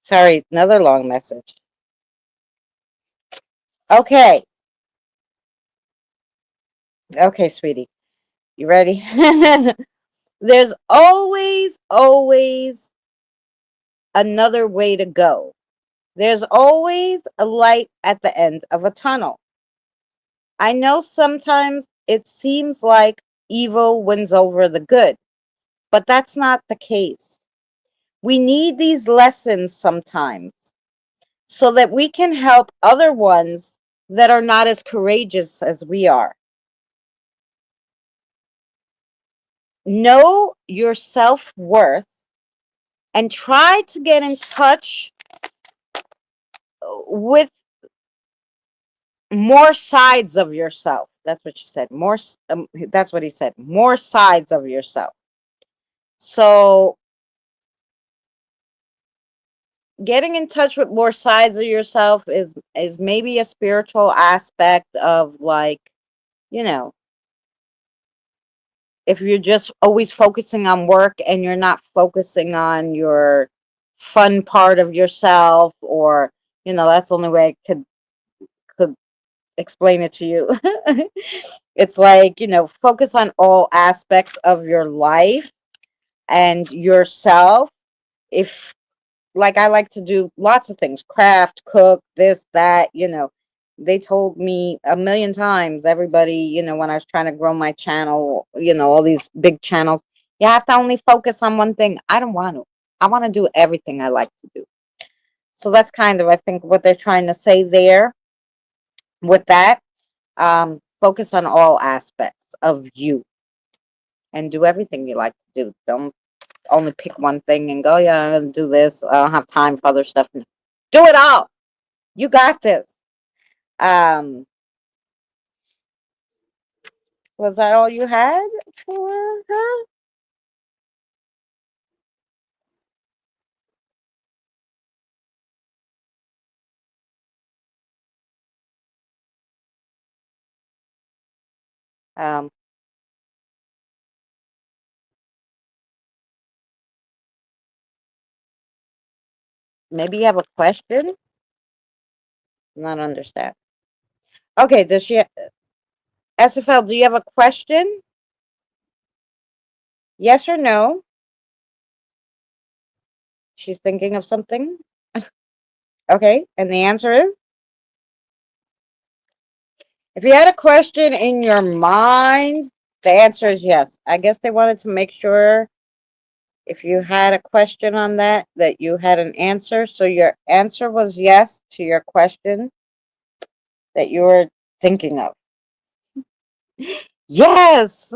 Sorry, another long message. Okay, okay, sweetie, you ready? There's always another way to go. There's always a light at the end of a tunnel. I know sometimes it seems like evil wins over the good, but that's not the case. We need these lessons sometimes so that we can help other ones that are not as courageous as we are. Know your self worth and try to get in touch with more sides of yourself. That's what she said. That's what he said. More sides of yourself. So getting in touch with more sides of yourself is maybe a spiritual aspect of, like, you know, if you're just always focusing on work and you're not focusing on your fun part of yourself, or that's the only way I could explain it to you. It's like, focus on all aspects of your life and yourself. If, like, I like to do lots of things, craft, cook, this, that, they told me a million times, everybody, when I was trying to grow my channel, all these big channels, you have to only focus on one thing. I don't want to. I want to do everything I like to do. So that's kind of, I think, what they're trying to say there with that. Focus on all aspects of you and do everything you like to do. Don't only pick one thing and go, yeah, I'm gonna do this. I don't have time for other stuff. Do it all. You got this. Um, was that all you had for her? Um, Maybe you have a question. Not understand. Okay, does she SFL? Do you have a question? Yes or no? She's thinking of something. Okay, and the answer is, if you had a question in your mind, the answer is yes. I guess they wanted to make sure if you had a question on that you had an answer. So your answer was yes to your question that you were thinking of. Yes.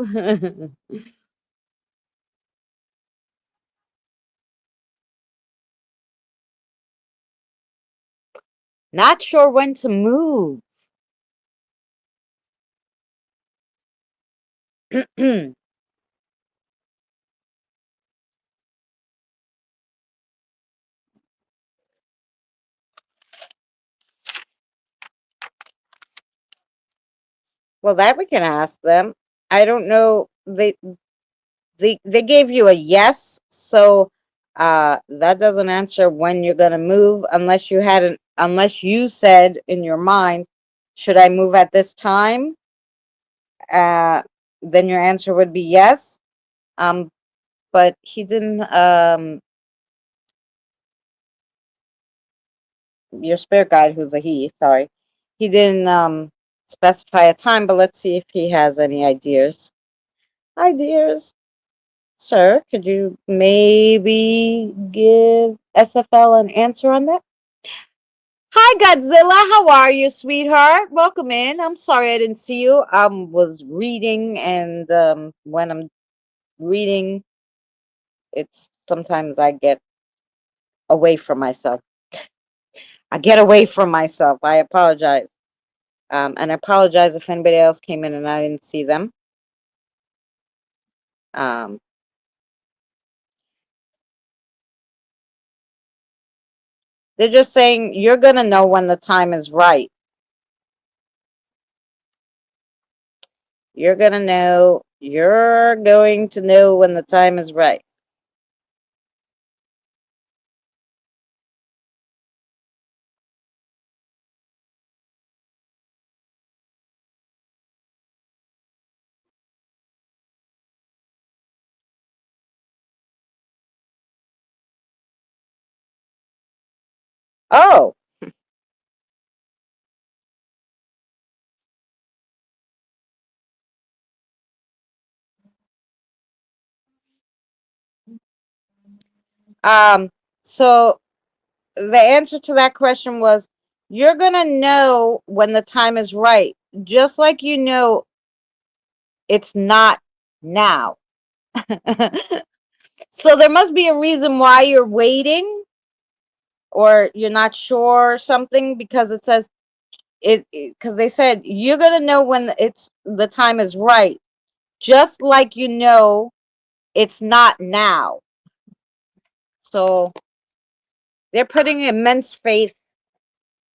Not sure when to move. Well, that we can ask them. I don't know. They gave you a yes, so that doesn't answer when you're gonna move unless you said in your mind, should I move at this time? Uh, then your answer would be yes. Um, but he didn't. Your spirit guide, who's a he, sorry, he didn't specify a time. But let's see if he has any ideas. Ideas. Sir, could you maybe give SFL an answer on that? Hi, Godzilla. How are you, sweetheart? Welcome in. I'm sorry I didn't see you. I was reading, and when I'm reading, it's sometimes I get away from myself. I get away from myself. I apologize. And I apologize if anybody else came in and I didn't see them. Um, they're just saying you're going to know when the time is right. You're going to know when the time is right. Oh, um, so the answer to that question was you're going to know when the time is right, just like you know it's not now. So there must be a reason why you're waiting or you're not sure or something because it says it because they said you're going to know when the time is right, just like you know it's not now. So they're putting immense faith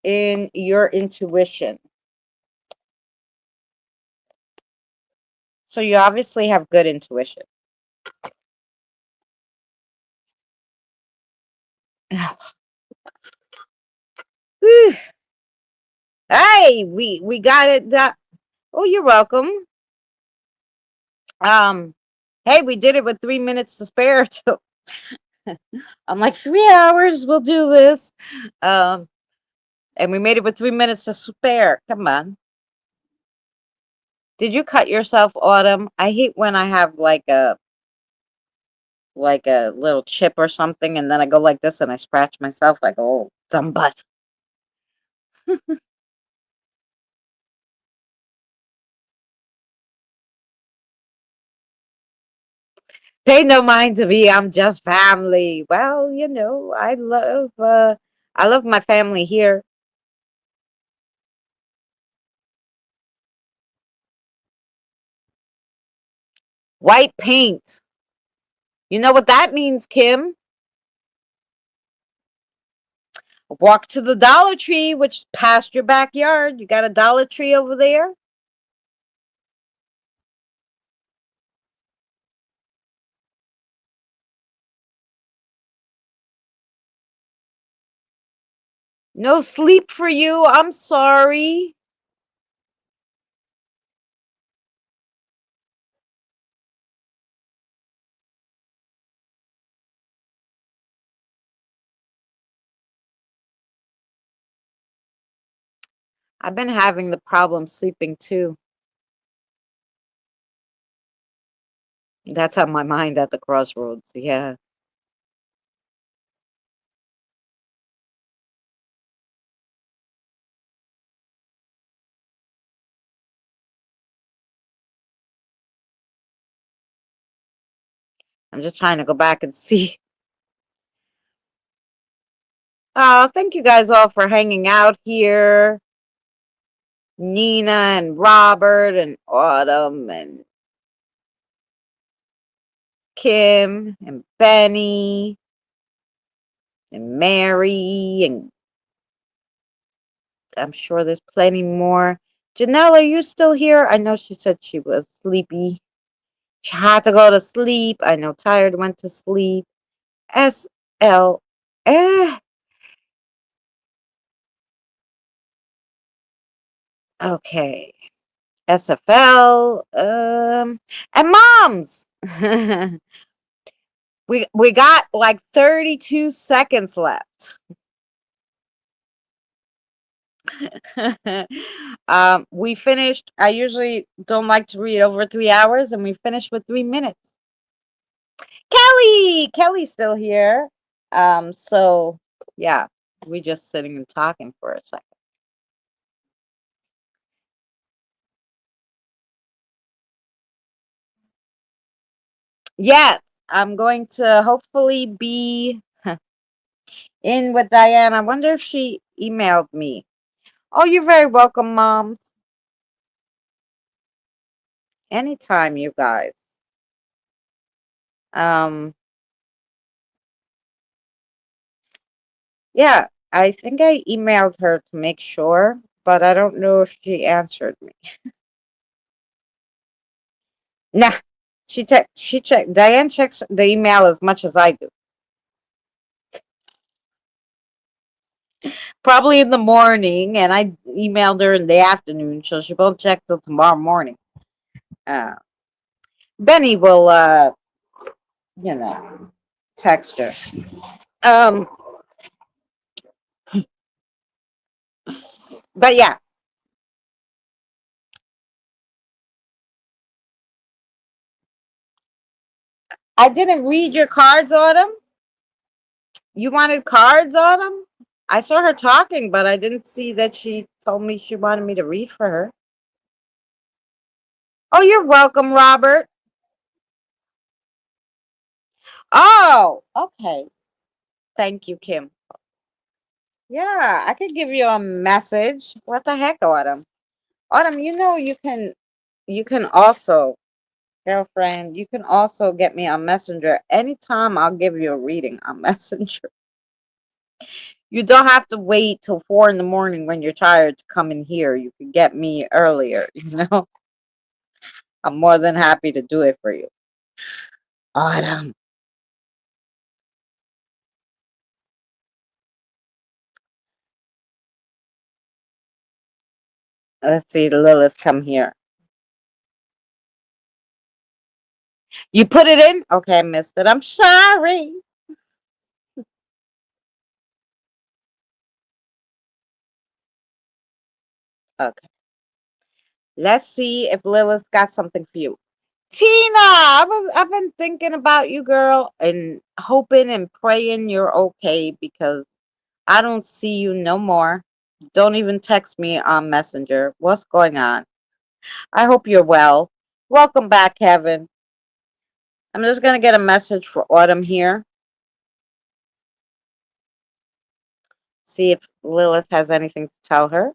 in your intuition. So you obviously have good intuition. Whew. Hey, we got it done. Oh, you're welcome. Um, hey, we did it with 3 minutes to spare. So I'm like 3 hours. We'll do this. Um, and we made it with 3 minutes to spare. Come on. Did you cut yourself, Autumn? I hate when I have like a little chip or something, and then I go like this and I scratch myself. I go, oh, dumb butt. Pay no mind to me. I'm just family. Well, I love my family here. White paint. You know what that means, Kim? Walk to the Dollar Tree, which is past your backyard. You got a Dollar Tree over there? No sleep for you. I'm sorry. I've been having the problem sleeping too. That's on my mind at the crossroads. Yeah. I'm just trying to go back and see. Thank you guys all for hanging out here. Nina and Robert and Autumn and Kim and Benny and Mary, and I'm sure there's plenty more. Janelle, are you still here? I know she said she was sleepy. She had to go to sleep. I know Tired went to sleep. SL. Eh. Okay. SFL. And moms. we got like 32 seconds left. We finished. I usually don't like to read over 3 hours, and we finished with 3 minutes. Kelly's still here. So yeah, we just sitting and talking for a second. Yes, I'm going to hopefully be in with Diane. I wonder if she emailed me. Oh, you're very welcome, moms. Anytime, you guys. Um, yeah, I think I emailed her to make sure, but I don't know if she answered me. Nah, she checked. Diane checks the email as much as I do. Probably in the morning, and I emailed her in the afternoon, so she won't check till tomorrow morning. Uh, Benny will, you know, text her. Um, but yeah, I didn't read your cards, Autumn. You wanted cards, Autumn? I saw her talking, but I didn't see that she told me she wanted me to read for her. Oh, you're welcome, Robert. Oh, okay. Thank you, Kim. Yeah, I could give you a message. What the heck, Autumn? Autumn, you can also, girlfriend, you can also get me on Messenger anytime. I'll give you a reading on Messenger. You don't have to wait till 4 in the morning when you're tired to come in here. You can get me earlier, I'm more than happy to do it for you. Autumn. Let's see, Lilith, come here. You put it in? Okay, I missed it. I'm sorry. Okay. Let's see if Lilith got something for you. Tina, I've been thinking about you, girl, and hoping and praying you're okay because I don't see you no more. Don't even text me on Messenger. What's going on? I hope you're well. Welcome back, Kevin. I'm just gonna get a message for Autumn here. See if Lilith has anything to tell her.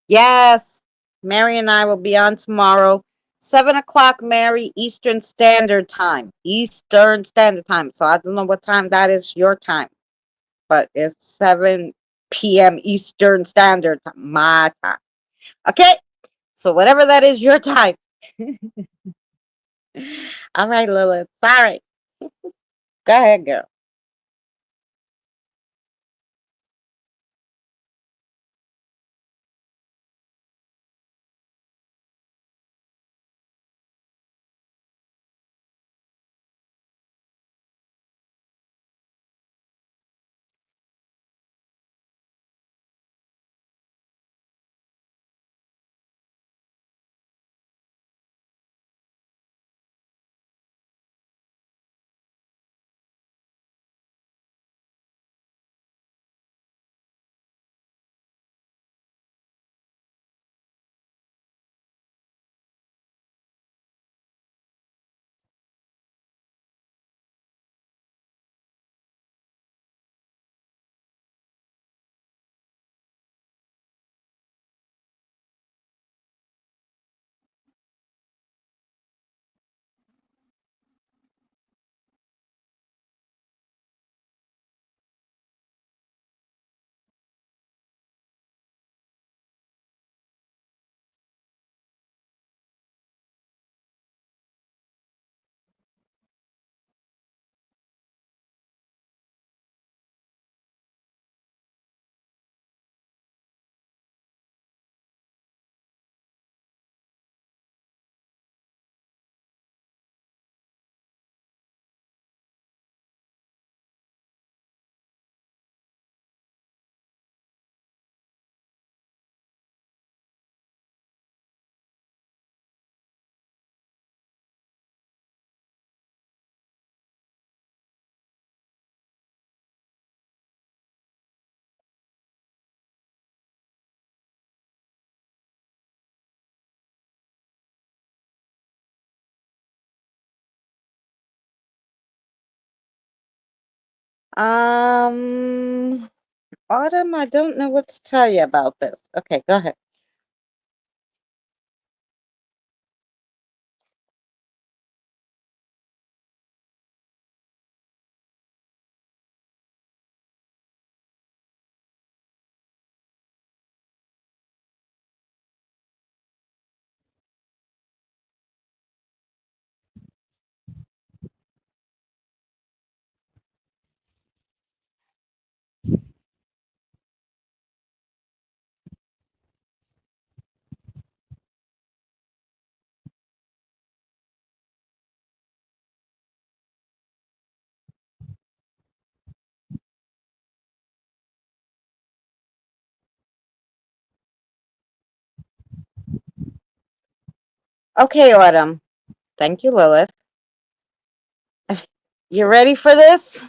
Yes, Mary and I will be on tomorrow. 7 o'clock, Mary, Eastern Standard Time. Eastern Standard Time. So I don't know what time that is your time, but it's 7 p.m. Eastern Standard Time, my time. Okay? So whatever that is, your time. All right, Lilith. Sorry. Go ahead, girl. Um, Autumn, I don't know what to tell you about this. Okay, go ahead. Okay, Autumn. Thank you, Lilith. You ready for this?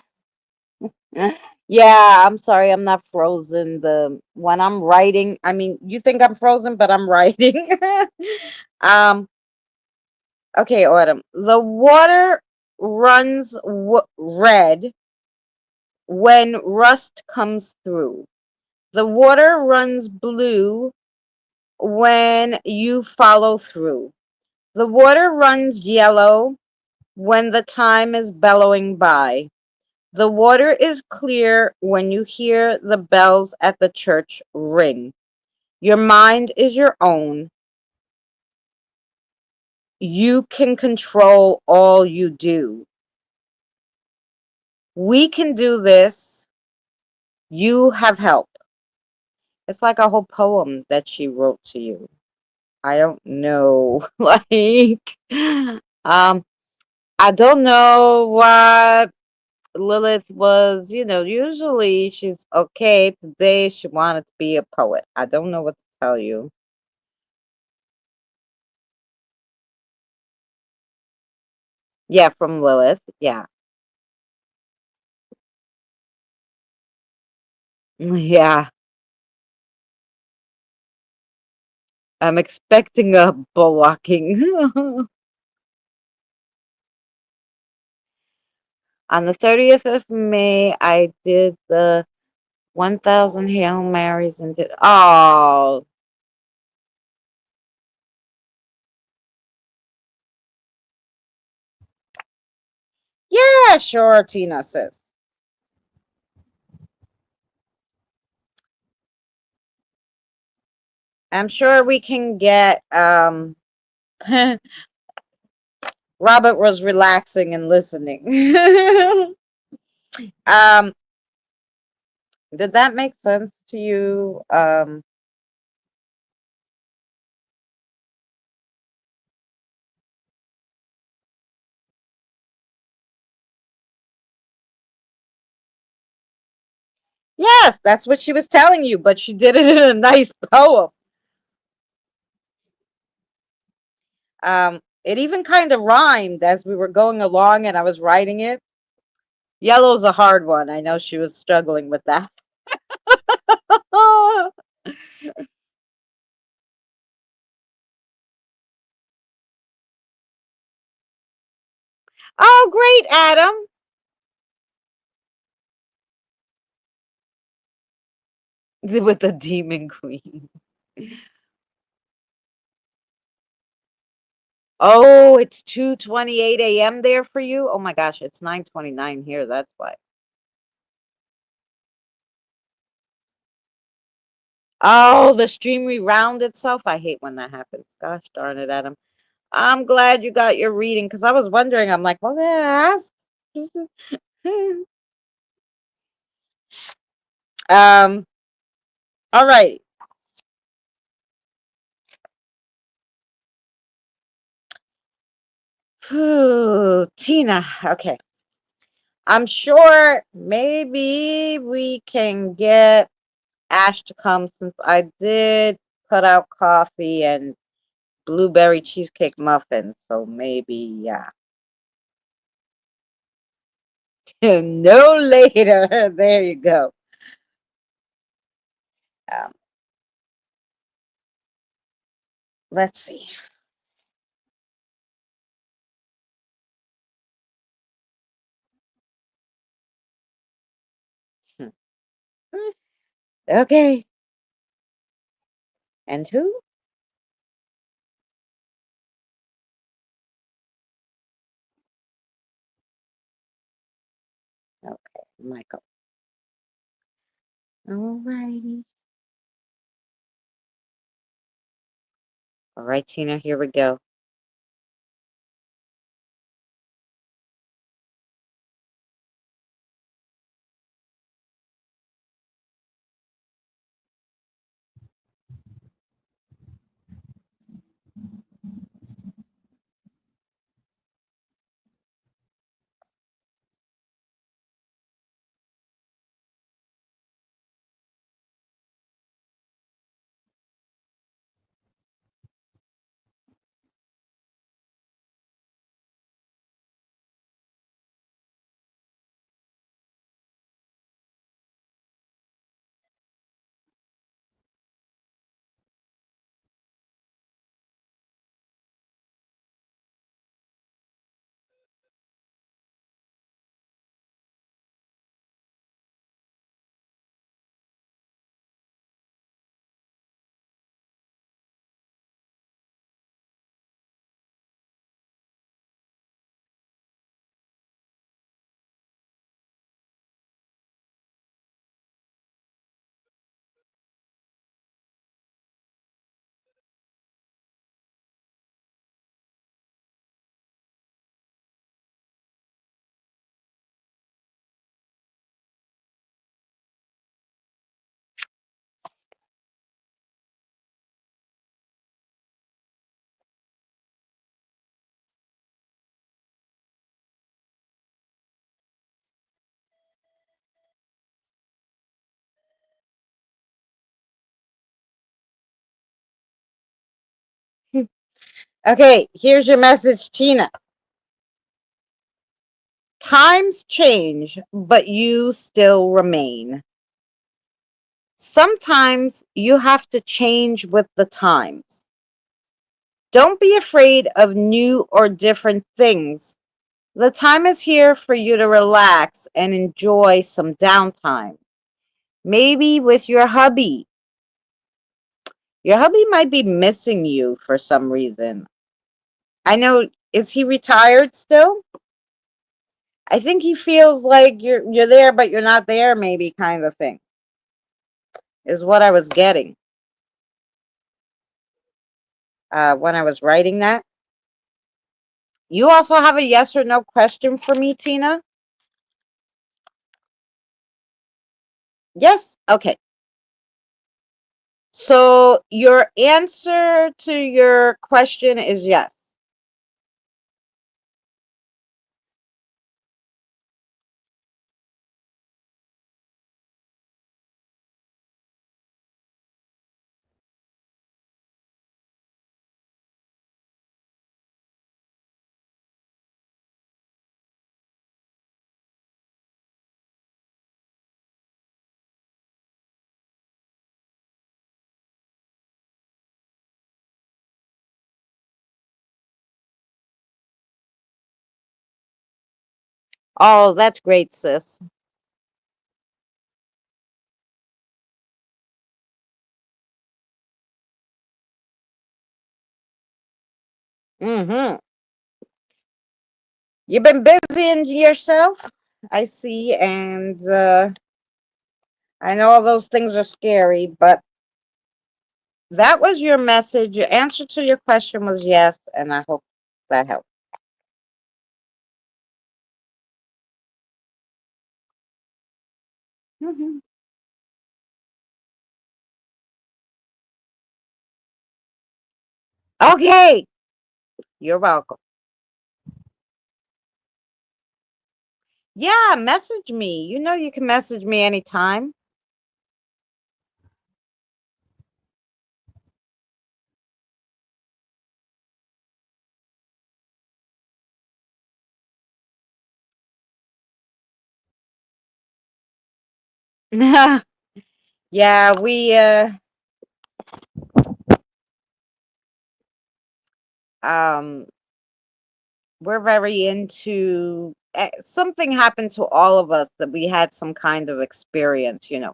Yeah, I'm sorry, I'm not frozen. The when I'm writing, I mean, you think I'm frozen, but I'm writing. um, okay, Autumn. The water runs red when rust comes through. The water runs blue when you follow through. The water runs yellow when the time is bellowing by. The water is clear when you hear the bells at the church ring. Your mind is your own. You can control all you do. We can do this. You have help. It's like a whole poem that she wrote to you. I don't know. Like, I don't know what Lilith was, usually she's okay. Today she wanted to be a poet. I don't know what to tell you. Yeah, from Lilith. Yeah. Yeah. I'm expecting a bullwalking. On the 30th of May, I did the 1,000 Hail Marys and did, oh, yeah, sure, Tina says. I'm sure we can get, Robert was relaxing and listening. Um, did that make sense to you? Yes, that's what she was telling you, but she did it in a nice poem. It even kind of rhymed as we were going along and I was writing it. Yellow's a hard one. I know she was struggling with that. Oh, great, Adam. With the Demon Queen. Oh, it's 2:28 a.m. there for you? Oh my gosh, it's 9:29 here. That's why. Oh, the stream rewound itself. I hate when that happens. Gosh darn it, Adam. I'm glad you got your reading because I was wondering. I'm like, well, yeah, ask. um, all right. Whew, Tina. Okay. I'm sure maybe we can get Ash to come since I did put out coffee and blueberry cheesecake muffins. So maybe, yeah. No later. There you go. Um, let's see. Hmm. Okay. And who? Okay, Michael. All righty. All right, Tina, here we go. Okay, here's your message, Tina. Times change, but you still remain. Sometimes you have to change with the times. Don't be afraid of new or different things. The time is here for you to relax and enjoy some downtime. Maybe with your hubby. Your hubby might be missing you for some reason. I know, is he retired still? I think he feels like you're there but you're not there maybe kind of thing. Is what I was getting when I was writing that. You also have a yes or no question for me, Tina? Yes? Okay. So your answer to your question is yes. Oh, that's great, sis. Mm-hmm. You've been busy in yourself, I see, and I know all those things are scary, but that was your message. Your answer to your question was yes, and I hope that helped. Mhm. Okay, you're welcome. Yeah, message me. You know you can message me anytime. Yeah, um we're very into something happened to all of us that we had some kind of experience, you know.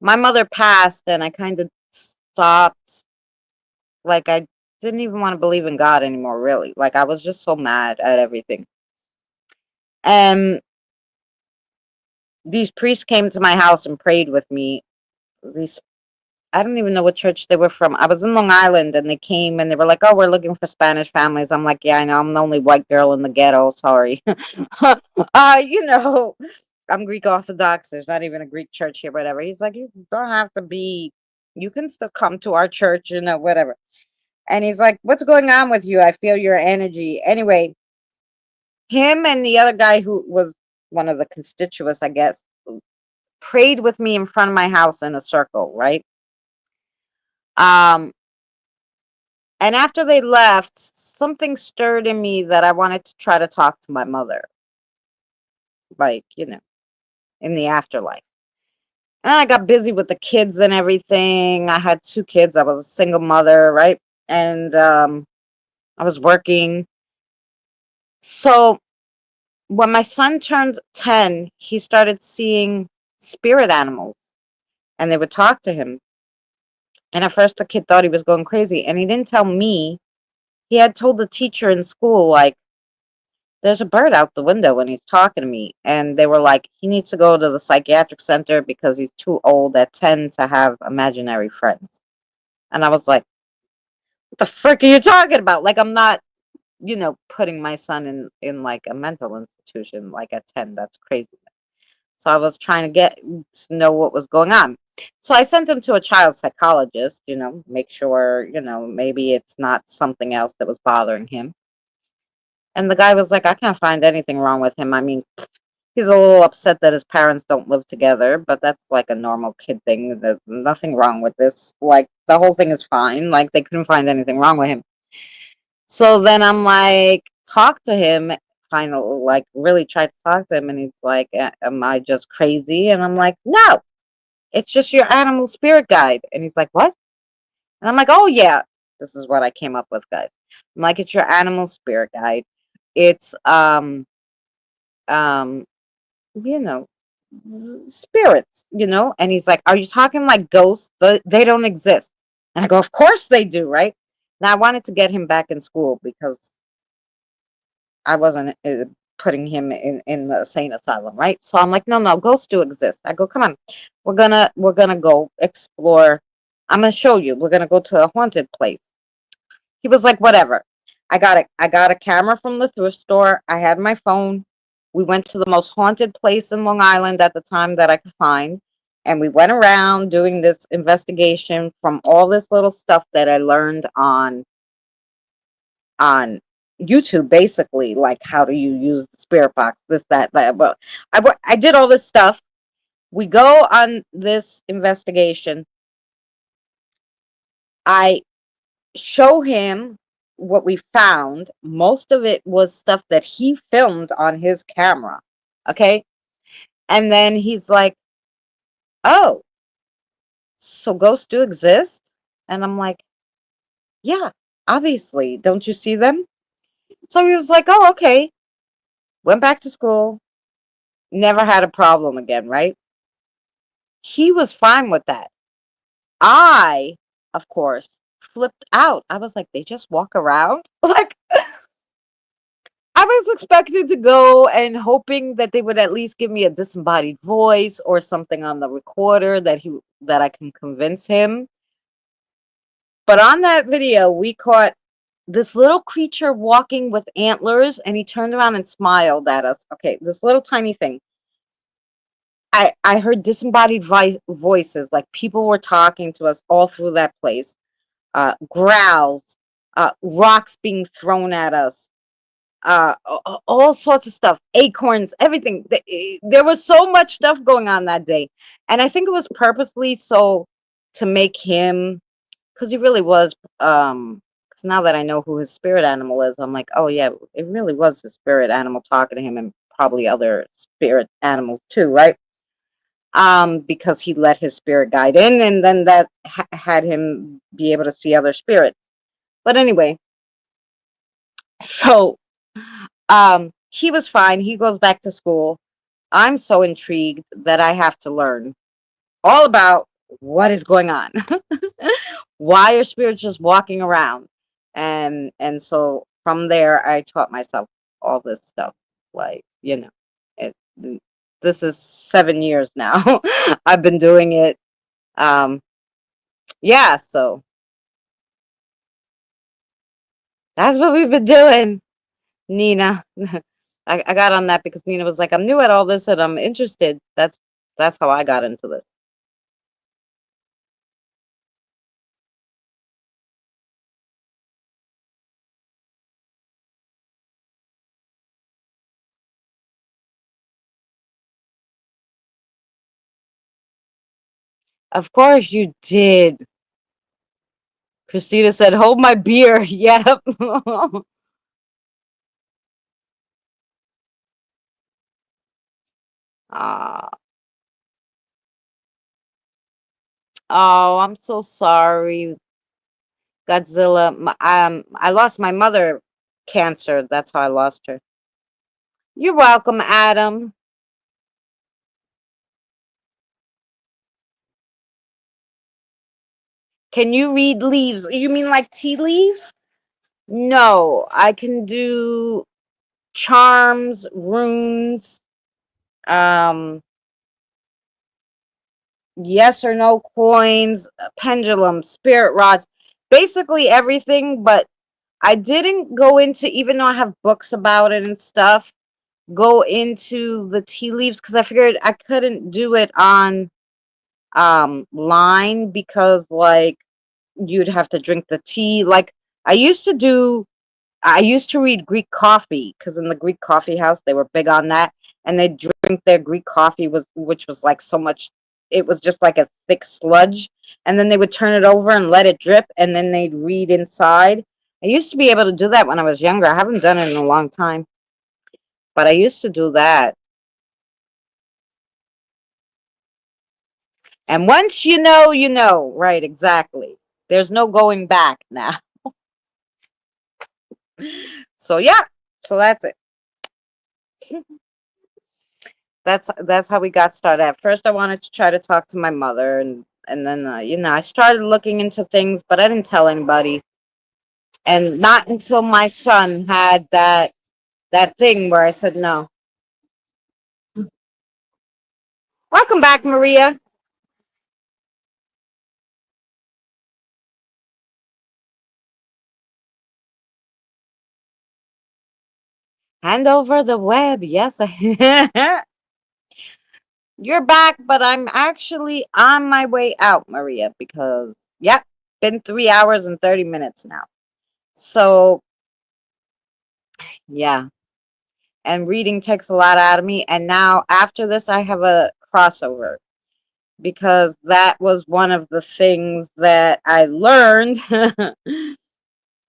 My mother passed and I kind of stopped, like I didn't even want to believe in God anymore, really. Like I was just so mad at everything. And these priests came to my house and prayed with me. These I don't even know what church they were from. I was in Long Island and they came and they were like, "Oh, we're looking for Spanish families." I'm like, "Yeah, I know. I'm the only white girl in the ghetto. Sorry." You know, I'm Greek Orthodox. There's not even a Greek church here, whatever. He's like, "You don't have to be. You can still come to our church, you know, whatever." And he's like, "What's going on with you? I feel your energy." Anyway, him and the other guy who was one of the constituents, I guess, prayed with me in front of my house in a circle, right? Um, and after they left, something stirred in me that I wanted to try to talk to my mother, like, you know, in the afterlife. And I got busy with the kids and everything. I had two kids. I was a single mother, right? And I was working. So when my son turned 10, he started seeing spirit animals and they would talk to him. And at first, the kid thought he was going crazy. And he didn't tell me. He had told the teacher in school, like, there's a bird out the window when he's talking to me. And they were like, he needs to go to the psychiatric center because he's too old at 10 to have imaginary friends. And I was like, what the frick are you talking about? Like, I'm not, you know, putting my son in like a mental institution like at 10. That's crazy. So I was trying to get to know what was going on. So I sent him to a child psychologist, you know, make sure, you know, maybe it's not something else that was bothering him. And the guy was like, I can't find anything wrong with him. I mean, he's a little upset that his parents don't live together, but that's like a normal kid thing. There's nothing wrong with this. Like, the whole thing is fine. Like, they couldn't find anything wrong with him. So then I'm like, talk to him. Finally, like, really try to talk to him. And he's like, am I just crazy? And I'm like, no, it's just your animal spirit guide. And he's like, what? And I'm like, oh, yeah, this is what I came up with, guys. I'm like, it's your animal spirit guide. It's, um, you know, spirits, you know? And he's like, are you talking like ghosts? They don't exist. And I go, of course they do, right? Now I wanted to get him back in school because I wasn't putting him in the sane asylum, right? So I'm like, no, no, ghosts do exist. I go, come on, we're gonna go explore. I'm gonna show you. We're gonna go to a haunted place. He was like, whatever. I got a camera from the thrift store. I had my phone. We went to the most haunted place in Long Island at the time that I could find. and we went around doing this investigation from all this little stuff that I learned on YouTube, basically, like how do you use the spirit box, this, that, that. But I did all this stuff. We go on this investigation. I show him what we found. Most of it was stuff that he filmed on his camera. Okay. And then he's like, oh, so ghosts do exist? And I'm like, yeah, obviously. Don't you see them? So he was like, oh, okay. Went back to school. Never had a problem again, right? He was fine with that. I, of course, flipped out. I was like, they just walk around? Like, I was expecting to go and hoping that they would at least give me a disembodied voice or something on the recorder that I can convince him. But on that video, we caught this little creature walking with antlers, and he turned around and smiled at us. Okay, this little tiny thing. I heard disembodied voices, like people were talking to us all through that place. Growls, rocks being thrown at us, all sorts of stuff, acorns, everything. There was so much stuff going on that day, and I think it was purposely so to make him, because he really was. Because now that I know who his spirit animal is, I'm like, oh yeah, it really was his spirit animal talking to him, and probably other spirit animals too, right? Because he let his spirit guide in, and then that had him be able to see other spirits. But anyway, so he was fine. He goes back to school. I'm so intrigued that I have to learn all about what is going on. Why are spirits just walking around? And so from there I taught myself all this stuff. Like, it, this is 7 years now. I've been doing it. Um, yeah, so that's what we've been doing, Nina. I got on that because Nina was like, I'm new at all this and I'm interested. That's how I got into this. Of course you did. Christina said, hold my beer. Yep. uh, oh, I'm so sorry, Godzilla. I lost my mother cancer. That's how I lost her. You're welcome, Adam. Can you read leaves? You mean like tea leaves? No, I can do charms, runes, um, yes or no coins, pendulums, spirit rods, basically everything. But I didn't go into, even though I have books about it and stuff, go into the tea leaves because I figured I couldn't do it on line because like you'd have to drink the tea. Like I used to do I used to read Greek coffee because in the Greek coffee house they were big on that, and they drink their Greek coffee which was like so much. It was just like a thick sludge, and then they would turn it over and let it drip, and then they'd read inside. I used to be able to do that when I was younger. I haven't done it in a long time, but I used to do that. And once you know, right? Exactly. There's no going back now. So yeah, so that's it. That's how we got started. At first, I wanted to try to talk to my mother, and then I started looking into things, but I didn't tell anybody. And not until my son had that thing where I said no. Welcome back, Maria. Hand over the web. Yes, You're back, but I'm actually on my way out, Maria, because, yep, been 3 hours and 30 minutes now. So, yeah, and reading takes a lot out of me. And now, after this, I have a crossover because that was one of the things that I learned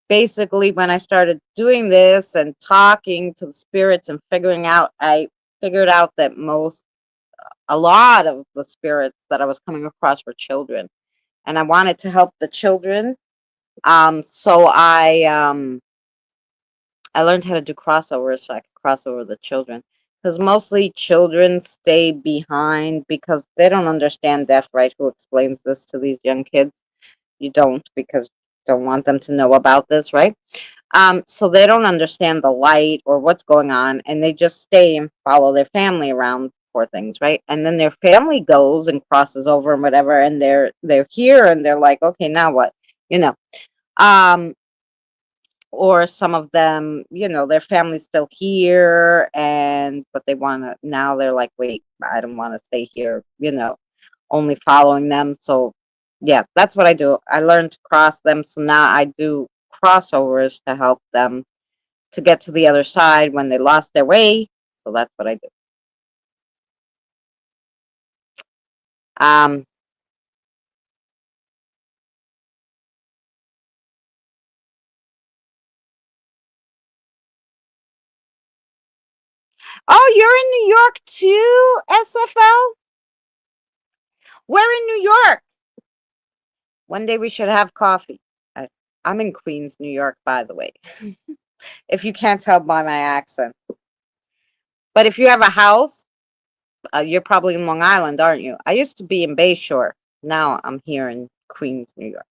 basically when I started doing this and talking to the spirits and figuring out, I figured out that a lot of the spirits that I was coming across were children, and I wanted to help the children. So I learned how to do crossovers so I could cross over the children. Because mostly children stay behind because they don't understand death, right? Who explains this to these young kids? You don't, because you don't want them to know about this, right? So they don't understand the light or what's going on, and they just stay and follow their family around for things, right? And then their family goes and crosses over and whatever, and they're here, and they're like, okay, now what? You know. Um, or some of them, their family's still here, and but they want to now. They're like, wait, I don't want to stay here. Only following them. So, yeah, that's what I do. I learned to cross them, so now I do crossovers to help them to get to the other side when they lost their way. So that's what I do. Um, oh, you're in New York too, SFL? Where in New York? One day we should have coffee. I, I'm in Queens, New York, by the way, if you can't tell by my accent. But if you have a house, you're probably in Long Island, aren't you? I used to be in Bayshore. Now I'm here in Queens, New York.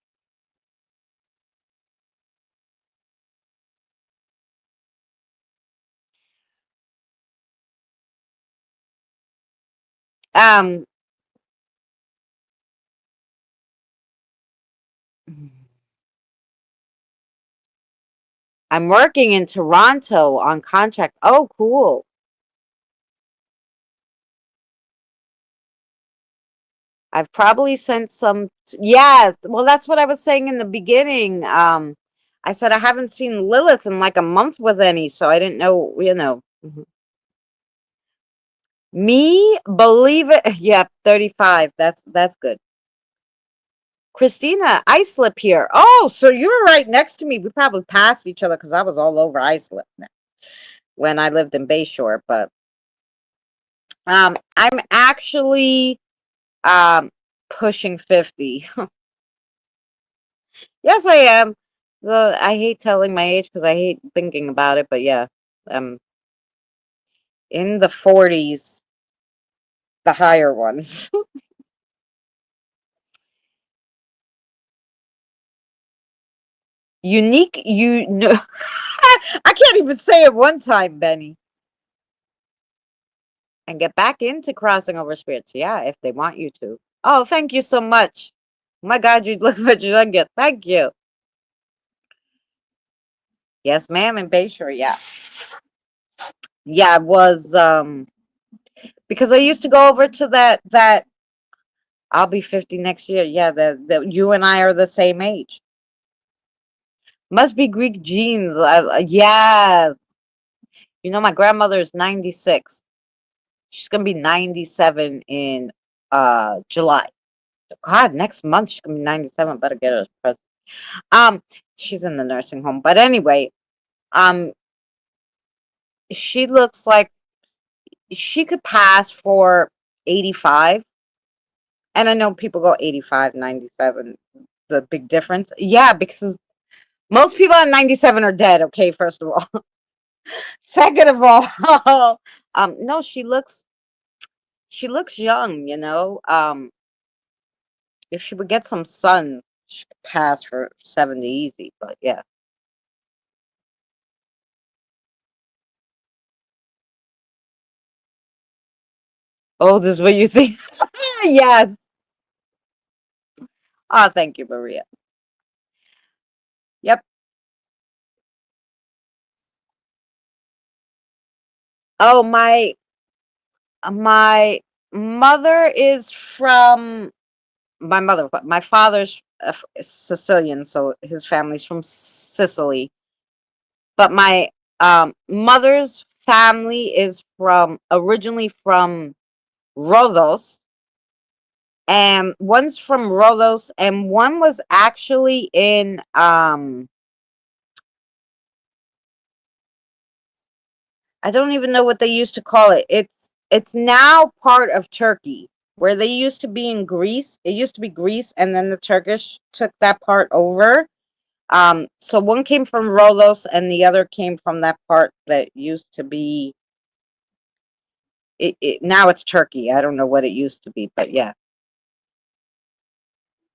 Um, I'm working in Toronto on contract. Oh, cool. I've probably sent some. Yes. Well, that's what I was saying in the beginning. I said I haven't seen Lilith in like a month with any, so I didn't know. Mhm. Me, believe it. Yeah, 35. That's good. Christina, Islip here. Oh, so you were right next to me. We probably passed each other because I was all over Islip when I lived in Bayshore. But I'm actually um pushing 50. Yes, I am. I hate telling my age because I hate thinking about it, but yeah, I'm in the 40s, the higher ones. Unique, you know, I can't even say it one time, Benny. And get back into crossing over spirits. Yeah, if they want you to. Oh, thank you so much. Oh my God, you look what you get. Thank you. Yes, ma'am, in Bayshore. Yeah, yeah, it was because I used to go over to that. I'll be 50 next year. Yeah, the you and I are the same age. Must be Greek genes. Yes. My grandmother is 96. She's gonna be 97 in July. God, next month she's gonna be 97. Better get her a present. Um, she's in the nursing home. But anyway, um, she looks like she could pass for 85. And I know people go 85, 97. The big difference. Yeah, because most people at 97 are dead, okay, first of all. Second of all, no, she looks young, if she would get some sun, she could pass for 70 easy, but yeah. Oh, this is what you think? Yes. Oh, thank you, Maria. Yep. Oh, my mother is from my mother, but my father's Sicilian, so his family's from Sicily. But my mother's family is from originally from Rhodos, and one's from Rhodos, and one was actually in I don't even know what they used to call it. It's now part of Turkey. Where they used to be in Greece, it used to be Greece, and then the Turkish took that part over. So one came from Rhodos, and the other came from that part that used to be. Now it's Turkey. I don't know what it used to be, but yeah,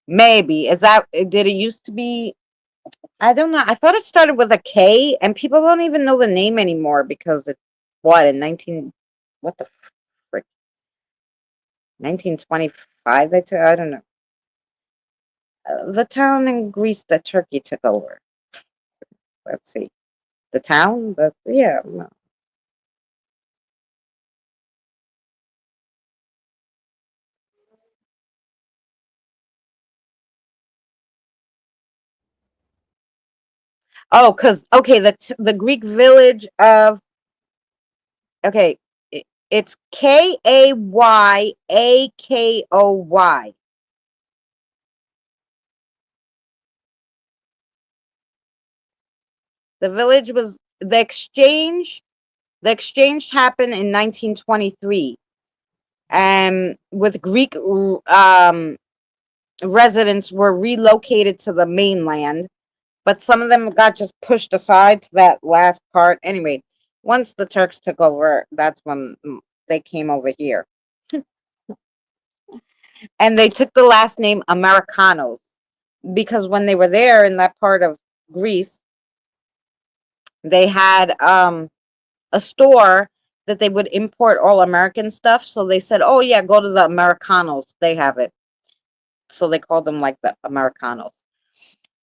maybe is that did it used to be? I don't know. I thought it started with a K, and people don't even know the name anymore because it's what in 19 what the frick 1925 they took. I don't know. The town in Greece that Turkey took over. Let's see. The town, but yeah. No. Oh, because okay, the Greek village of okay, it's Kayaakoy. The village was the exchange. The exchange happened in 1923, with Greek residents were relocated to the mainland, but some of them got just pushed aside to that last part. Anyway, once the Turks took over, that's when they came over here, and they took the last name Americanos because when they were there in that part of Greece, they had a store that they would import all American stuff. So they said, "Oh yeah, go to the Americanos. They have it." So they called them like the Americanos.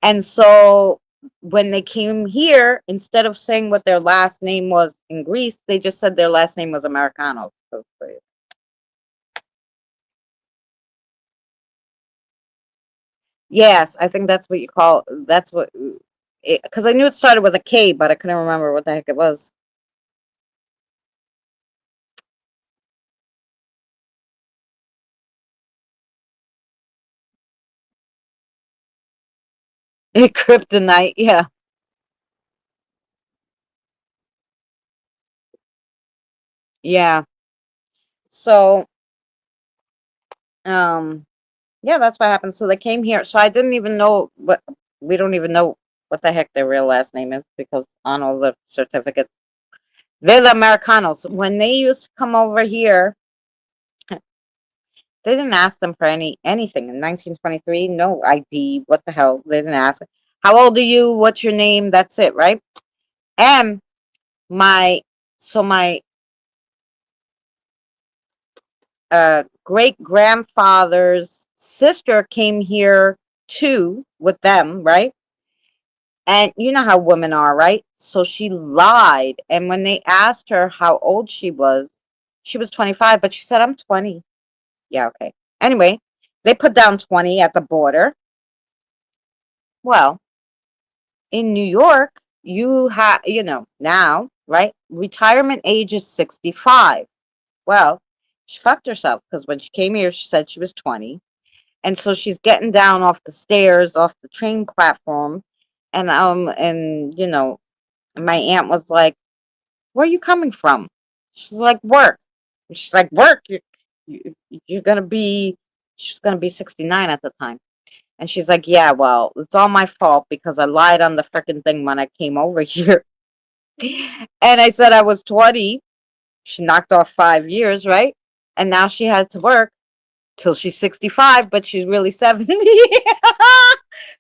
And so when they came here, instead of saying what their last name was in Greece, they just said their last name was Americanos. Yes, I think that's what you call. That's what. Because I knew it started with a K, but I couldn't remember what the heck it was. Kryptonite. Yeah, yeah. So, um, yeah, that's what happened. So they came here. So I didn't even know what. We don't even know what the heck their real last name is because on all the certificates, they're the Americanos. When they used to come over here, they didn't ask them for anything in 1923. No ID. What the hell? They didn't ask. How old are you? What's your name? That's it, right? And my my great grandfather's sister came here too with them, right? And you know how women are, right? So she lied. And when they asked her how old she was 25, but she said, I'm 20. Yeah, okay. Anyway, they put down 20 at the border. Well, in New York, now, right? Retirement age is 65. Well, she fucked herself because when she came here, she said she was 20. And so she's getting down off the stairs, off the train platform. And my aunt was like, where are you coming from? She's like, work. And she's like, work? You, you're going to be, she's going to be 69 at the time. And she's like, yeah, well, it's all my fault because I lied on the freaking thing when I came over here. And I said I was 20. She knocked off 5 years, right? And now she has to work till she's 65, but she's really 70.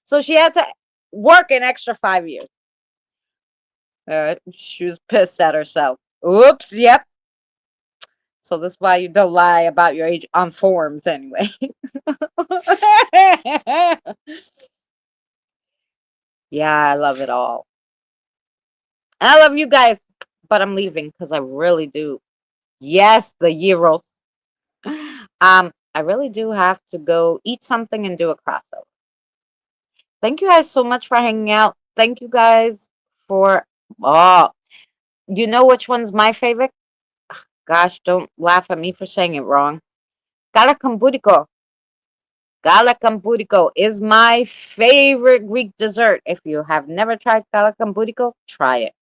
So she had to work an extra 5 years. She was pissed at herself. Oops, yep. So that's why you don't lie about your age on forums anyway. Yeah, I love it all. And I love you guys, but I'm leaving because I really do. Yes, the Euros. I really do have to go eat something and do a crossover. Thank you guys so much for hanging out. Thank you guys for oh, you know which one's my favorite? Gosh, don't laugh at me for saying it wrong. Galakamburico. Galakamburico is my favorite Greek dessert. If you have never tried galakamburico, try it.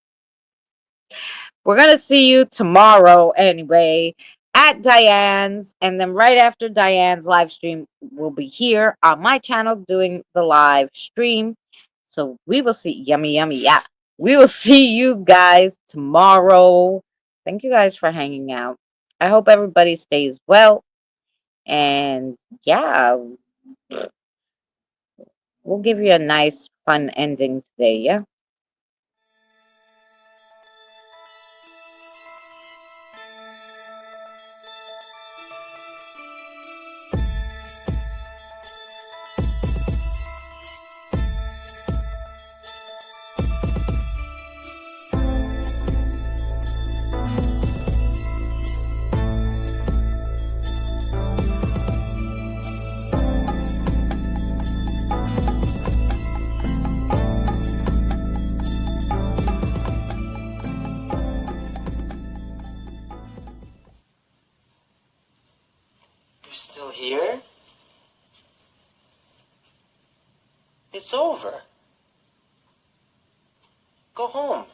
We're going to see you tomorrow anyway at Diane's. And then right after Diane's live stream, we'll be here on my channel doing the live stream. So we will see. Yummy, yummy, yeah. We will see you guys tomorrow. Thank you guys for hanging out. I hope everybody stays well. And yeah, we'll give you a nice, fun ending today. Yeah. You're still here? It's over. Go home.